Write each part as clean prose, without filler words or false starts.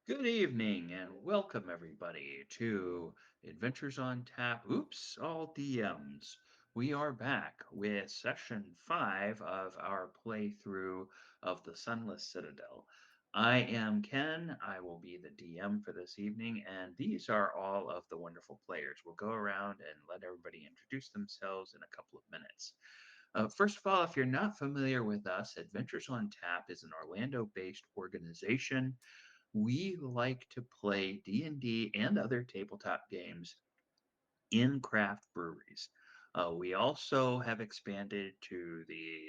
Good evening and welcome everybody to Adventures on Tap. Oops, all DMs. We are back with session 5 of our playthrough of the Sunless Citadel. I am Ken. I will be the DM for this evening, and these are all of the wonderful players. We'll go around and let everybody introduce themselves in a couple of minutes. First of all, if you're not familiar with us, Adventures on Tap is an Orlando based organization. We like to play D&D and other tabletop games in craft breweries. We also have expanded to the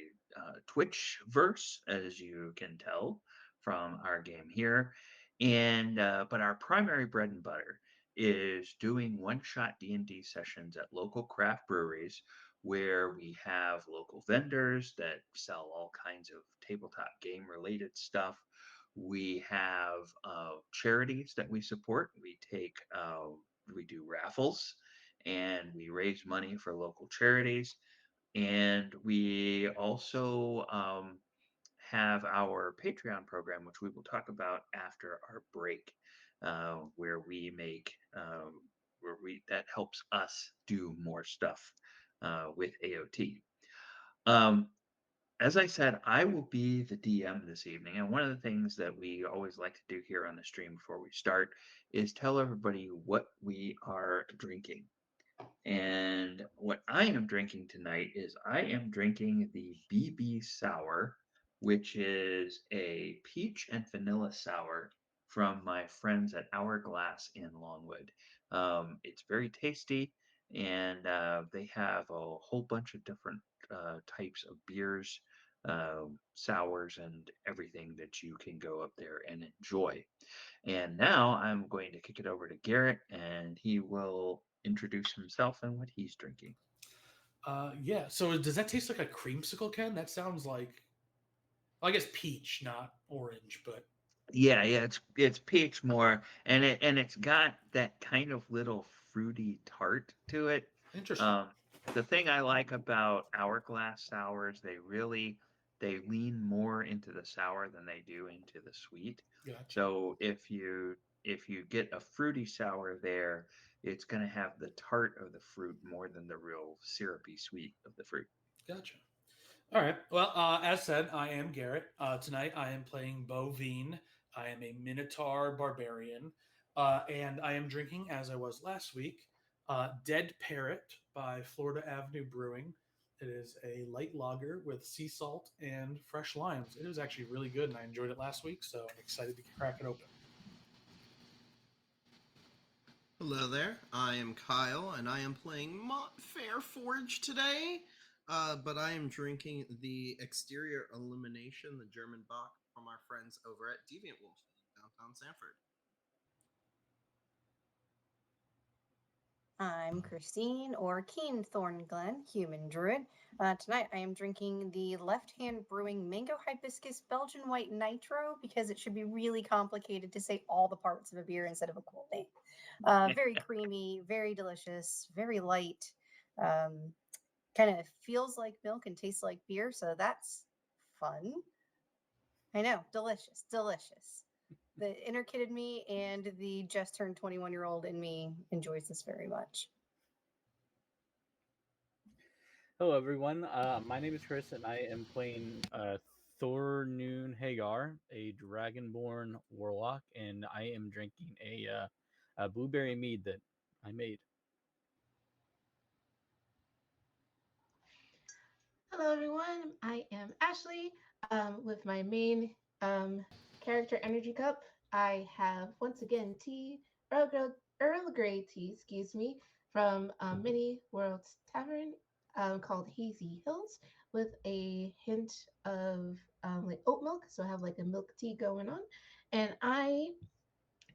Twitch verse, as you can tell from our game here, and but our primary bread and butter is doing one-shot D&D sessions at local craft breweries where we have local vendors that sell all kinds of tabletop game related stuff. We have charities that we support. We do raffles and we raise money for local charities. And we also have our Patreon program, which we will talk about after our break, where we make where we that helps us do more stuff with AoT. Um, as I said, I will be the DM this evening. And one of the things that we always like to do here on the stream before we start is tell everybody what we are drinking. And what I am drinking tonight is I am drinking the BB Sour, which is a peach and vanilla sour from my friends at Hourglass in Longwood. It's very tasty, and they have a whole bunch of different types of beers, sours, and everything that you can go up there and enjoy. And now I'm going to kick it over to Garrett, and he will introduce himself and what he's drinking. Yeah. So does that taste like a creamsicle, Ken? That sounds like, well, I guess peach, not orange, but Yeah, it's peach more, and it's got that kind of little fruity tart to it. interesting. Um, the thing I like about Hourglass sours, they lean more into the sour than they do into the sweet. Gotcha. So if you get a fruity sour there, it's going to have the tart of the fruit more than the real syrupy sweet of the fruit. Gotcha. All right. Well, as said, I am Garrett. Tonight I am playing Bovine. I am a Minotaur barbarian, and I am drinking, as I was last week, Dead Parrot by Florida Avenue Brewing. It is a light lager with sea salt and fresh limes. It was actually really good, and I enjoyed it last week, so I'm excited to crack it open. Hello there, I am Kyle, and I am playing Mont Fairforge today. But I am drinking the exterior illumination, the German Bock, from our friends over at Deviant Wolf in downtown Sanford. I'm Christine, or Keen Thornglen, human druid. Tonight I am drinking the Left Hand Brewing Mango Hibiscus Belgian White Nitro because it should be really complicated to say all the parts of a beer instead of a cool name. Very creamy, very delicious, very light. Um, kind of feels like milk and tastes like beer, so that's fun. I know, delicious, delicious. The inner kid in me and the just turned 21-year-old in me enjoys this very much. Hello, everyone. My name is Chris, and I am playing Thornoon Hagar, a Dragonborn warlock, and I am drinking a blueberry mead that I made. Hello, everyone. I am Ashley with my main character energy cup. I have once again Earl Grey tea, excuse me, from Mini Worlds Tavern called Hazy Hills with a hint of like oat milk. So I have like a milk tea going on. And I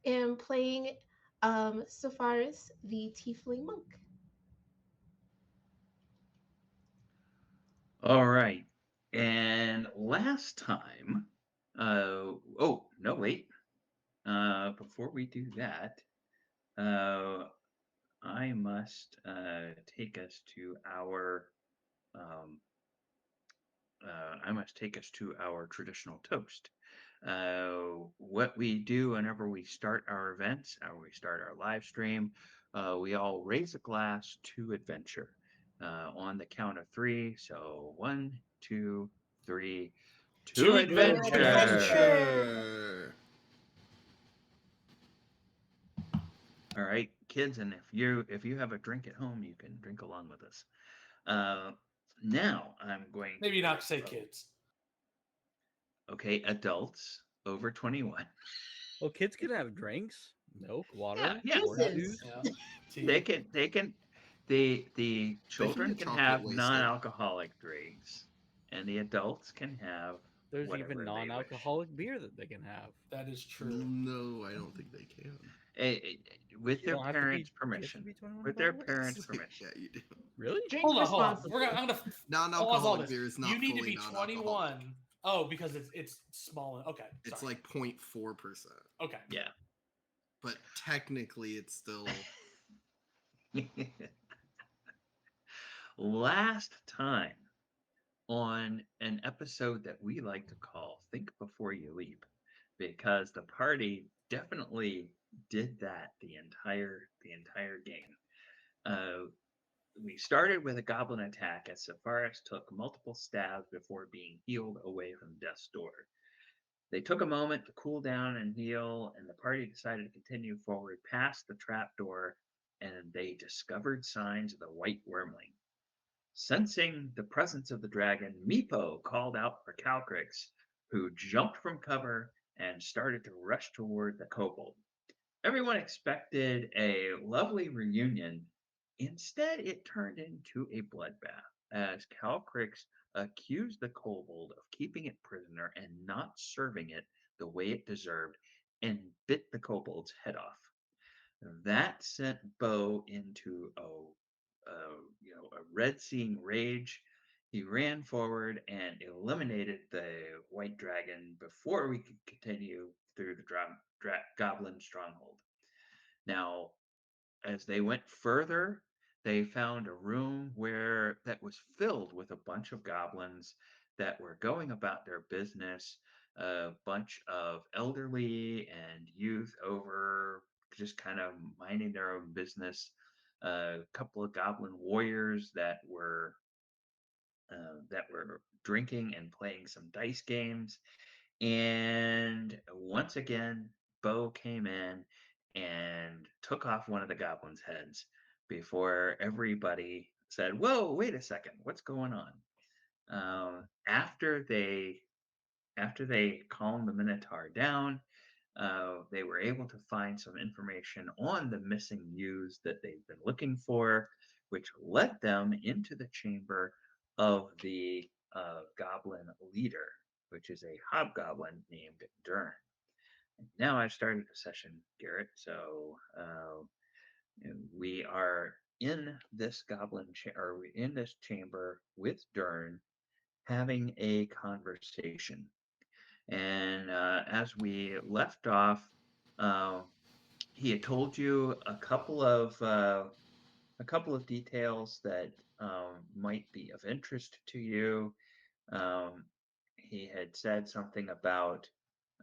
am playing Sepharis, the Tiefling Monk. All right. And last time, oh, no, wait. Before we do that, uh, um, I must take us to our traditional toast. What we do whenever we start our events or we start our live stream, we all raise a glass to adventure on the count of three. So one, two, three, to To To adventure. adventure. Adventure. All right, kids, and if you have a drink at home, you can drink along with us. Uh, Now I'm going to Maybe not let say Bo. kids. Okay, adults over 21. Well, kids can have drinks, milk, Yeah, water, yeah. orange Juices. juice. Yeah. They Tea. can they can the They can children get can chocolate have wasted. non-alcoholic drinks and the adults can have There's even whatever they wish. non-alcoholic beer that they can have. That is true. No, I don't think they can. With You their don't have to be. parents' You have to permission. be 21 to With buy their it. parents' Yes, permission. yeah, you do. Really? Drink Hold on. responsibly. I'm gonna pause all Non-alcoholic this. beer is not You need to fully be non-alcoholic. 21. Oh, because it's small. Okay, It's sorry. like 0.4%, Okay. Yeah. but technically it's still. Last time on an episode that we like to call Think Before You Leap, because the party definitely did that the entire game. Uh, we started with a goblin attack as Sepharis took multiple stabs before being healed away from death's door. They took a moment to cool down and heal, and the party decided to continue forward past the trapdoor, and they discovered signs of the white wormling. Sensing the presence of the dragon, Meepo called out for Calcrix, who jumped from cover and started to rush toward the kobold. Everyone expected a lovely reunion. Instead, it turned into a bloodbath as Calcrix accused the kobold of keeping it prisoner and not serving it the way it deserved and bit the kobold's head off. That sent Bo into a red seeing rage. He ran forward and eliminated the white dragon before we could continue through the goblin stronghold. Now, as they went further, they found a room where that was filled with a bunch of goblins that were going about their business. A bunch of elderly and youth over just kind of minding their own business. A couple of goblin warriors that were drinking and playing some dice games. And once again, Bo came in and took off one of the goblin's heads before everybody said, "Whoa, wait a second, what's going on?" Um, after they after they calmed the Minotaur down, they were able to find some information on the missing news that they've been looking for, which led them into the chamber of the goblin leader, which is a hobgoblin named Dern. Now I've started the session, Garrett. So we are in this or in this chamber with Dern, having a conversation. And as we left off, uh, he had told you a couple of details that might be of interest to you. Um, he had said something about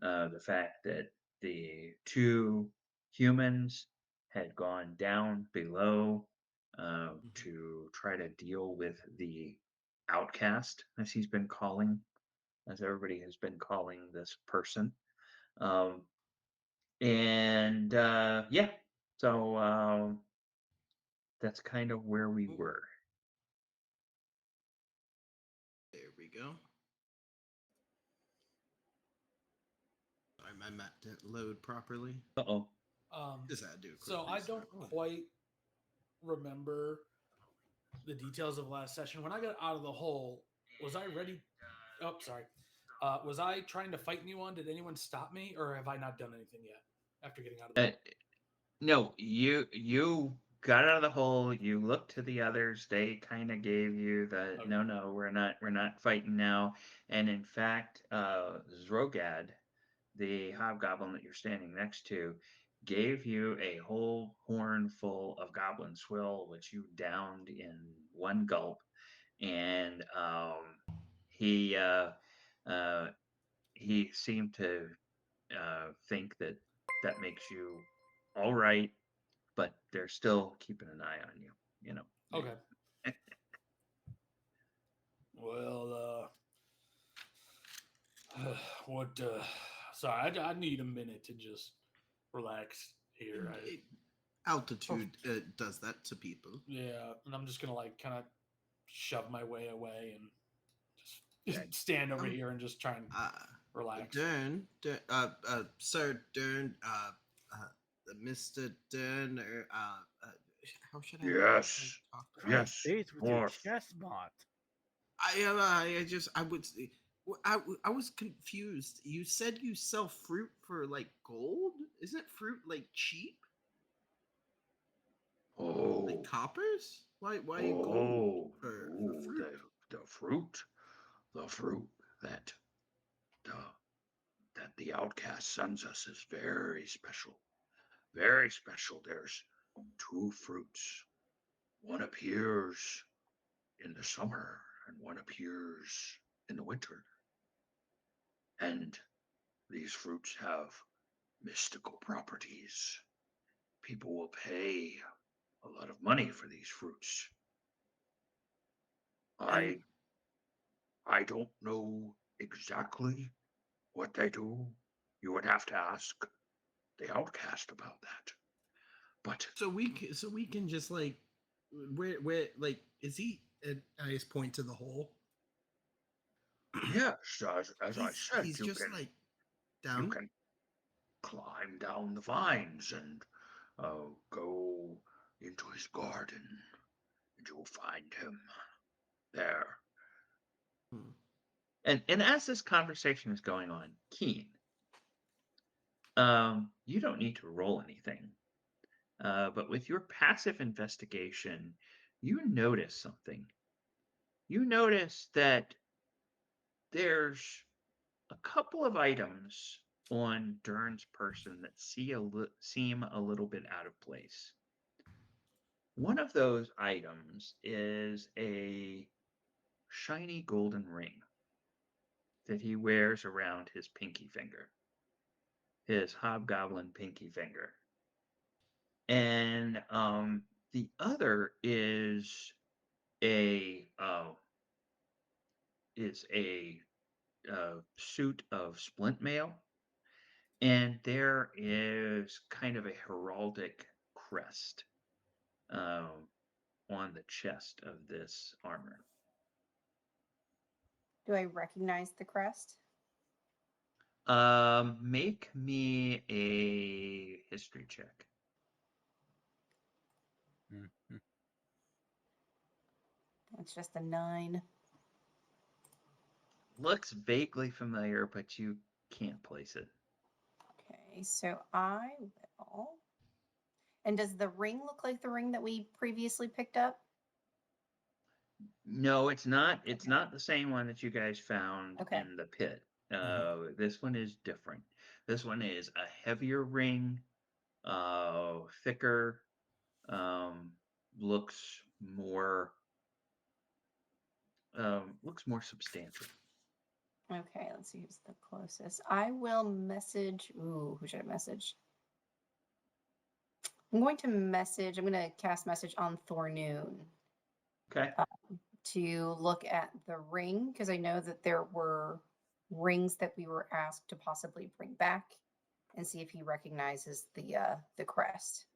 the fact that the two humans had gone down below to try to deal with the outcast, as everybody has been calling this person. Um, and yeah, so that's kind of where we were. There we go. Sorry, my map didn't load properly. Uh-oh. Just had to do a quick So I don't restart. quite remember the details of last session. When I got out of the hole, was I ready? Oh, sorry. Was I trying to fight anyone? Did anyone stop me, or have I not done anything yet after getting out of the hole? No, you got out of the hole. You looked to the others. They kind of gave you the Okay. no, we're not fighting now. And in fact, Zrogad, the hobgoblin that you're standing next to, gave you a whole horn full of goblin swill, which you downed in one gulp. And he uh, he seemed to think that that makes you all right, but they're still keeping an eye on you. You know. Okay. Well, what? Sorry, I need a minute to just relax here. Altitude does that to people. Yeah, and I'm just gonna like kind of shove my way away and just Okay. stand over here and just try and relax. Dern, Sir Dern, Mr. Dern, how should I Yes. talk to Cross Yes. face with your Morph. chest bot. I would, I was confused. You said you sell fruit for like gold? Isn't fruit like cheap? Like Oh. coppers? Why gold Oh. for Oh. fruit? The fruit. The fruit that that the outcast sends us is very special. Very special. There's two fruits. One appears in the summer and one appears in the winter. And these fruits have mystical properties. People will pay a lot of money for these fruits. And I don't know exactly what they do. You would have to ask the outcast about that. But so we can just like where like is he? I just point to the hole. yes, as I said, He's just like you down. can climb down the vines and go into his garden, and you'll find him there. Hmm. And as this conversation is going on, Keen, you don't need to roll anything. But with your passive investigation, you notice something. You notice that there's a couple of items on Dern's person that seem a little bit out of place. One of those items is a shiny golden ring that he wears around his pinky finger, his hobgoblin pinky finger. And the other a uh, is a suit of splint mail, and there is kind of a heraldic crest on the chest of this armor. Do I recognize the crest? Make me a history check. Mhm. It's just a 9. Looks vaguely familiar, but you can't place it. Okay, so I will. And does the ring look like the ring that we previously picked up? No, it's not. It's Okay. not the same one that you guys found Okay. in the pit. This one is different. This one is a heavier ring, thicker, um, looks more looks more substantial. Okay, let's see who's the closest. I will message. Ooh, who should I message? I'm going to cast message on Thornoon Okay. to look at the ring because I know that there were rings that we were asked to possibly bring back and see if he recognizes the crest.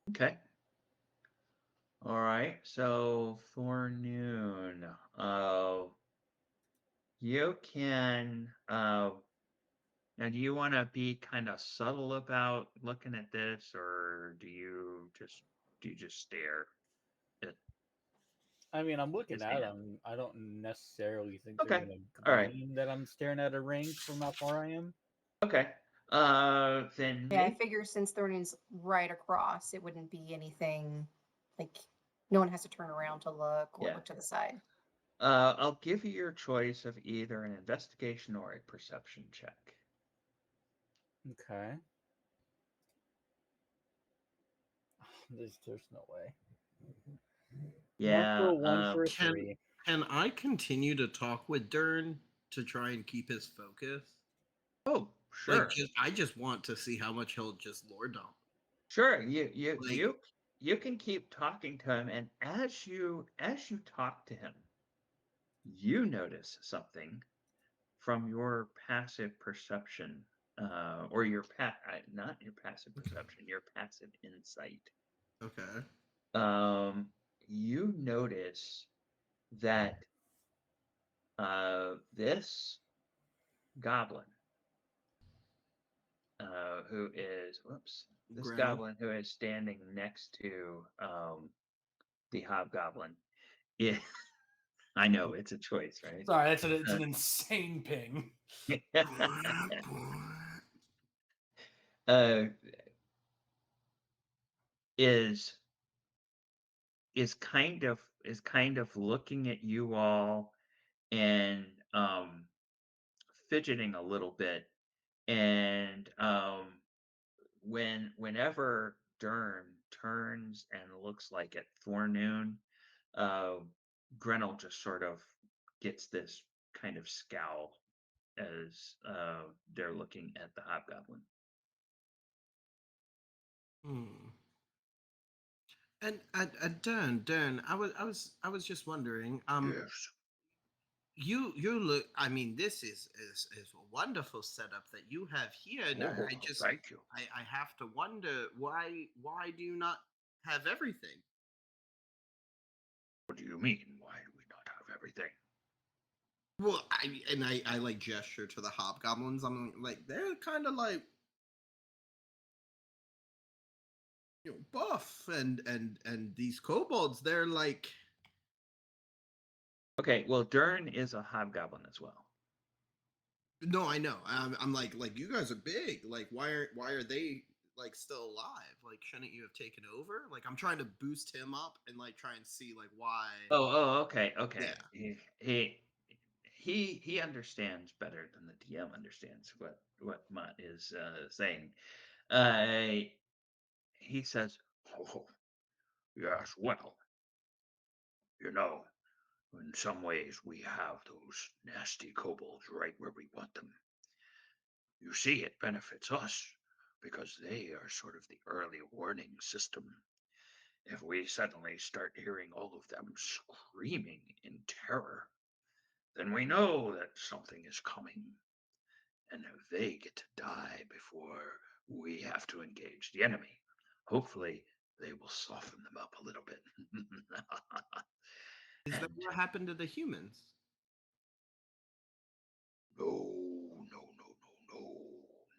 Okay. All right. So forenoon. You can now do you want to be kind of subtle about looking at this, or do you just stare at I mean, I'm looking his at hand? them. I don't necessarily think they're Okay. gonna All right. glean that I'm staring at a ring from how far I am. Okay. Then Yeah, I make figure since Thornoon's right across, it wouldn't be anything like no one has to turn around to look or yeah. look to the side. I'll give you your choice of either an investigation or a perception check. Okay. There's no way. Yeah. Natural one for a Can 3. can I continue to talk with Dern to try and keep his focus. Oh, Like, sure. I just want to see how much he'll just lore dump. Sure, you Like, you you can keep talking to him, and as you talk to him, you notice something from your passive perception, or not your passive perception, your passive insight. okay. You notice that this goblin, this Grenell. goblin who is standing next to the hobgoblin, yeah, I know it's a choice, right? Sorry, it's an insane ping. uh, is is kind of looking at you all and fidgeting a little bit, and whenever Dern turns and looks like at Forenoon, uh, Grenell just sort of gets this kind of scowl as they're looking at the hobgoblin. Hmm. And Dern, I was just wondering. Yes. You look. I mean, this is a wonderful setup that you have here. And Oh, I just thank you. I have to wonder why do you not have everything? What do you mean? Why do we not have everything? Well, I like gesture to the hobgoblins. I'm like they're kind of like buff, and these kobolds they're like Okay, well, Dern is a hobgoblin as well. no, I know. I'm like you guys are big. Like why are they like still alive? Like shouldn't you have taken over? Like I'm trying to boost him up and like try and see like why. Okay, Yeah. okay. He understands better than the DM understands what Mutt is saying. Uh, he says, "Oh, yes, well, you know, in some ways we have those nasty kobolds right where we want them. You see, it benefits us because they are sort of the early warning system. If we suddenly start hearing all of them screaming in terror, then we know that something is coming. And if they get to die before we have to engage the enemy, hopefully they will soften them up a little bit." Is that And what happened to the humans? no, no, no, no,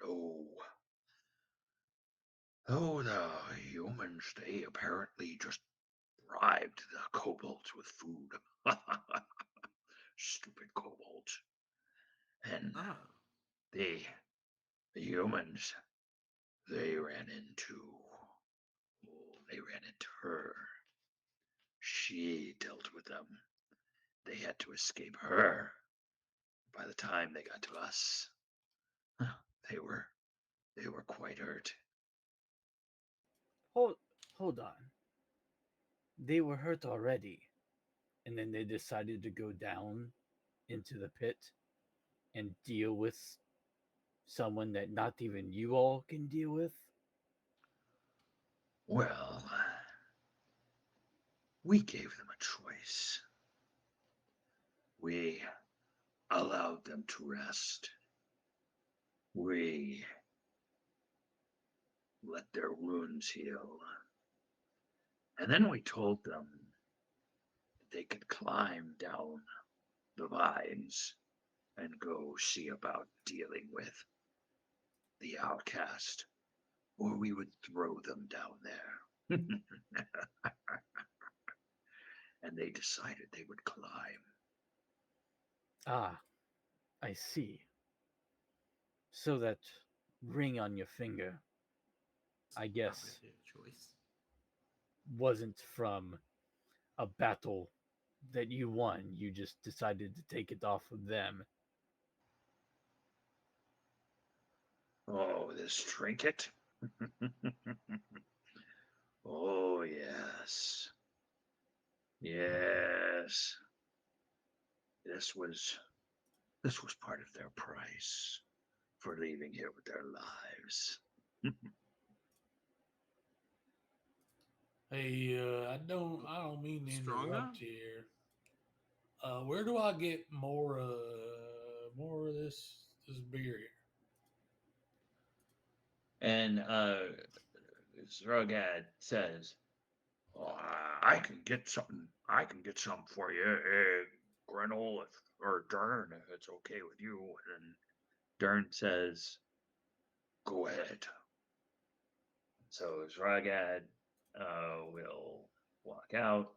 no, no. Oh, the humans, they apparently just bribed the kobolds with food. Stupid kobolds. And Ah. the the humans, they ran into her. She dealt with them. They had to escape her. By the time they got to us, they were they were quite hurt. Hold hold on. They were hurt already, and then they decided to go down into the pit and deal with someone that not even you all can deal with. Well, we gave them a choice. We allowed them to rest. We let their wounds heal. And then we told them that they could climb down the vines and go see about dealing with the outcast, or we would throw them down there. And they decided they would climb. Ah, I see. So that ring on your finger, I Probably guess, their choice. wasn't from a battle that you won. You just decided to take it off of them. Oh, this trinket? Oh, yes. Yes. This was This was part of their price for leaving here with their lives. Hey, I don't mean to Stronger? interrupt here. Where do I get more of this beer here? And Zrogad says, "Oh, I can get something. I can get something for you, Grinnell or Dern, if it's okay with you." And Dern says, "Go ahead." So Zrogad will walk out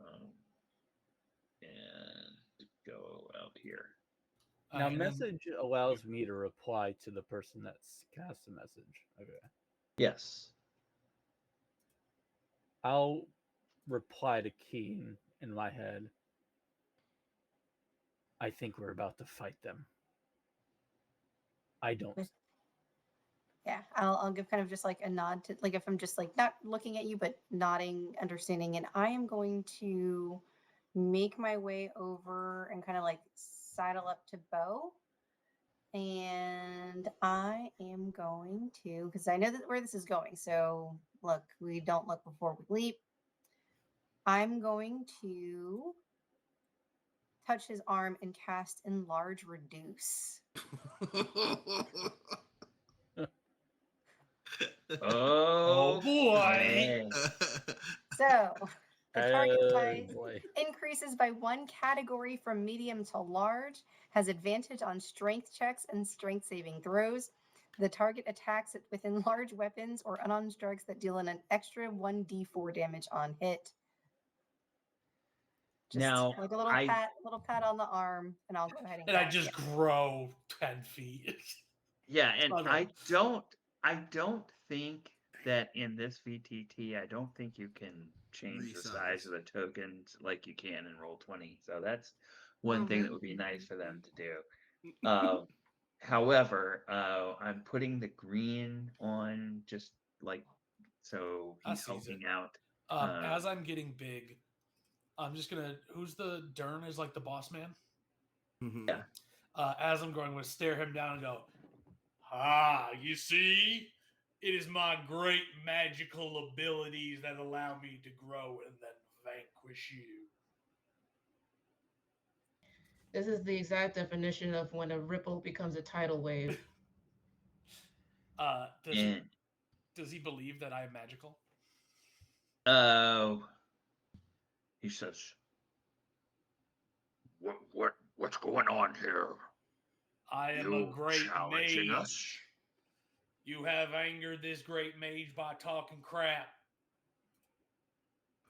um, and go out here. Now, And then- message allows me to reply to the person that's cast a message. Okay. Yes. I'll reply to Keen in my head. I think we're about to fight them. I don't. Yeah, I'll give kind of just like a nod to, like, if I'm just like not looking at you but nodding, understanding, and I am going to make my way over and kind of like sidle up to Bo, and I am going to, because I know that where this is going. So look, we don't look before we leap. I'm going to touch his arm and cast Enlarge Reduce. Oh boy! So the target Oh size boy. increases by 1 category from medium to large, has advantage on strength checks and strength saving throws. The target attacks it with enlarged weapons or unarmed strikes that deal an extra 1d4 damage on hit. Just Now, like a little pat on the arm, and I'll go ahead and And I cast just it. grow 10 feet. yeah, and Okay. I don't think that in this VTT, I don't think you can change the size Resize. of the tokens like you can in Roll20. So that's one thing that would be nice for them to do. However, I'm putting the green on just like so I he's sees it. helping out. As I'm getting big, I'm just gonna. Who's the Dern is like the boss man? Mhm. Yeah. As I'm going to stare him down and go, you see? It is my great magical abilities that allow me to grow and then vanquish you. This is the exact definition of when a ripple becomes a tidal wave. And Does he believe that I am magical? he says, what's going on here? I am You a great challenging mage. us? You have angered this great mage by talking crap.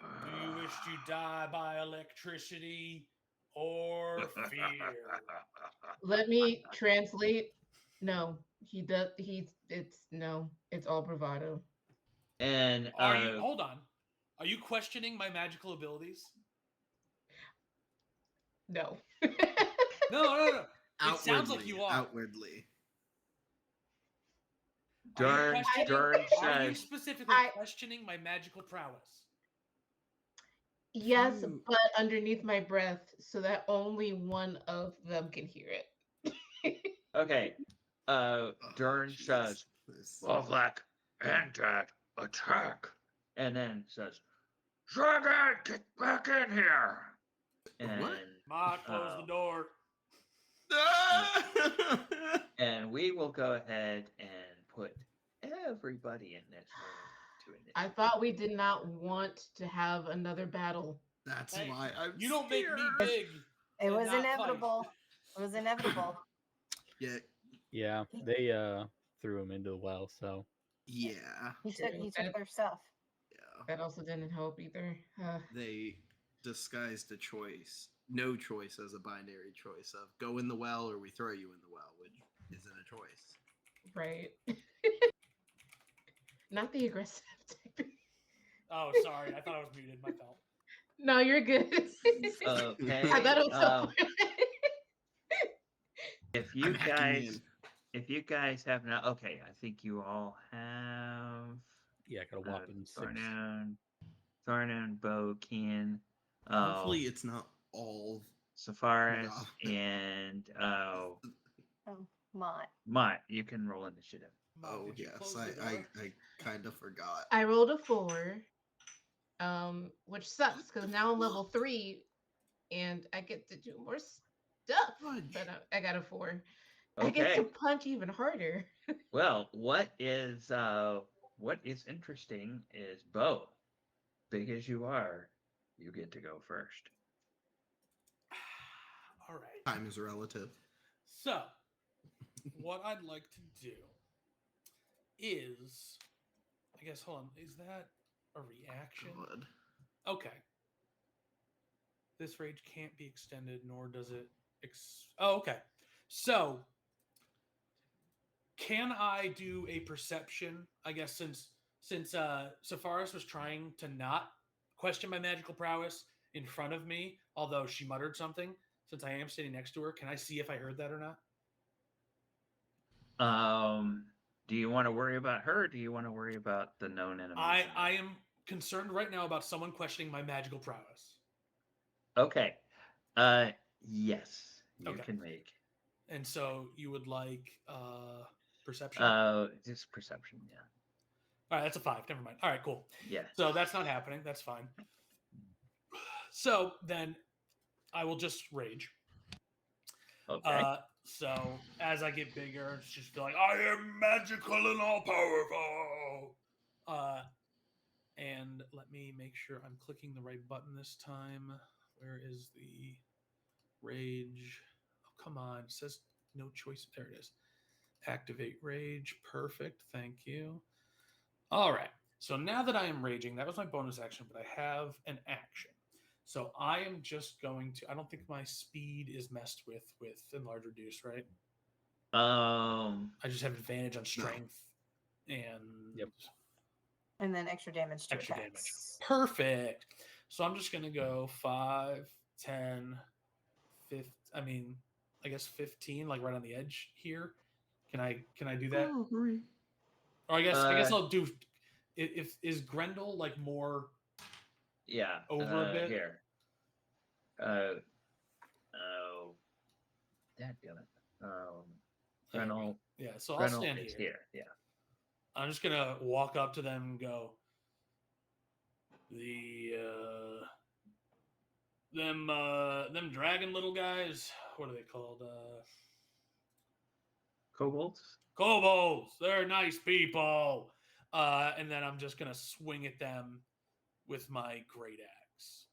Do you wish to die by electricity or fear? Let me translate. No, he does. It's all bravado. And Hold on. Are you questioning my magical abilities? No. No. It Outwardly, sounds like you are. outwardly. Dern Are you says, specifically questioning my magical prowess? Yes, Phew. but underneath my breath so that only one of them can hear it. okay. Dern jeez. says, This- Lovelack and Dad attack. And then says, Dragon, get back in here. And What? Ma, close the door. and we will go ahead and put everybody in this room to initiate. I thought we did not want to have another battle. That's Hey, why I'm you don't make me scared. big. It and was not fight. inevitable. It was inevitable. Yeah. Yeah, they threw him into the well, so He True. took their stuff. Yeah. That also didn't help either. They disguised a choice, no choice as a binary choice of go in the well or we throw you in the well, which isn't a choice. Right. Not the aggressive type. Oh, sorry. I thought I was muted. My fault. No, you're good. Okay. I thought it was so If you I'm hacking guys, in. if you guys have not, okay, I think you all have. yeah, got a whopping 6. Thornown, Bo, Ken. Hopefully it's not all Sepharis, and Oh, Mott. Mott. You can roll initiative. Mott, Oh did you yes, close the door? I kind of forgot. I rolled a 4, which sucks because now I'm level 3 and I get to do more stuff. Fudge. But I got a 4. I get to Okay. punch even harder. Well, what is interesting is Bo. Big as you are, you get to go first. All right. Time is relative. So, what I'd like to do is, I guess, hold on, is that a reaction? Good. Okay. This rage can't be extended, nor does it. Oh, okay. So, can I do a perception? I guess since Sepharis was trying to not question my magical prowess in front of me, although she muttered something. Since I am sitting next to her, can I see if I heard that or not? Do you want to worry about her? Or do you want to worry about the known enemies? I am concerned right now about someone questioning my magical prowess. Okay. Yes, you Okay. can make. And so you would like perception? Just perception, yeah. All right, that's a 5. Never mind. All right, cool. Yeah. So that's not happening. That's fine. So then I will just rage. Okay. So as I get bigger, it's just feel like I am magical and all powerful. And let me make sure I'm clicking the right button this time. Where is the rage? Oh, come on. It says no choice. There it is. Activate rage. Perfect. Thank you. All right. So now that I am raging, that was my bonus action, but I have an action. So I am just going to. I don't think my speed is messed with enlarge reduce, right? I just have advantage on strength and Yep. And then extra damage to extra damage. attacks. Perfect. So I'm just gonna go 5, 10, 15. I mean, I guess 15, like right on the edge here. Can I do that? Oh, agree. Or I guess I'll do. If is Grendel like more Yeah. over a bit? Here. Oh. Dadgummit. Grenell. Yeah. So I'll Grenell stand is here. here. Yeah. I'm just gonna walk up to them and go. Them dragon little guys. What are they called? Kobolds? Kobolds. They're nice people. And then I'm just gonna swing at them with my great axe.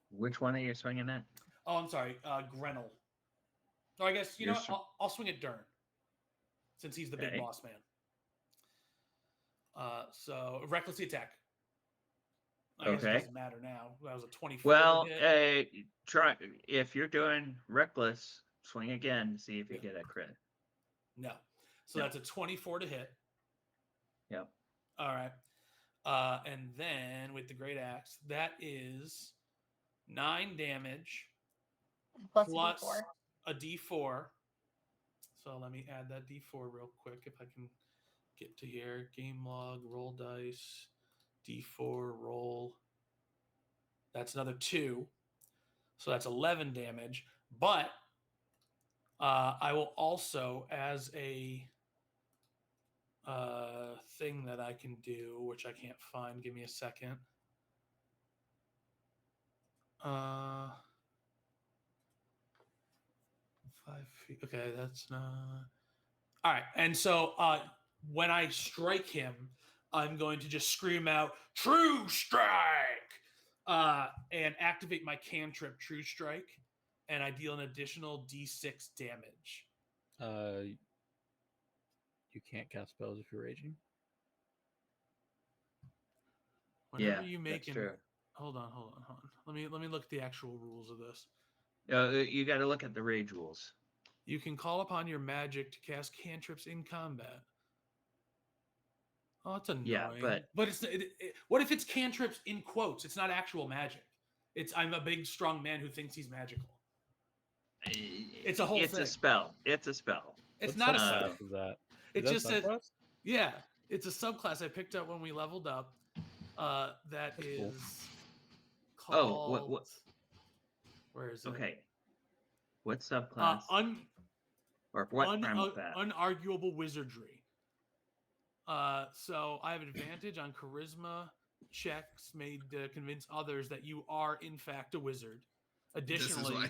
Which one are you swinging at? Oh, I'm sorry, Grennel. Or I guess you You're know what? I'll swing at Dern, since he's the big Okay. boss man. So recklessly attack. I guess it Okay. doesn't matter now. That was a 24 Well, hit. try if you're doing reckless, swing again to see if you get a crit. No. So No. that's a 24 to hit. Yep. All right. And then with the great axe, that is 9 damage Plus plus a D4. a D4. So let me add that D4 real quick if I can get to here. Game log, roll dice, D4, roll. That's another 2. So that's 11 damage. But I will also, as a thing that I can do, which I can't find, give me a second. 5 feet. Okay, that's not. All right. And so when I strike him, I'm going to just scream out, True Strike! And activate my cantrip, True Strike, and I deal an additional d6 damage. You can't cast spells if you're raging. Whenever Yeah, you make that's true. Hold on. Let me look at the actual rules of this. You got to look at the rage rules. You can call upon your magic to cast cantrips in combat. Oh, it's annoying. Yeah, but it's what if it's cantrips in quotes? It's not actual magic. I'm a big strong man who thinks he's magical. It's a whole it's thing. a spell. It's a spell. It's What not a subclass spell. is that? It Is just that says subclass? yeah. It's a subclass I picked up when we leveled up. That That's is cool. called. Oh, what? Where is it? Okay. What subclass? Or what primal path? Unarguable wizardry. So I have advantage on charisma checks made to convince others that you are in fact a wizard. Additionally,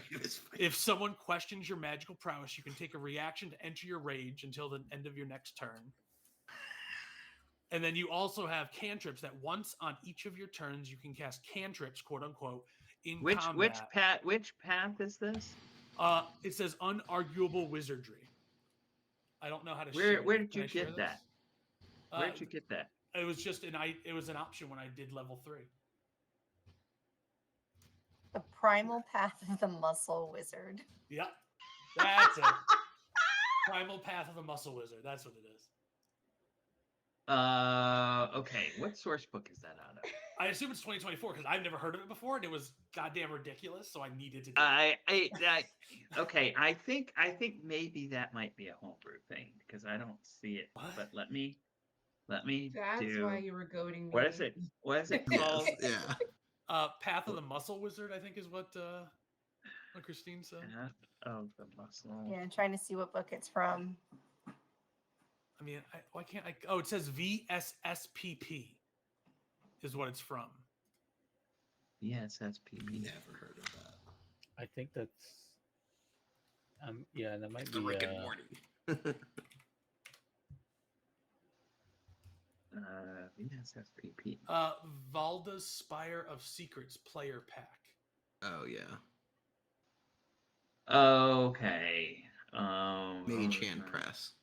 if someone questions your magical prowess, you can take a reaction to enter your rage until the end of your next turn. And then you also have cantrips that once on each of your turns, you can cast cantrips, quote unquote, in combat. Which path is this? It says unarguable wizardry. I don't know how to Where share. did Can you I share get this? that? Where did you get that? It was just it was an option when I did level 3. The primal path of the muscle wizard. Yep. That's it. Primal path of the muscle wizard. That's what it is. Okay. What source book is that out of? I assume it's 2024 because I've never heard of it before, and it was goddamn ridiculous. So I needed to. Okay. I think maybe that might be a homebrew thing because I don't see it. What? But let me That's do. why you were goading me. What is it? What is it called? Yeah. Path of the muscle wizard, I think, is what Christine said. Path of the muscle. Yeah, I'm trying to see what book it's from. I mean, why can't I? Oh, it says VSSPP is what it's from. VSSPP. Never heard of that. I think that's. Yeah, that might be. Rick and Morty. VSSPP. Valda's Spire of Secrets player pack. Oh yeah. Okay. Mage Hand Press.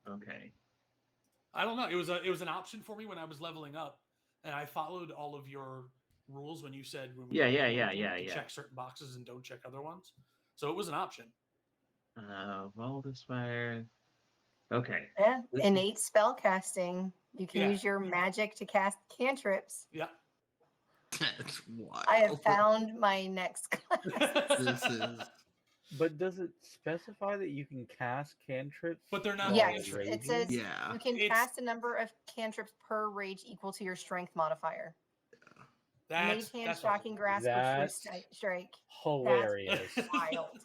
Okay. I don't know. It was an option for me when I was leveling up, and I followed all of your rules when you said Yeah. check certain boxes and don't check other ones. So it was an option. Valdespire. Okay. Yeah, innate spell casting. You can use your magic to cast cantrips. Yeah. That's wild. I have found my next class. This is. But does it specify that you can cast cantrips? But they're not while Yes, cantrips. it says Yeah. you can cast a number of cantrips per rage equal to your strength modifier. Mage Hand, Shocking Grasp, or True Strike. Hilarious. That's wild.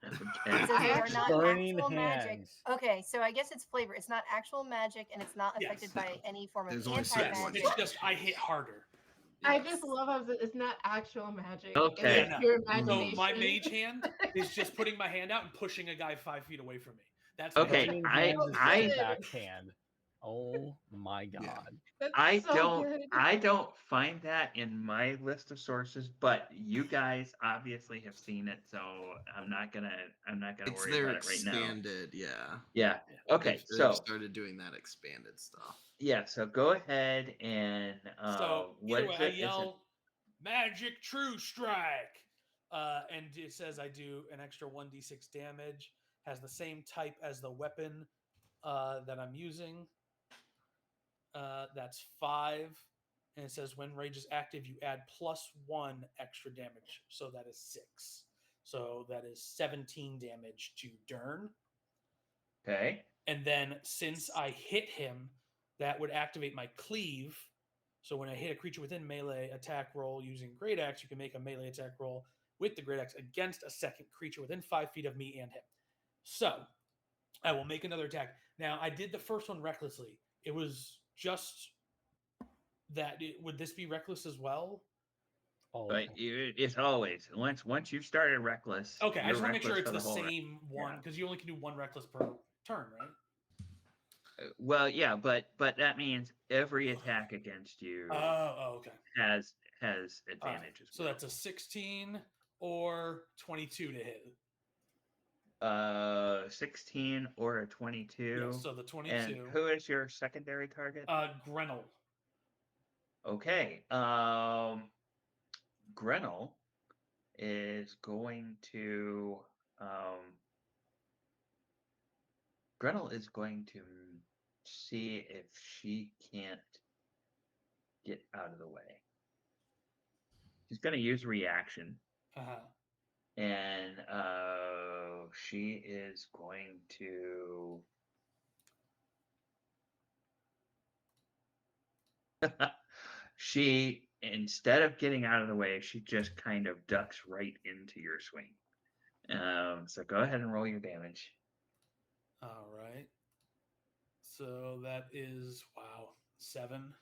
Okay. It says they are not Burning actual magic. hands. Okay, so I guess it's flavor. It's not actual magic, and it's not affected by any form of There's only anti certain ones. magic. It's just I hit harder. I just love how it's not actual magic. Okay. It's your So imagination. my mage hand is just putting my hand out and pushing a guy 5 feet away from me. That's Okay, Burning I- hands is I- the backhand. Oh my god. That's I so good. don't find that in my list of sources, but you guys obviously have seen it, so I'm not gonna It's worry their about it right now. expanded, yeah. Yeah. Okay. They've So started doing that expanded stuff. yeah. So go ahead and So what either way, is I it? Is it- yell, "Magic True Strike!" And it says I do an extra 1d6 damage. Has the same type as the weapon that I'm using. That's 5. And it says when rage is active, you add +1 extra damage. So that is 6. So that is 17 damage to Dern. Okay. And then since I hit him, that would activate my cleave. So when I hit a creature within melee attack roll using Great Axe, you can make a melee attack roll with the Great Axe against a second creature within 5 feet of me and him. So I will make another attack. Now, I did the first one recklessly. It was just that. Would this be reckless as well? But it's always once you've started reckless. Okay, I just want to make sure it's for the whole same one because you only can do one reckless per turn, right? Well, yeah, but that means every attack against you Okay. has advantage as So well. that's a 16 or 22 to hit. 16 or a 22. Yeah, so the 22. And who is your secondary target? Grenell. Okay. Grenell is going to see if she can't get out of the way. She's going to use reaction. And she is going to she instead of getting out of the way, she just kind of ducks right into your swing. So go ahead and roll your damage. All right. So that is, wow, 7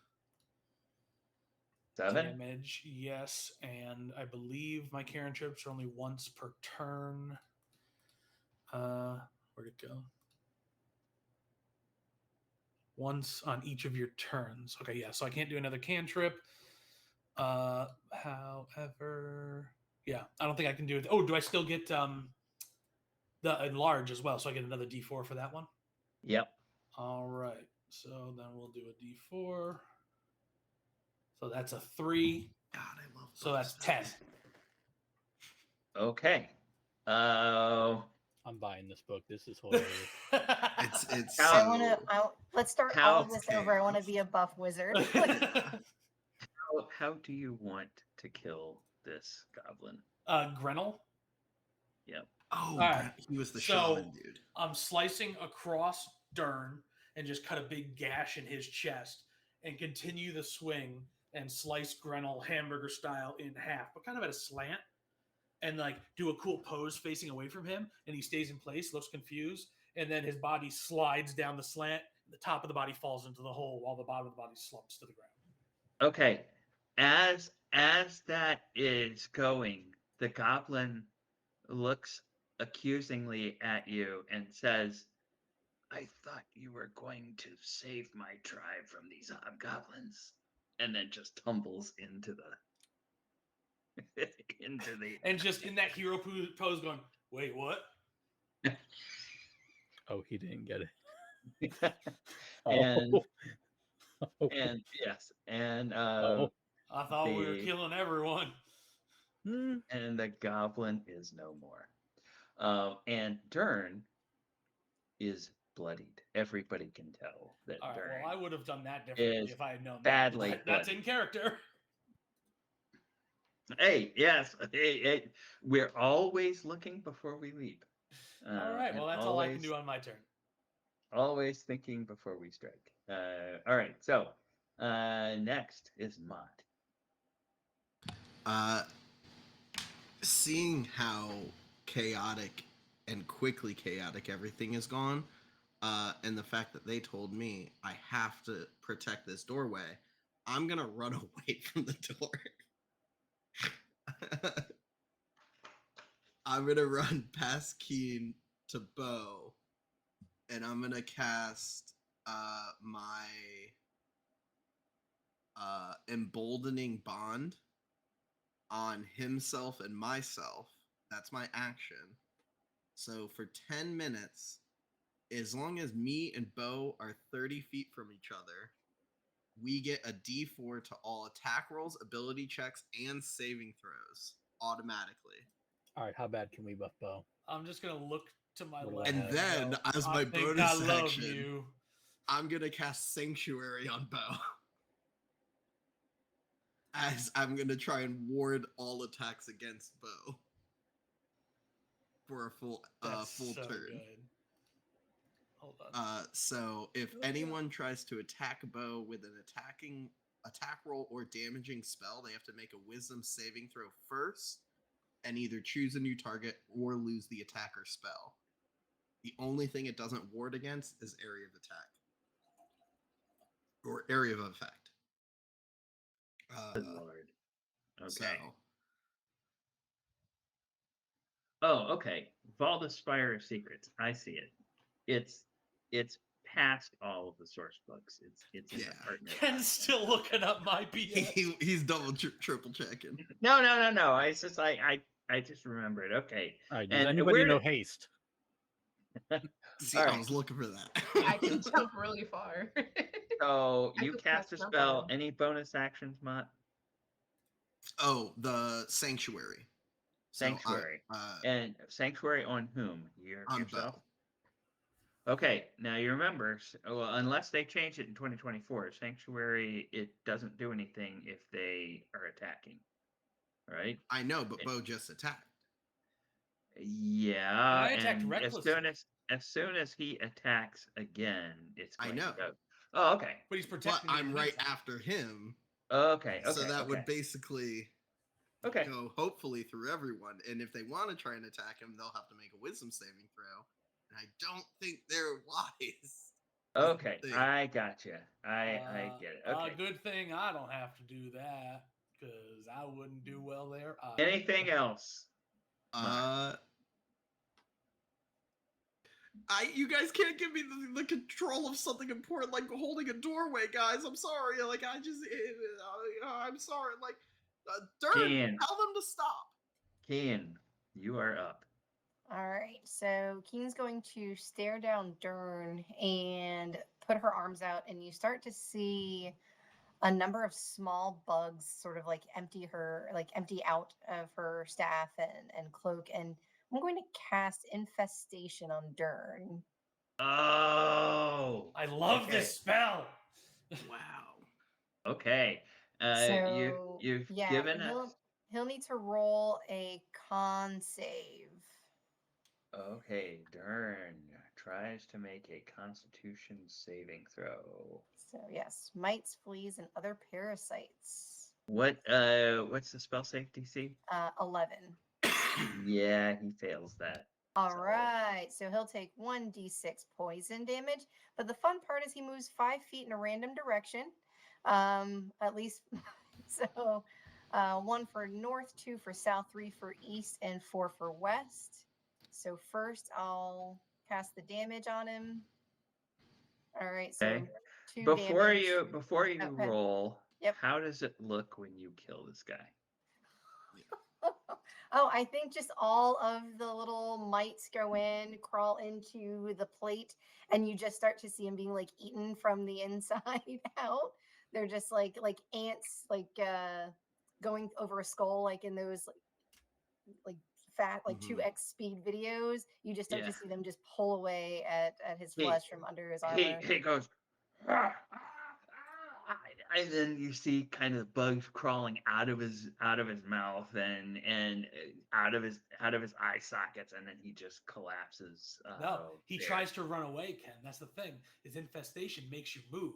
7? damage. Yes. And I believe my cantrips are only once per turn. Where'd it go? Once on each of your turns. Okay, yeah. So I can't do another cantrip. However, yeah, I don't think I can do it. Oh, do I still get the enlarge as well? So I get another D4 for that one. Yep. All right. So then we'll do a D4. So that's a 3. God, I love. So that's 10. Okay. I'm buying this book. This is hilarious. It's How- I want to. Let's start How- all of this over. I want to be a buff wizard. how do you want to kill this goblin? Grenell. Yep. Oh, All right. he was the So- shaman dude. I'm slicing across Dern and just cut a big gash in his chest and continue the swing and slice Grenell hamburger style in half, but kind of at a slant, and like do a cool pose facing away from him, and he stays in place, looks confused, and then his body slides down the slant. The top of the body falls into the hole while the bottom of the body slumps to the ground. Okay. As that is going, the goblin looks accusingly at you and says, "I thought you were going to save my tribe from these hobgoblins," and then just tumbles into the into the And just in that hero pose going, wait, what? Oh, he didn't get it. and Oh. and yes, and Oh. I thought we were The- killing everyone. Hmm. and the goblin is no more. And Dern is bloodied. Everybody can tell that All right, Dern. well, I would have done that differently is if I had known badly that. That's in bloodied. character. Hey, yes, hey, we're always looking before we leap. All right, and well, that's all I can do on my turn. Always thinking before we strike. All right, so next is Mott. Seeing how chaotic and quickly chaotic everything is gone, and the fact that they told me I have to protect this doorway, I'm gonna run away from the door. I'm gonna run past Keen to Bo, and I'm gonna cast my emboldening bond on himself and myself. That's my action. So for 10 minutes, as long as me and Bo are 30 feet from each other, we get a D4 to all attack rolls, ability checks, and saving throws automatically. All right, how bad can we buff Bo? I'm just going to look to my What do I left. And have? then, go, as I my think bonus I love action, you. I'm gonna cast Sanctuary on Bo. As I'm gonna try and ward all attacks against Bo for a full That's full so turn. good. Hold on. So if Oh, yeah. anyone tries to attack Bo with an attack roll or damaging spell, they have to make a Wisdom saving throw first, and either choose a new target or lose the attacker spell. The only thing it doesn't ward against is area of attack or area of effect. Good Lord. Okay. So Oh, okay. Vault of Spire of Secrets. I see it. It's past all of the source books. It's in Yeah. the partner. Ken's still looking up my BS. he's double triple checking. No. It's just I just remembered. Okay. All right, does And anybody where- know haste? See, All I right. was looking for that. I can jump really far. So I you could cast a cast spell. jump Any bonus actions, Mott? Oh, the sanctuary. So Sanctuary. I, And sanctuary on whom? on Yourself? Bo. Okay, now you remember, well, unless they change it in 2024, Sanctuary, it doesn't do anything if they are attacking, right? I know, but Bo just attacked. Yeah, I attacked and recklessly. as soon as he attacks again, it's I going know. to go. Oh, okay. But he's But protecting me in I'm the right meantime. after him, Okay. So Okay. that Okay. would basically Okay. go hopefully through everyone. And if they want to try and attack him, they'll have to make a wisdom saving throw. And I don't think they're wise. Okay. Thing. I gotcha. I get it. Okay. Good thing I don't have to do that because I wouldn't do well there. Anything else? You guys can't give me the control of something important like holding a doorway, guys. I'm sorry. Like I'm sorry. Like, Dern, Keen. tell them to stop. Keen, you are up. All right, so Keen's going to stare down Dern and put her arms out, and you start to see a number of small bugs sort of like empty out of her staff and cloak, and I'm going to cast Infestation on Dern. Oh, I love this spell. Wow. Okay. So you've yeah, given us. he'll need to roll a con save. Okay, Dern tries to make a Constitution saving throw. So yes, mites, fleas, and other parasites. What's the spell save DC? 11. Yeah, he fails that. All So- right, so he'll take 1d6 poison damage, but the fun part is he moves 5 feet in a random direction, at least. So 1 for north, 2 for south, 3 for east, and 4 for west. So first I'll cast the damage on him. All right, so Okay. 2 Before damage. you Okay. roll, Yep. how does it look when you kill this guy? Oh, I think just all of the little mites go in, crawl into the plate, and you just start to see them being like eaten from the inside out. They're just like ants, like going over a skull, like in those like fat, like 2x speed videos. You just start to see them just pull away at his flesh from under his armor. He goes, "Ah, ah, ah," and then you see kind of bugs crawling out of his mouth and out of his eye sockets, and then he just collapses. No, he there. tries to run away, Ken. That's the thing. His infestation makes you move.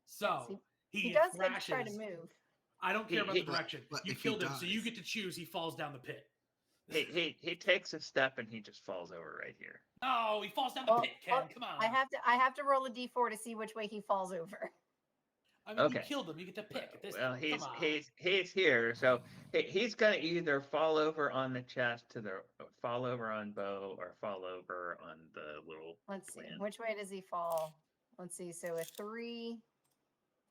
So Yes, he he does thrashes. get to try to move. I don't care about the But- direction. but You if he killed him, so you dies- get to choose. He falls down the pit. He takes a step and he just falls over right here. No, he falls down the pit, Ken. Come on. I have to roll a d4 to see which way he falls over. I mean, you Okay. killed him. You get to pick at this Well, point. Come on. he's here, so he's gonna either fall over on the chest fall over on Bo or fall over on the little. Let's see. plant. Which way does he fall? Let's see. So a 3.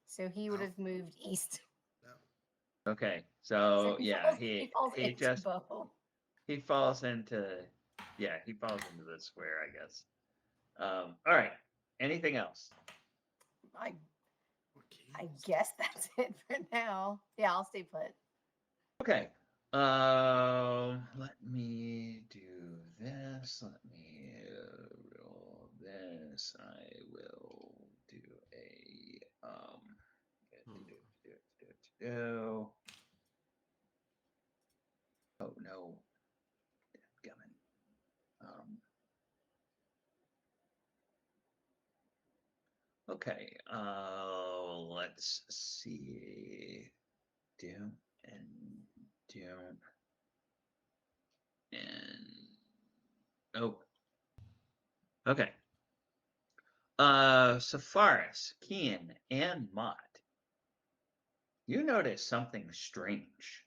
So he would have moved east. No. Okay, so yeah, he falls he into just Bo. he falls into the square, I guess. All right. Anything else? I guess that's it for now. Yeah, I'll stay put. Okay. Let me do this. Let me roll this. I will do a Oh no. Gumming. Okay. Let's see. Doom and oh. Okay. Sepharis, Kian, and Mott. You notice something strange.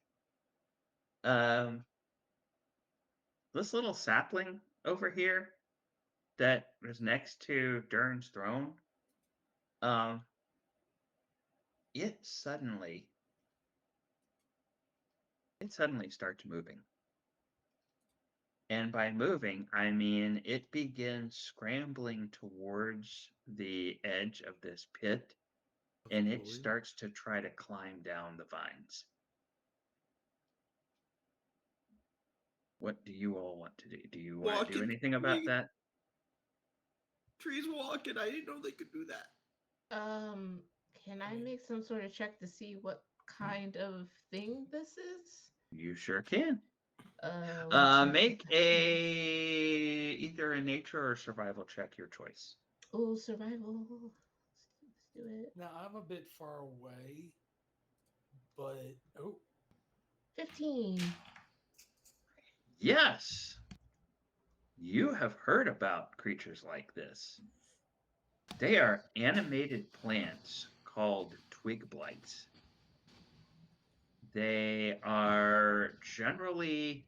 This little sapling over here that is next to Dern's throne, it suddenly starts moving. And by moving, I mean it begins scrambling towards the edge of this pit, and it starts to try to climb down the vines. What do you all want to do? Do you want to do anything about that? Trees walking. I didn't know they could do that. Can I make some sort of check to see what kind of thing this is? You sure can. Make either a nature or survival check, your choice. Oh, survival. Let's do it. Now I'm a bit far away. but oh, 15. Yes, you have heard about creatures like this. They are animated plants called twig blights. They are generally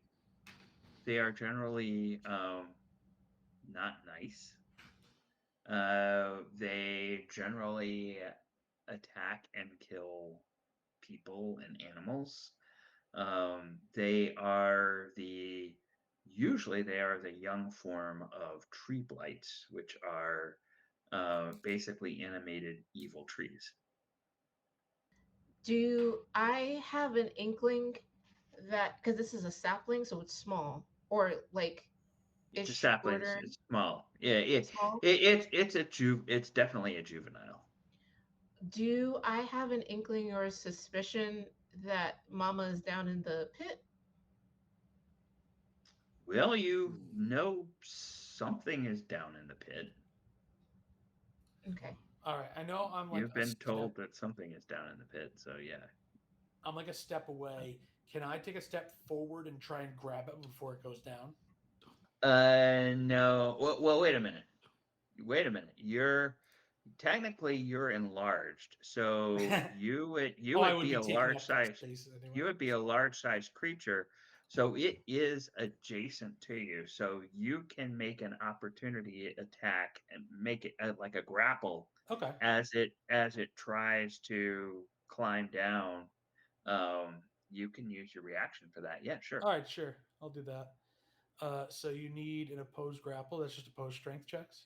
not nice. They generally attack and kill people and animals. They are usually they are the young form of tree blights, which are basically animated evil trees. Do I have an inkling that because this is a sapling, so it's small, or like It's it's a sapling. shorter, It's small. Yeah, small? it's definitely a juvenile. Do I have an inkling or a suspicion that Mama is down in the pit? Well, you know something is down in the pit. Okay. all right. I know I'm like You've a been step. told that something is down in the pit, so yeah. I'm like a step away. Can I take a step forward and try and grab it before it goes down? No. Well, wait a minute. Wait a minute. You're enlarged, so you Oh, I would would be be a taking large up that size. space anyway. You would be a large size creature, so it is adjacent to you. So you can make an opportunity attack and make it like a grapple Okay. as it tries to climb down. You can use your reaction for that. Yeah, sure. All right, sure. I'll do that. So you need an opposed grapple. That's just opposed strength checks.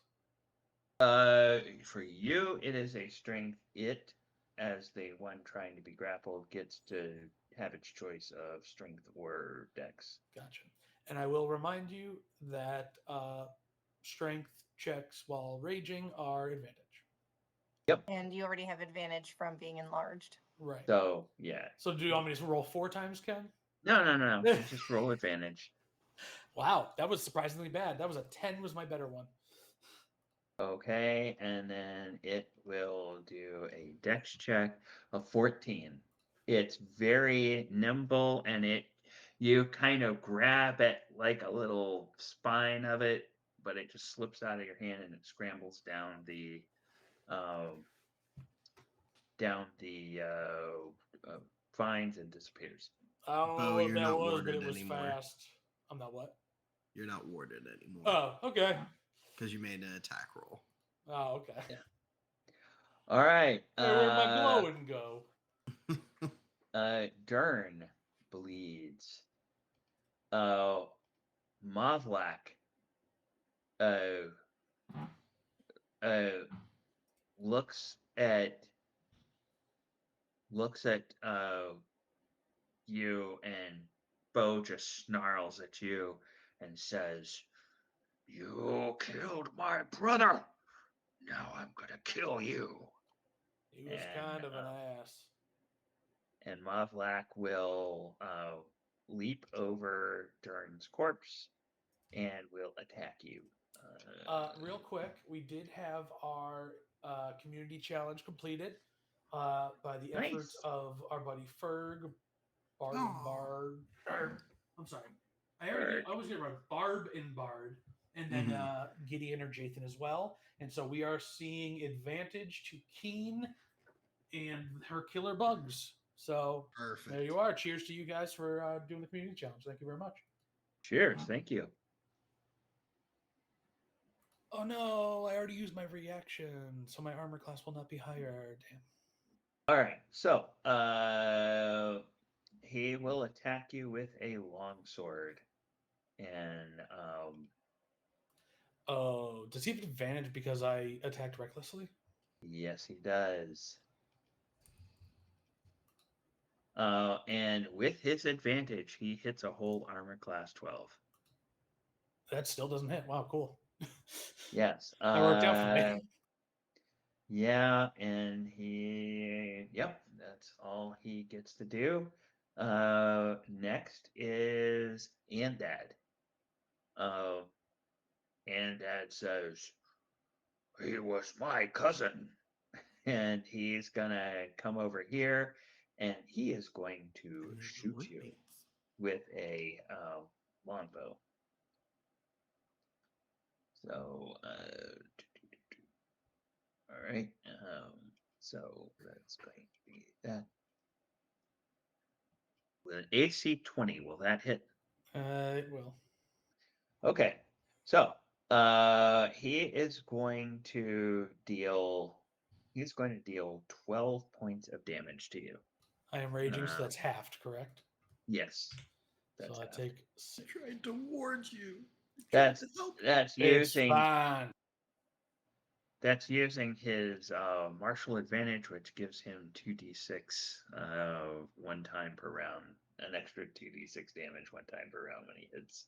For you, it is a strength. It, as the one trying to be grappled, gets to have its choice of strength or dex. Gotcha. And I will remind you that strength checks while raging are advantage. And you already have advantage from being enlarged. Right. So, yeah. So do you want me to roll 4 times, Ken? No. You just roll advantage. Wow, that was surprisingly bad. That was a 10 was my better one. Okay, and then it will do a dex check of 14. It's very nimble and you kind of grab at like a little spine of it, but it just slips out of your hand and it scrambles um, down the vines and disappears. I don't know Bo, what you're that not was, but warded it was anymore. fast. I'm not what? You're not warded anymore Oh, okay. because you made an attack roll. Oh, okay. Yeah. All right. Hey, where'd my glowing go? Dern bleeds. Mavlak uh, uh, looks at you, and Bo just snarls at you and says, "You killed my brother. Now I'm gonna kill you." He was And kind of an ass. and Mavlak will leap over Dern's corpse and will attack you. Real quick, we did have our community challenge completed by the efforts Nice. of our buddy Ferg, Bard and Oh. Bard. I'm sorry. Berg. I was going to write Barb and Bard, and then Gideon or Jathan as well. And so we are seeing advantage to Keen and her killer bugs. So Perfect. there you are. Cheers to you guys for doing the community challenge. Thank you very much. Cheers. Thank you. Oh no, I already used my reaction, so my armor class will not be higher. Damn. All right. So, he will attack you with a longsword, and Oh, does he have advantage because I attacked recklessly? yes, he does. And with his advantage, he hits a whole armor class 12. That still doesn't hit. Wow, cool. Yes. That worked out for me. Yeah, and yep, that's all he gets to do. Next is Andad. Uh, Andad says, "He was my cousin," and he's gonna come over here and he is going to And they shoot would you be. with a longbow. So, all right. So that's going to be that. With an AC 20, will that hit? It will. Okay. So, he is going to deal. He's going to deal 12 points of damage to you. I am raging, so Uh, that's halved, correct? yes, So that's I half. take I 6. tried to warn you. I tried That's to help you. that's It's using fine. that's using his martial advantage, which gives him 2d6 one time per round, an extra 2d6 damage one time per round when he hits.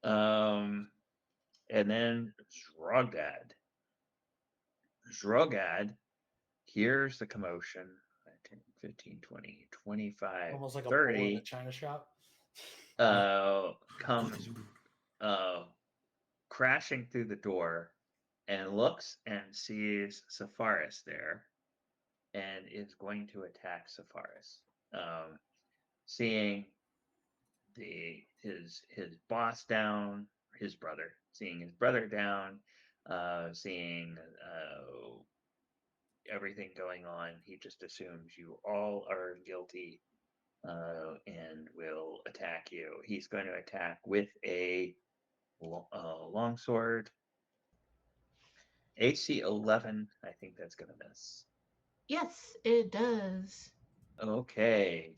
And then Zrogad. Zrogad hears the commotion. 10, 15, 20, 25, Almost like a bull in a 30. china shop. Comes crashing through the door and looks and sees Sepharis there and is going to attack Sepharis. Seeing his boss down, his brother, seeing his brother down, seeing everything going on, he just assumes you all are guilty and will attack you. He's going to attack with a longsword. AC 11, I think that's going to miss. Yes, it does. Okay.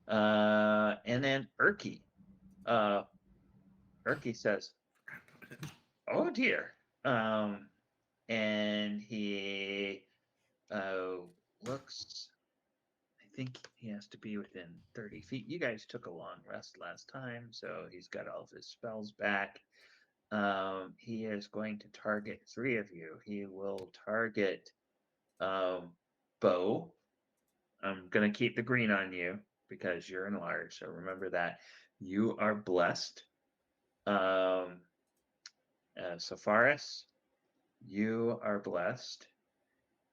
And then Erky. Erky says, "Oh dear." And he looks. I think he has to be within 30 feet. You guys took a long rest last time, so he's got all of his spells back. He is going to target 3 of you. He will target Bo. I'm going to keep the green on you because you're enlarged. So remember that. You are blessed. Sepharis, you are blessed.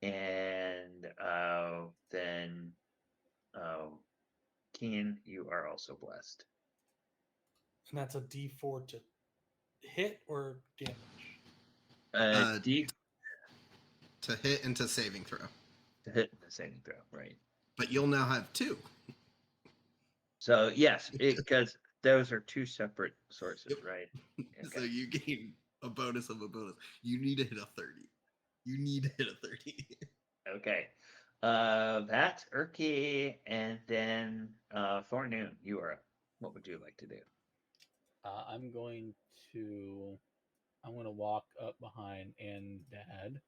And then Keen, you are also blessed. And that's a D4 to hit or damage? Uh, D to hit and to saving throw. to hit the saving throw, right? But you'll now have 2. So yes, because those are 2 separate sources, Yep. right? So Okay. you gain a bonus of a bonus. You need to hit a 30. You need to hit a 30. Okay. That's Erky, and then Thornoon, you are up. What would you like to do? I'm going to walk up behind and Dad,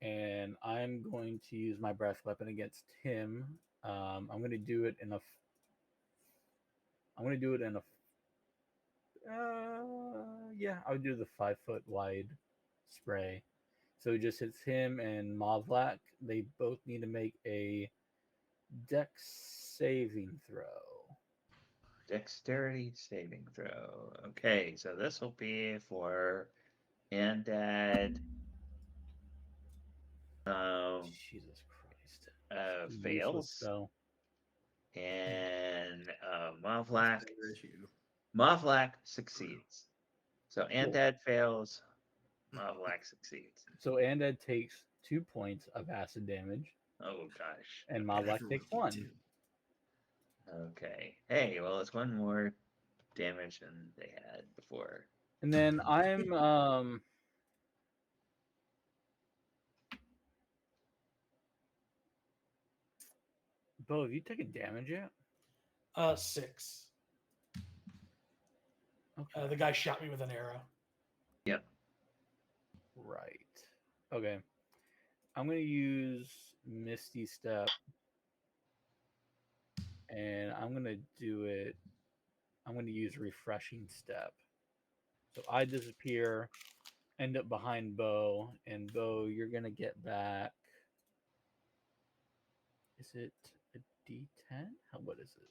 and I'm going to use my breath weapon against him. I'm going to do it in a. I'm going to do it in a. Yeah, I'll do the 5-foot wide spray. So it just hits him and Mavlak. They both need to make a Dex saving throw. Dexterity saving throw. Okay, so this will be for Andad. Jesus Christ. Useless Fails, spell. and Better as you. Mavlak succeeds. So Cool. Andad fails, Mavlak succeeds. So Andad takes 2 points of acid damage, Oh gosh. and And Mavlak everyone takes get 1. 2. Okay. Hey, well, it's 1 more damage than they had before. And then I'm Bo, have you taken damage yet? 6. Okay. The guy shot me with an arrow. Yep. Right. Okay. I'm gonna use Misty Step, and I'm gonna do it. I'm gonna use Refreshing Step. So I disappear, end up behind Bo, and Bo, you're gonna get back. Is it a D10? What is it?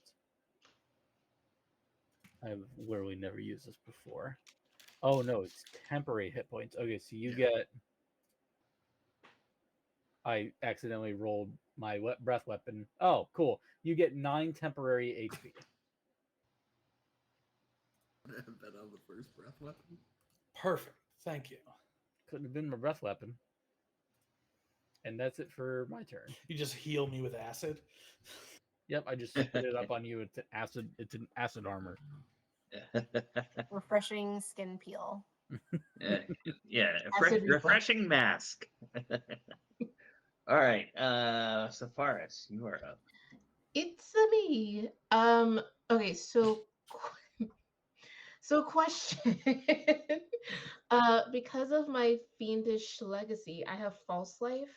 I've literally never used this before. Oh no, it's temporary hit points. Okay, so you get I accidentally rolled my breath weapon. Oh, cool. You get 9 temporary HP. Have that on the first breath weapon. Perfect. Thank you. Couldn't have been my breath weapon. And that's it for my turn. You just heal me with acid. Yep, I just spit it up on you. It's an acid. It's an acid armor. Refreshing skin peel. Yeah, Acid reflux. refreshing mask. All right, Safaris, you are up. It's me. Okay, so question. Because of my fiendish legacy, I have false life.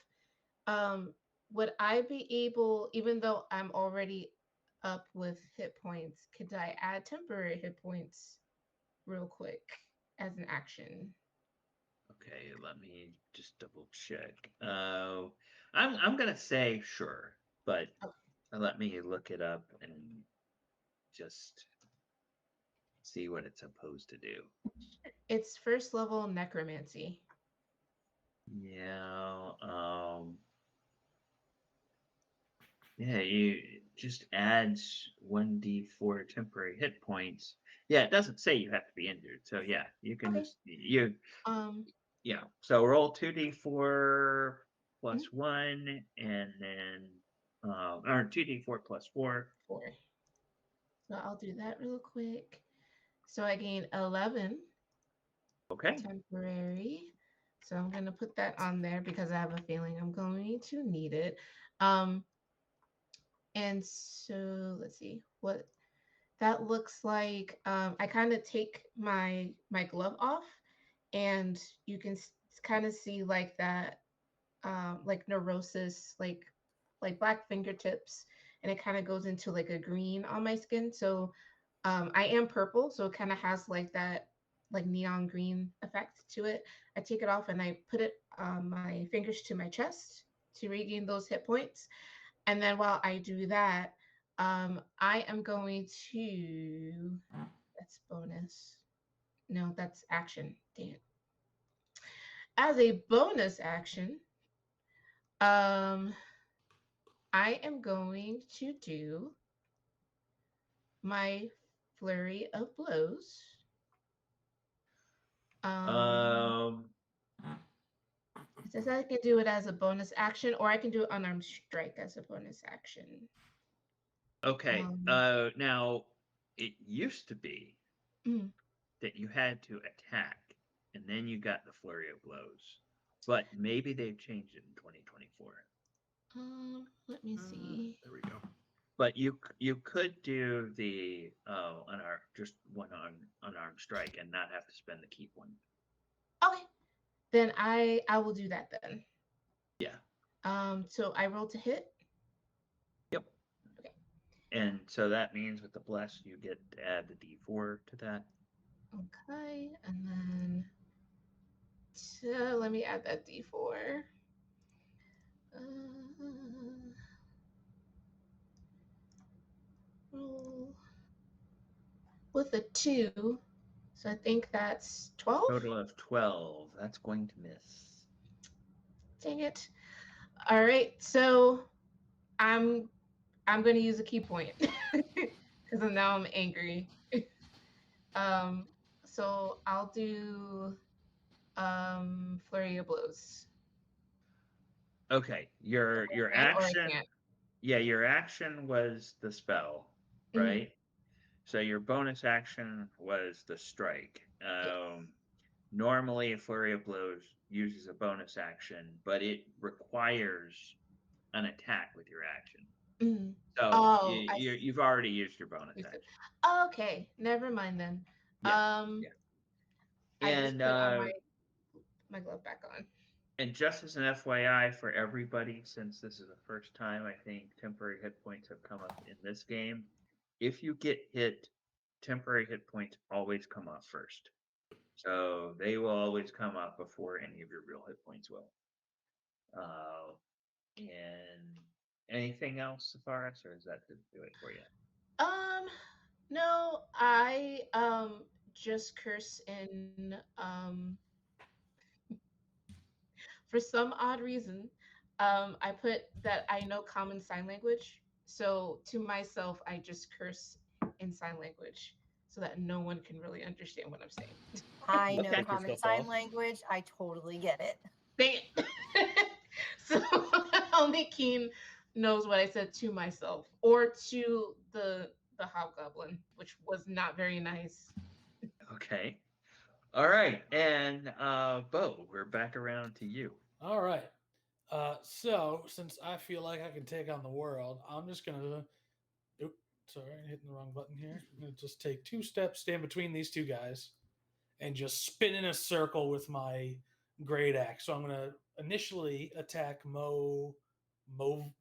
Um, would I be able, even though I'm already up with hit points, could I add temporary hit points real quick as an action? Okay, let me just double check. I'm gonna say sure, but Oh, let me look it up and just see what it's supposed to do. it's first level necromancy. Yeah, yeah, you just adds 1d4 temporary hit points. Yeah, it doesn't say you have to be injured. So yeah, you can Okay. just you Um, yeah. So roll 2d4 mhm, plus 1 and then or 2d4 plus 4. 4. So I'll do that real quick. So I gain 11 Okay. temporary. So I'm going to put that on there because I have a feeling I'm going to need it. Um, and so let's see what that looks like. I kind of take my glove off, and you can kind of see like that, like neurosis, like black fingertips, and it kind of goes into like a green on my skin. So I am purple, so it kind of has like that like neon green effect to it. I take it off and I put it my fingers to my chest to regain those hit points. And then while I do that, I am going to. That's bonus. No, that's action. Damn it. As a bonus action, um, I am going to do my flurry of blows. Um, Um it says I can do it as a bonus action, or I can do unarmed strike as a bonus action. okay. Um, Now it used to be mm, that you had to attack and then you got the flurry of blows. But maybe they've changed it in 2024. let me see. There we go. But you could do the unarmed just one unarmed strike and not have to spend the keep one. Okay, then I will do that then. Yeah. So I roll to hit. Yep. Okay. And so that means with the bless you get to add the D4 to that. Okay, and then let me add that D4. Uh, roll with a 2. So I think that's 12. Total of 12. That's going to miss. Dang it. All right. So I'm I'm going to use a key point cuz now I'm angry. um so I'll do flurry of blows. Okay. Your And or I action, can't. yeah, your action was the spell, Mhm. right? So your bonus action was the strike. Yes. Normally, a flurry of blows uses a bonus action, but it requires an attack with your action. Mhm. So Oh, I you've already used your bonus see. action. Okay, never mind then. Yeah, yeah. I just And put on my glove back on. just as an FYI for everybody, since this is the first time I think temporary hit points have come up in this game, if you get hit, temporary hit points always come up first. So they will always come up before any of your real hit points will. Uh, and anything else, Safaris, or is that to do it for you? Um, no, I just curse in for some odd reason. I put that I know common sign language. So to myself, I just curse in sign language so that no one can really understand what I'm saying. I know Okay. Take your common stuff sign off. language. I totally get it. They so only Keen knows what I said to myself or to the hobgoblin, which was not very nice. Okay. All right. And Bo, we're back around to you. All right. So since I feel like I can take on the world, I'm just gonna. Oop, sorry, I'm hitting the wrong button here. I'm gonna just take 2 steps, stand between these two guys, and just spin in a circle with my great axe. So I'm gonna initially attack Mavlak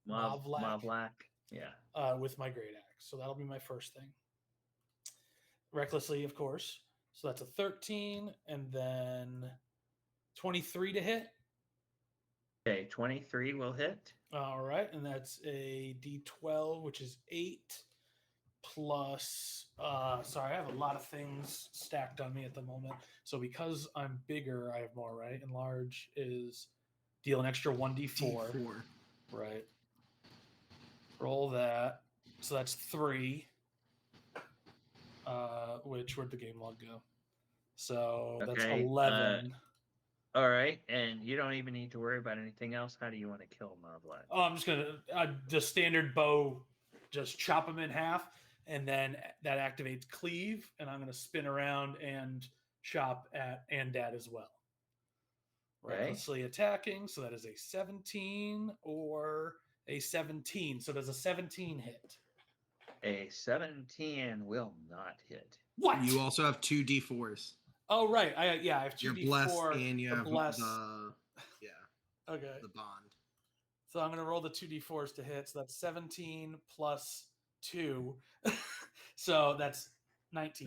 Mavlak. Yeah. with my great axe. So that'll be my first thing. Recklessly, of course. So that's a 13, and then 23 to hit. Okay. 23 will hit. All right, and that's a D12, which is 8 plus. Sorry, I have a lot of things stacked on me at the moment. So because I'm bigger, I have more. Right, and large is deal an extra 1d4. D4. Right. Roll that. So that's 3. Which where'd the game log go? So that's Okay. 11. All right. And you don't even need to worry about anything else. How do you want to kill Mavlak? Oh, I'm just gonna the standard bow, just chop him in half, and then that activates cleave, and I'm gonna spin around and chop at Andad as well. Okay. Recklessly attacking, so that is a 17 or a 17. So does a 17 hit? A 17 will not hit. What? You also have 2 D4s. Oh right, I have 2d4. You're blessed, and you the have bless. the Okay, bond. so I'm gonna roll the 2d4s to hit. So that's 17 plus 2, so that's 19.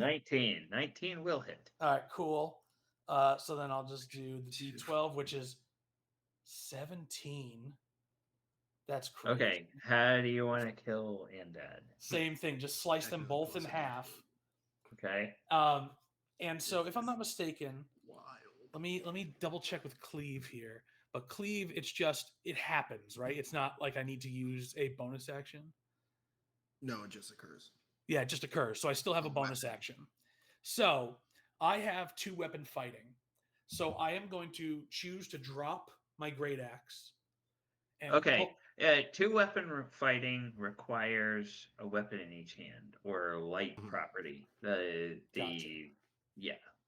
19 will hit. All right, cool. So then I'll just do the D12, which is 17. That's crazy. Okay. How do you want to kill Andad? Same thing. Just slice them both in half. Okay. And so, if I'm not mistaken, Wild. let me double check with cleave here. But cleave, it happens, right? It's not like I need to use a bonus action. No, it just occurs. Yeah, it just occurs. So I still have a bonus action. So I have 2-weapon fighting. So I am going to choose to drop my great axe. And Okay. 2-weapon fighting requires a weapon in each hand or light Mhm. property. Gotcha.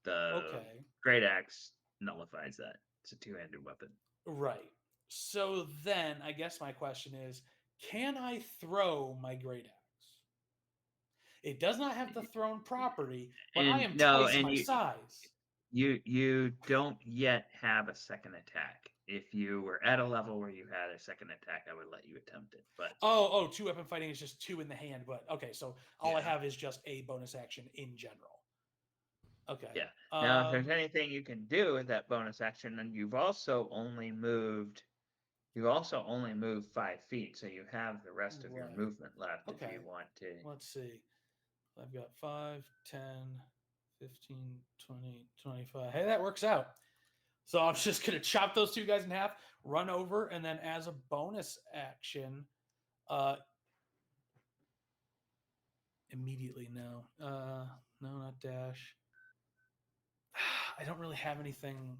The Okay. great axe nullifies that. It's a 2-handed weapon. Right. So then I guess my question is, can I throw my great axe? It does not have the thrown property, but I am twice my size. You don't yet have a second attack. If you were at a level where you had a second attack, I would let you attempt it. But Oh, 2-weapon fighting is just 2 in the hand, but okay, so all I Yeah. have is just a bonus action in general. Okay. yeah. Now, if there's anything you can do with that bonus action, then you've also only moved 5 feet, so you have the rest of your Right. movement left if Okay. you want to. Let's see. I've got 5, 10, 15, 20, 25. Hey, that works out. So I'm just going to chop those 2 guys in half, run over, and then as a bonus action, immediately, no. No, not dash. I don't really have anything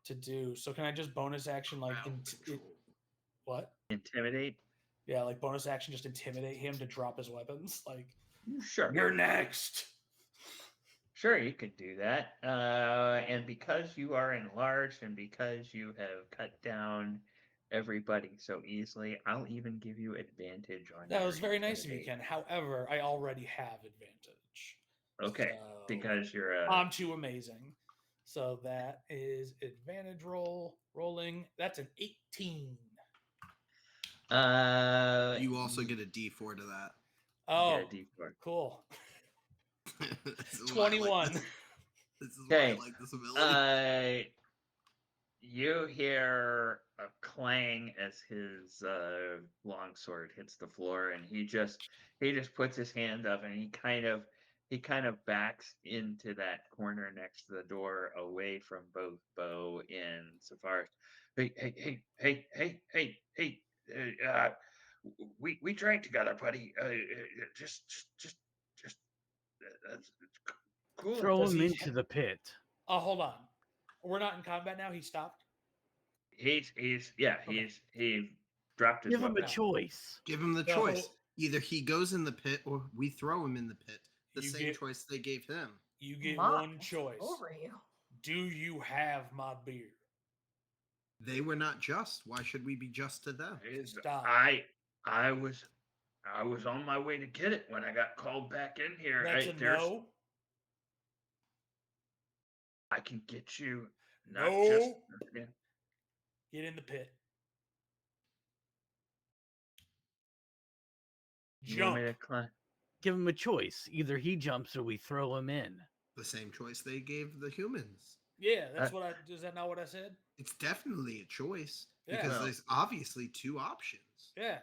to do. So can I just bonus action, like, what? Intimidate? Yeah, like bonus action, just intimidate him to drop his weapons? Like, Sure. you're next. Sure, you could do that. And because you are enlarged and because you have cut down everybody so easily, I'll even give you advantage on That your was very nice of you, intimidate. Ken. However, I already have advantage. Okay, So because you're I'm too amazing. So that is advantage rolling. That's an 18. You also get a D4 to that. Oh, get a D4. cool. This is 21. This is why I Okay. like this ability. You hear a clang as his longsword hits the floor, and he just puts his hand up, and he kind of backs into that corner next to the door, away from both Bo and Safari. Hey. We drank together, buddy. Just it's cool it. Throw Does him he? into the pit. Oh, hold on. We're not in combat now. He stopped. Okay. He dropped his Give him a weapon. choice. Give him the choice. So Either he goes in the pit or we throw him in the pit. The You same get- choice they gave him. you get Mott, one choice. over you. Do you have my beer? They were not just. Why should we be just to them? Stop. I was on my way to get it when I got called back in here. That's a no. I can get you not No. just Get in the pit. you want Jump. me to climb. Give him a choice. Either he jumps or we throw him in. The same choice they gave the humans. Yeah, that's what I. Is that not what I said? It's definitely a choice Yeah. because Well- there's obviously two options. Yeah.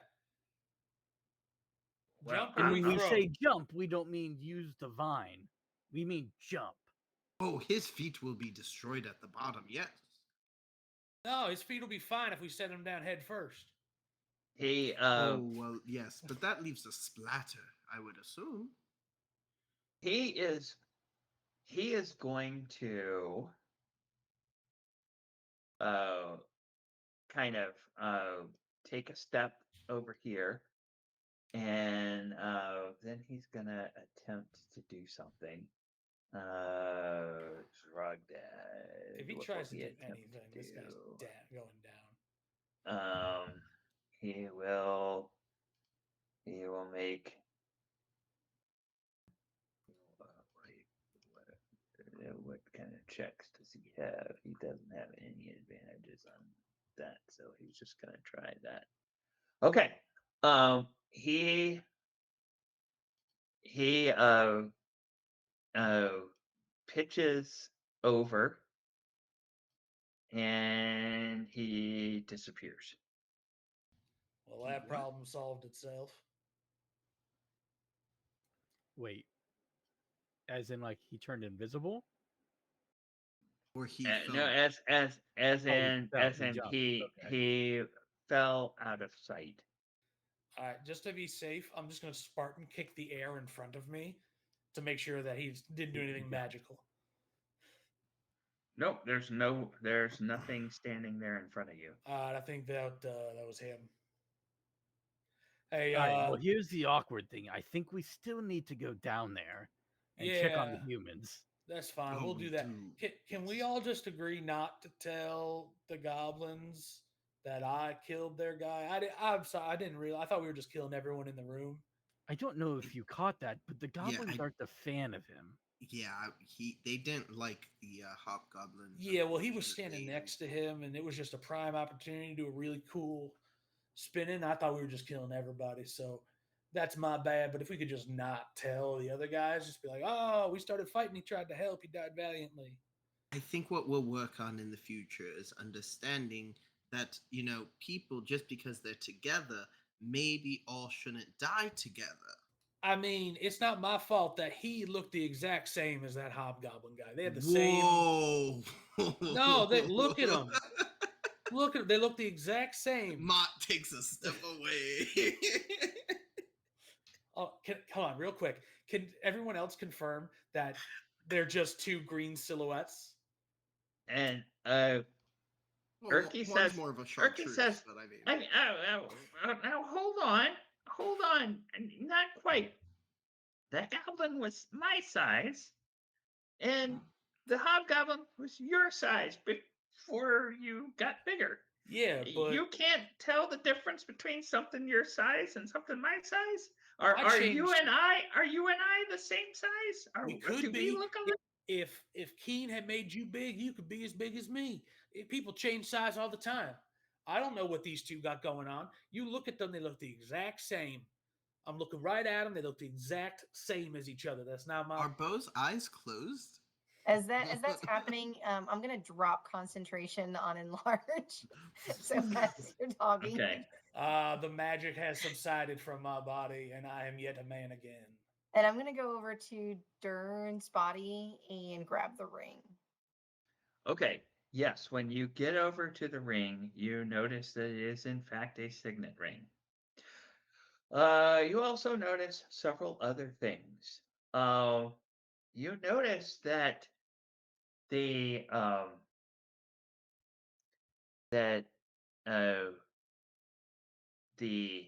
Well, Jump And and when we we throw. say jump, we don't mean use the vine. We mean jump. Oh, his feet will be destroyed at the bottom. Yes. No, his feet will be fine if we set him down head first. He Oh well, yes, but that leaves a splatter. I would assume. he is going to kind of take a step over here, and then he's gonna attempt to do something. Shrug that. If he What tries to will he do attempt anything, to this guy's do? going down. He will make what kind of checks does he have? He doesn't have any advantages on that, so he's just gonna try that. Okay. He uh pitches over and he disappears. Well, that What? problem solved itself. Wait. As in, like, he turned invisible? Or he No, fell. as Oh, he fell. He jumped. he Okay. he fell out of sight. All right, just to be safe, I'm just going to Spartan kick the air in front of me to make sure that he didn't do anything magical. Nope, there's nothing standing there in front of you. I think that was him. Hey, All right, well, here's the awkward thing. I think we still need to go down there and check on the Yeah. humans. That's fine. Oh, We'll we do that. do. Can we all just agree not to tell the goblins that I killed their guy? I'm sorry. I didn't realize. I thought we were just killing everyone in the room. I don't know if you caught that, but the goblins I- aren't a fan of him. Yeah, they didn't like the hobgoblin. Yeah, well, he was standing unfortunately. next to him, and it was just a prime opportunity to do a really cool spinning. I thought we were just killing everybody, so that's my bad. But if we could just not tell the other guys, just be like, "Oh, we started fighting. He tried to help. He died valiantly." I think what we'll work on in the future is understanding that, people, just because they're together, maybe all shouldn't die together. I mean, it's not my fault that he looked the exact same as that hobgoblin guy. They had the same. Whoa! No, look at them. Look at them. They look the exact same. Mott takes a step away. Oh, hold on, real quick. Can everyone else confirm that they're just two green silhouettes? And Well, Erky one's says- more of a Erky chartreuse, says- but I mean, now hold on, not quite. That goblin was my size, and the hobgoblin was your size before you got bigger. Yeah, but You can't tell the difference between something your size and something my size. Are I you changed- and I the same size? we could do be. we look alike? If Keen had made you big, you could be as big as me. People change size all the time. I don't know what these two got going on. You look at them; they look the exact same. I'm looking right at them; they look the exact same as each other. That's not my. are Bo's eyes closed? As that's happening, I'm gonna drop concentration on enlarge. So as you're talking, Okay. The magic has subsided from my body, and I am yet a man again. and I'm gonna go over to Dern's body and grab the ring. Okay. Yes, when you get over to the ring, you notice that it is in fact a signet ring. You also notice several other things. Uh, you notice that the that uh, the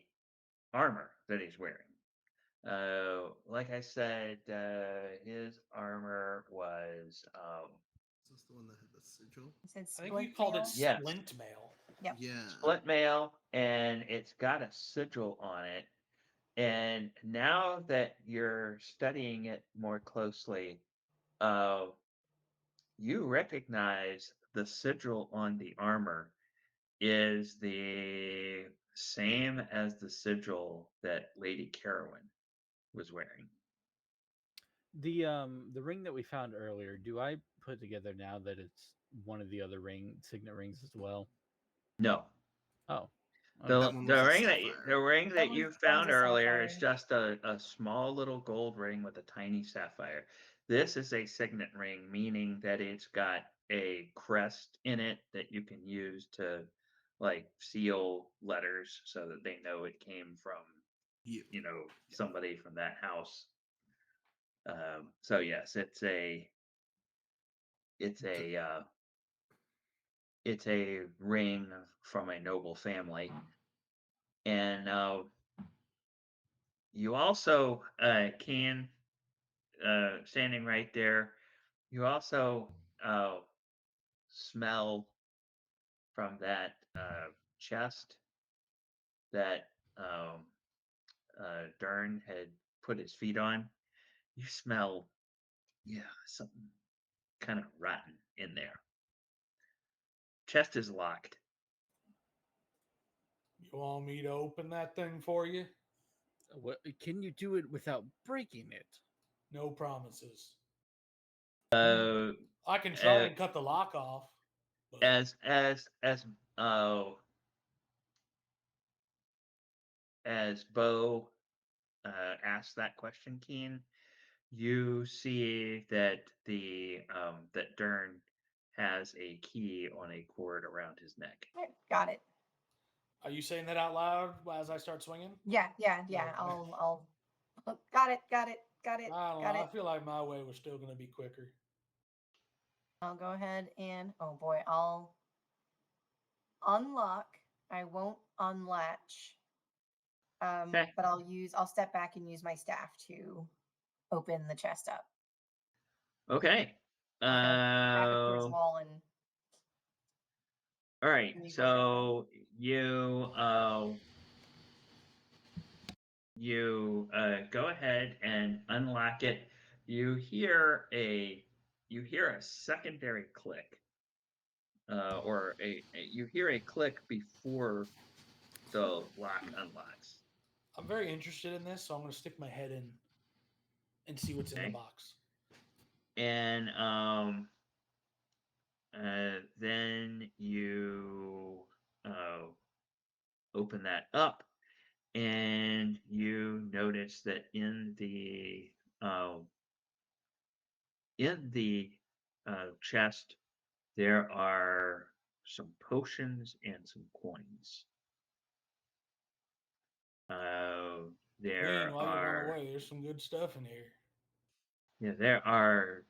armor that he's wearing. Like I said, his armor was Is this the one that had the sigil? It said I think you splint called it mail. yes, splint mail. Yep. Yeah. split mail, and it's got a sigil on it. And now that you're studying it more closely, uh, you recognize the sigil on the armor is the same as the sigil that Lady Carowin was wearing. The ring that we found earlier, do I put together now that it's one of the other signet rings as well? No, Oh, That okay. one was the a ring sapphire. that you That one's found a earlier is sapphire. just a small little gold ring with a tiny sapphire. This is a signet ring, meaning that it's got a crest in it that you can use to like seal letters so that they know it came from You. somebody from that house. So yes, it's a uh, it's a ring from a noble family, and you also can standing right there. You also smell from that chest that Dern had put his feet on. You smell, yeah, something kind of rotten in there. Chest is locked. You want me to open that thing for you? What, can you do it without breaking it? No promises. Uh, I can try uh, and cut the lock off. But uh, as Bo asked that question, Keen, you see that that Dern has a key on a cord around his neck. Alright, got it. are you saying that out loud as I start swinging? Yeah. Okay. I'll. Got it. Got it. Got it. I don't Got know. it. I feel like my way was still going to be quicker. I'll go ahead and oh boy, I'll unlock. I won't unlatch. Okay. But I'll step back and use my staff to open the chest up. Okay. I'll kind of tap it towards the Uh, wall and all right. move right open. So you go ahead and unlock it. You hear a secondary click, or you hear a click before the lock unlocks. I'm very interested in this, so I'm going to stick my head in and see what's in the Okay, box. and then you open that up, and you notice that uh, in the chest there are some potions and some coins. Uh, Bean, there while you're going are away, there's some good stuff in here. yeah, there are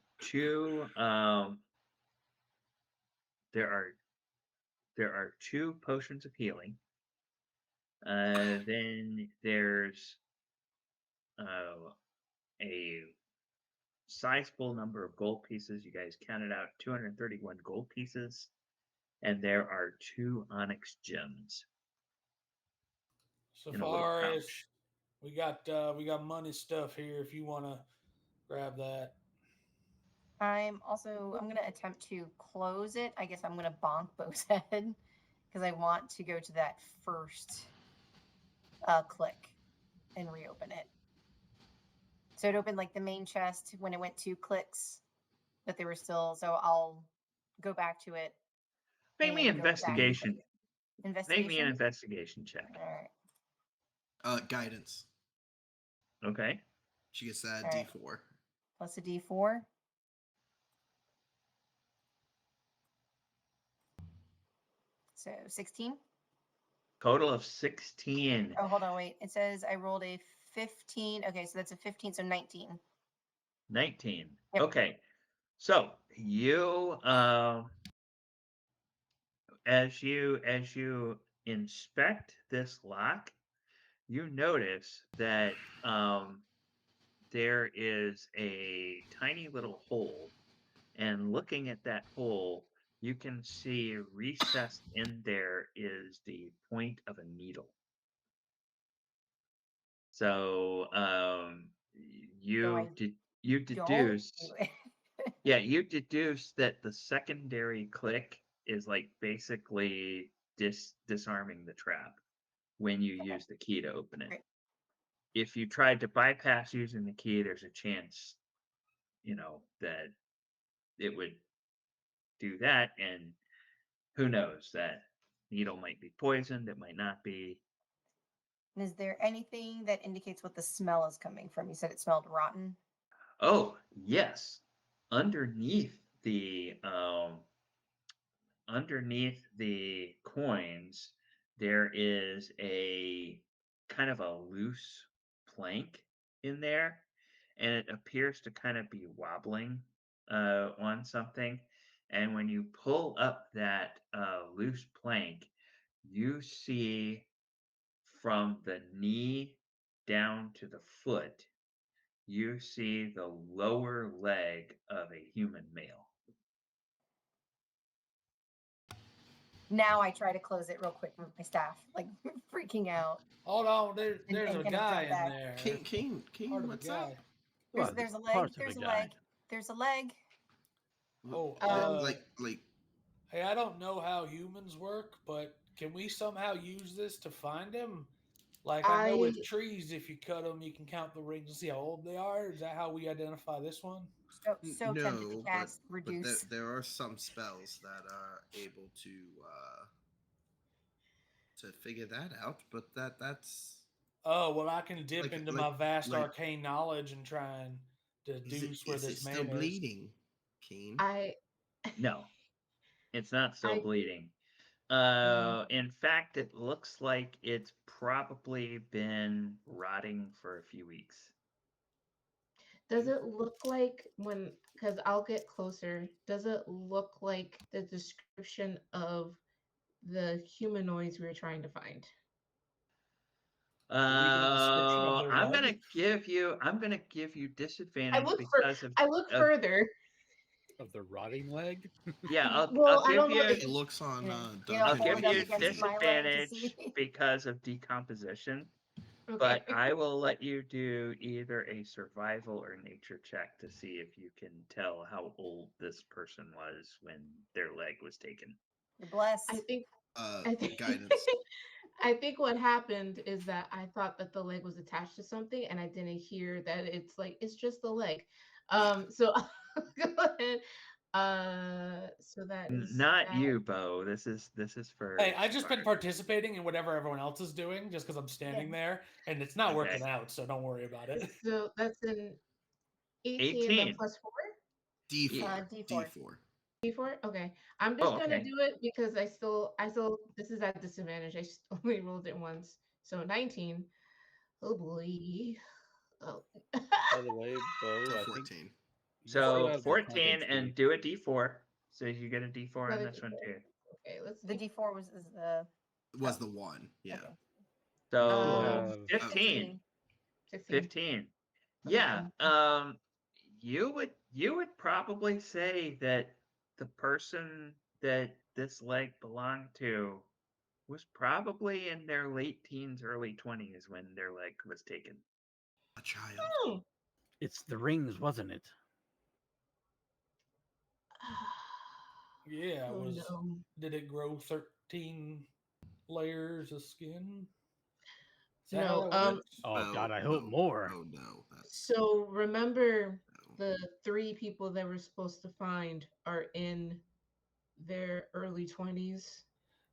there are two potions of healing. Then there's uh, a sizable number of gold pieces. You guys counted out 231 gold pieces, and there are two onyx gems So in a little far as pouch. we got money stuff here if you want to grab that. I'm gonna attempt to close it. I guess I'm gonna bonk Bo's head because I want to go to that first click and reopen it. So it opened like the main chest when it went 2 clicks, but they were still. So I'll go back to it Make me and go back and investigation. click it. Make me an Investigation. investigation check. All right. Guidance. Okay. She gets that All right. D4. Plus a D4. So 16. Total of 16. Oh, hold on, wait. It says I rolled a 15. Okay, so that's a 15, so 19. 19. Yep. Okay. So you as you inspect this lock, you notice that there is a tiny little hole, and looking at that hole, you can see recessed in there is the point of a needle. So So I you don't deduce do it. yeah, you deduce that the secondary click is like basically disarming the trap when you use the key to open it. Right. If you tried to bypass using the key, there's a chance, that it would do that, and who knows, that needle might be poisoned, it might not be. And is there anything that indicates what the smell is coming from? You said it smelled rotten. Oh, yes. Underneath the underneath the coins, there is a kind of a loose plank in there, and it appears to kind of be wobbling on something. And when you pull up that loose plank, you see from the knee down to the foot, you see the lower leg of a human male. Now I try to close it real quick with my staff, like freaking out. Hold on, there's And a kind of guy jump in back. there. King, Part of a what's guy. up? Well, There's a leg. parts of There's a a guy. leg. There's a leg. Oh, Like hey, I don't know how humans work, but can we somehow use this to find him? Like, I know I with trees, if you cut them, you can count the rings and see how old they are. Is that how we identify this one? So tempted to no, cast but reduce. there are some spells that are able to figure that out. But that's Oh, well, I can dip like into like my vast like arcane knowledge and try and deduce where is it this still man is. bleeding, Keen? I No, it's not still I bleeding. mm, In fact, it looks like it's probably been rotting for a few weeks. does it look like when because I'll get closer. Does it look like the description of the humanoids we were trying to find? Reading a description of their I'm gonna leg. give you I disadvantage look for because I look of further. Of the rotting leg? yeah. I'll Well, I give don't know you if He looks on Yeah. I'll Dungeon Forward give up you Crawl. against my leg to disadvantage see. because of decomposition, but okay. I will let you do either a survival or nature check to see if you can tell how old this person was when their leg was taken. You're blessed. I think I think Guidance. I think what happened is that I thought that the leg was attached to something and I didn't hear that it's just the leg. So I'll go ahead. So that is Not that. you, Bo. This is Hey, for I just been Spark. participating in whatever everyone else is doing just because I'm standing there and it's not Okay. working out, so don't worry about it. So that's an 18 then 18. plus 4. D4. D4. D4. D4? Okay. I'm Oh, just gonna okay. do it because I still this is at disadvantage. I just only rolled it once. So 19. Oh boy. Oh. By the way, Bo, So I think 14. you still So have 14 and discompetency. do a D4. So you get a D4 on Another this one D4. too. Okay, let's The see. D4 is the Was Oh. the one. Yeah. Okay. You still So have 15. 16. 15. Okay, Yeah. thank You would probably say that the person that this leg belonged to was probably in their late teens, early 20s when their leg was taken. A child. you. it's the rings, wasn't it? Yeah, Oh no. did it grow 13 layers of skin? Is that No. how it works? Oh God, I hope no. more. Oh no. That's So remember no. the 3 people that we're supposed to find are in their early 20s.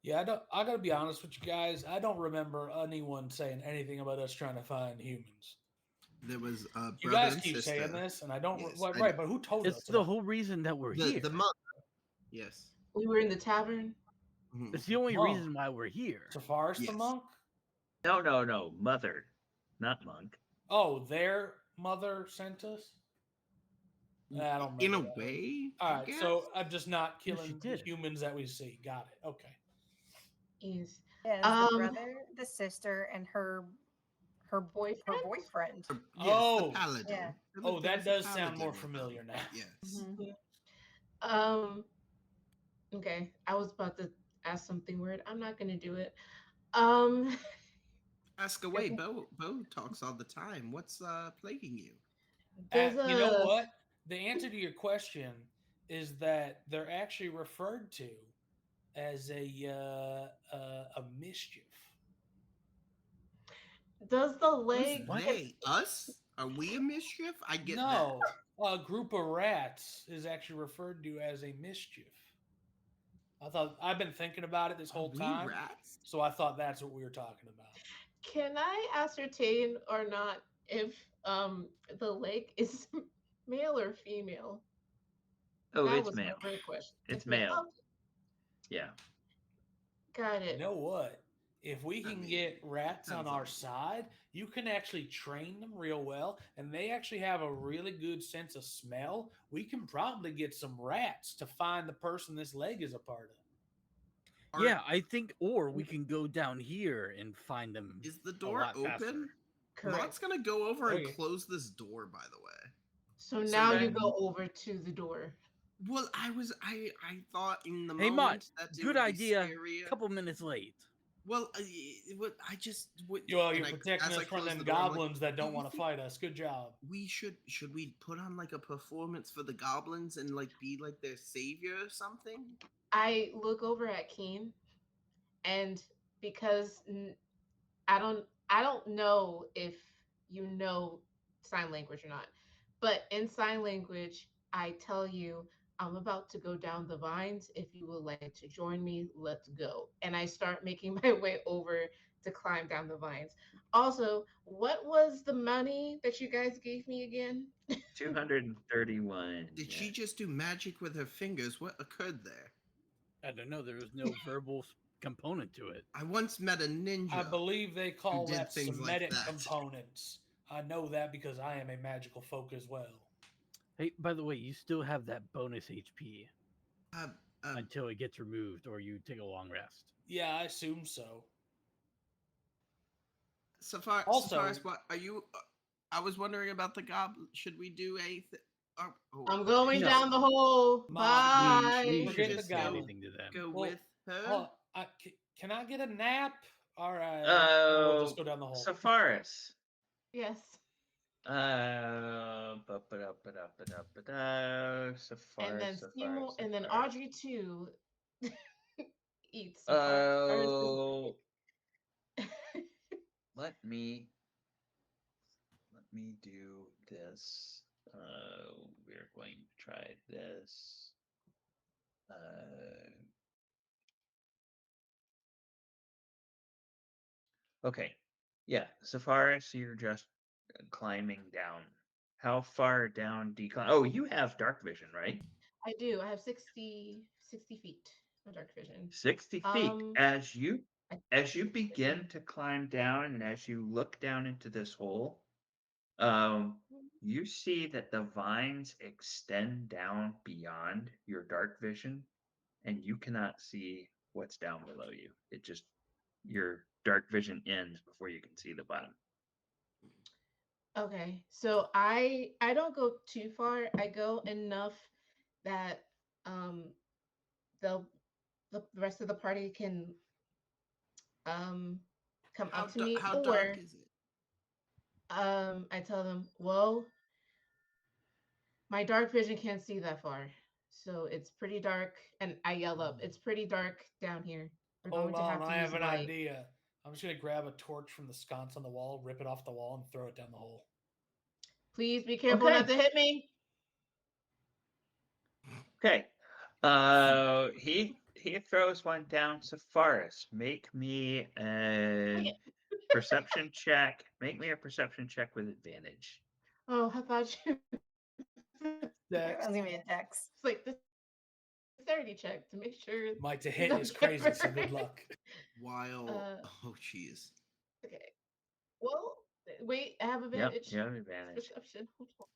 Yeah, I gotta be honest with you guys. I don't remember anyone saying anything about us trying to find humans. There was a You brother guys and keep sister. saying this, and I don't. Yes, Well, I right, know. but who told It's us the about? whole reason that we're The here. mother. Yes. We were in the tavern. It's the only Monk. reason why we're here. Safaris the Yes. monk? No, mother, not monk. Oh, their mother sent us? I don't In remember a that. way, All I right, guess. so I'm just not No, she killing the did. humans that we see. Got it. Okay. Yes. Yeah, it's the brother, the sister, and her Boyfriend? boyfriend. Yes, the Oh. paladin. Yeah. Oh, There that was a does sound paladin more with familiar them. now. Yes. Mhm. Um. Okay, I was about to ask something weird. I'm not gonna do it. Um. Ask away. Bo talks all the time. What's plaguing you? There's You know a. what? The answer to your question is that they're actually referred to as a mischief. Does the Who's leg? What? Can, they? Us? Are we a mischief? I get No, that. a group of rats is actually referred to as a mischief. I've been thinking about it this Are whole we time, rats? so I thought that's what we were talking about. can I ascertain or not if the leg is male or female? Oh, That it's was my male. first question. It's male. male. Oh, Yeah. got You it. know what? If we I can mean, get rats on depends our on. side, you can actually train them real well, and they actually have a really good sense of smell. We can probably get some rats to find the person this leg is a part of. Yeah, I think, or we can go down here and find them Is the a door lot faster. open? Correct. Mott's gonna go over and Okay. close this door. By the way. So So now that you go over to the door. Well, I thought in the Hey, Mott, moment that it good would be idea. scarier. Couple minutes late. Well, I just would. Well, And you're protecting as I us from close them the door, I'm like, goblins that "Do don't you want to think fight us. Good job. we should we put on like a performance for the goblins and like be like their savior or something?" I look over at Keen, and because I don't know if you know sign language or not, but in sign language, I tell you I'm about to go down the vines. If you would like to join me, let's go. And I start making my way over to climb down the vines. Also, what was the money that you guys gave me again? 231. Did Yeah. she just do magic with her fingers? What occurred there? I don't know. There was no verbal component to it. I once met a ninja. I believe they who call did that things like Semitic that. components. I know that because I am a magical folk as well. Hey, by the way, you still have that bonus HP Uh, until it gets removed or you take a long rest. Yeah, I assume so. Also- Safaris, what are you? I was wondering about the goblin. Should we do a? I'm going No. down the hole. Mom, Bye. We Forget shouldn't the say goblin. anything to them. Go Well, with her. Hold on. Can I get a nap? All right. We'll just go down the hole. Safaris. Yes. Safaris. And then Audrey too eats Safaris. Oh, let me do this. We're going to try this. Okay. Yeah, Safaris, you're just climbing down. How far down do you climb? Oh, you have dark vision, right? I do. I have 60 feet of dark vision. 60 feet. Um, I, As you begin to climb down and as you look down into this hole, you see that the vines extend down beyond your dark vision, and you cannot see what's down below you. It just your dark vision ends before you can see the bottom. okay, so I don't go too far. I go enough that um they'll the rest of the party can um come up to me, How dark or is it? I tell them, well, my dark vision can't see that far. So it's pretty dark, and I yell up, it's pretty dark down here. We're going Hold to on. have to I use have an light. idea. I'm just going to grab a torch from the sconce on the wall, rip it off the wall, and throw it down the hole. Please be careful Okay. not to hit me. Okay. He throws one down. Safaris, make me a perception check. Make me a perception check with advantage. Oh, how about you? I was gonna be a dex. It's like this dexterity check to make sure. My to you hit don't is get crazy, so burned. good luck. While Uh, oh jeez, okay. Well, wait. I have Yep, advantage. you have advantage. Perception. Hold on.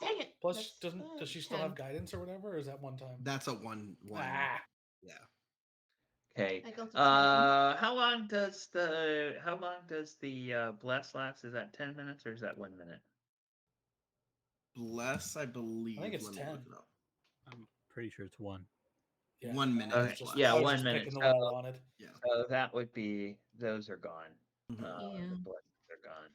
Dang it. Plus, That's does she still 10. have guidance or whatever, or is that one time? that's a one. Ah, Yeah. Okay. I got a 10. How long does the bless last? Is that 10 minutes or is that 1 minute? Bless, I believe. I think it's Let me 10. look it up. I'm pretty sure it's 1. Yeah. 1 minute I is was just, Yeah, I was bless. 1 just minute. picking the one I wanted. Yeah. So that would be those are gone. Mhm. Yeah. The blessings are gone.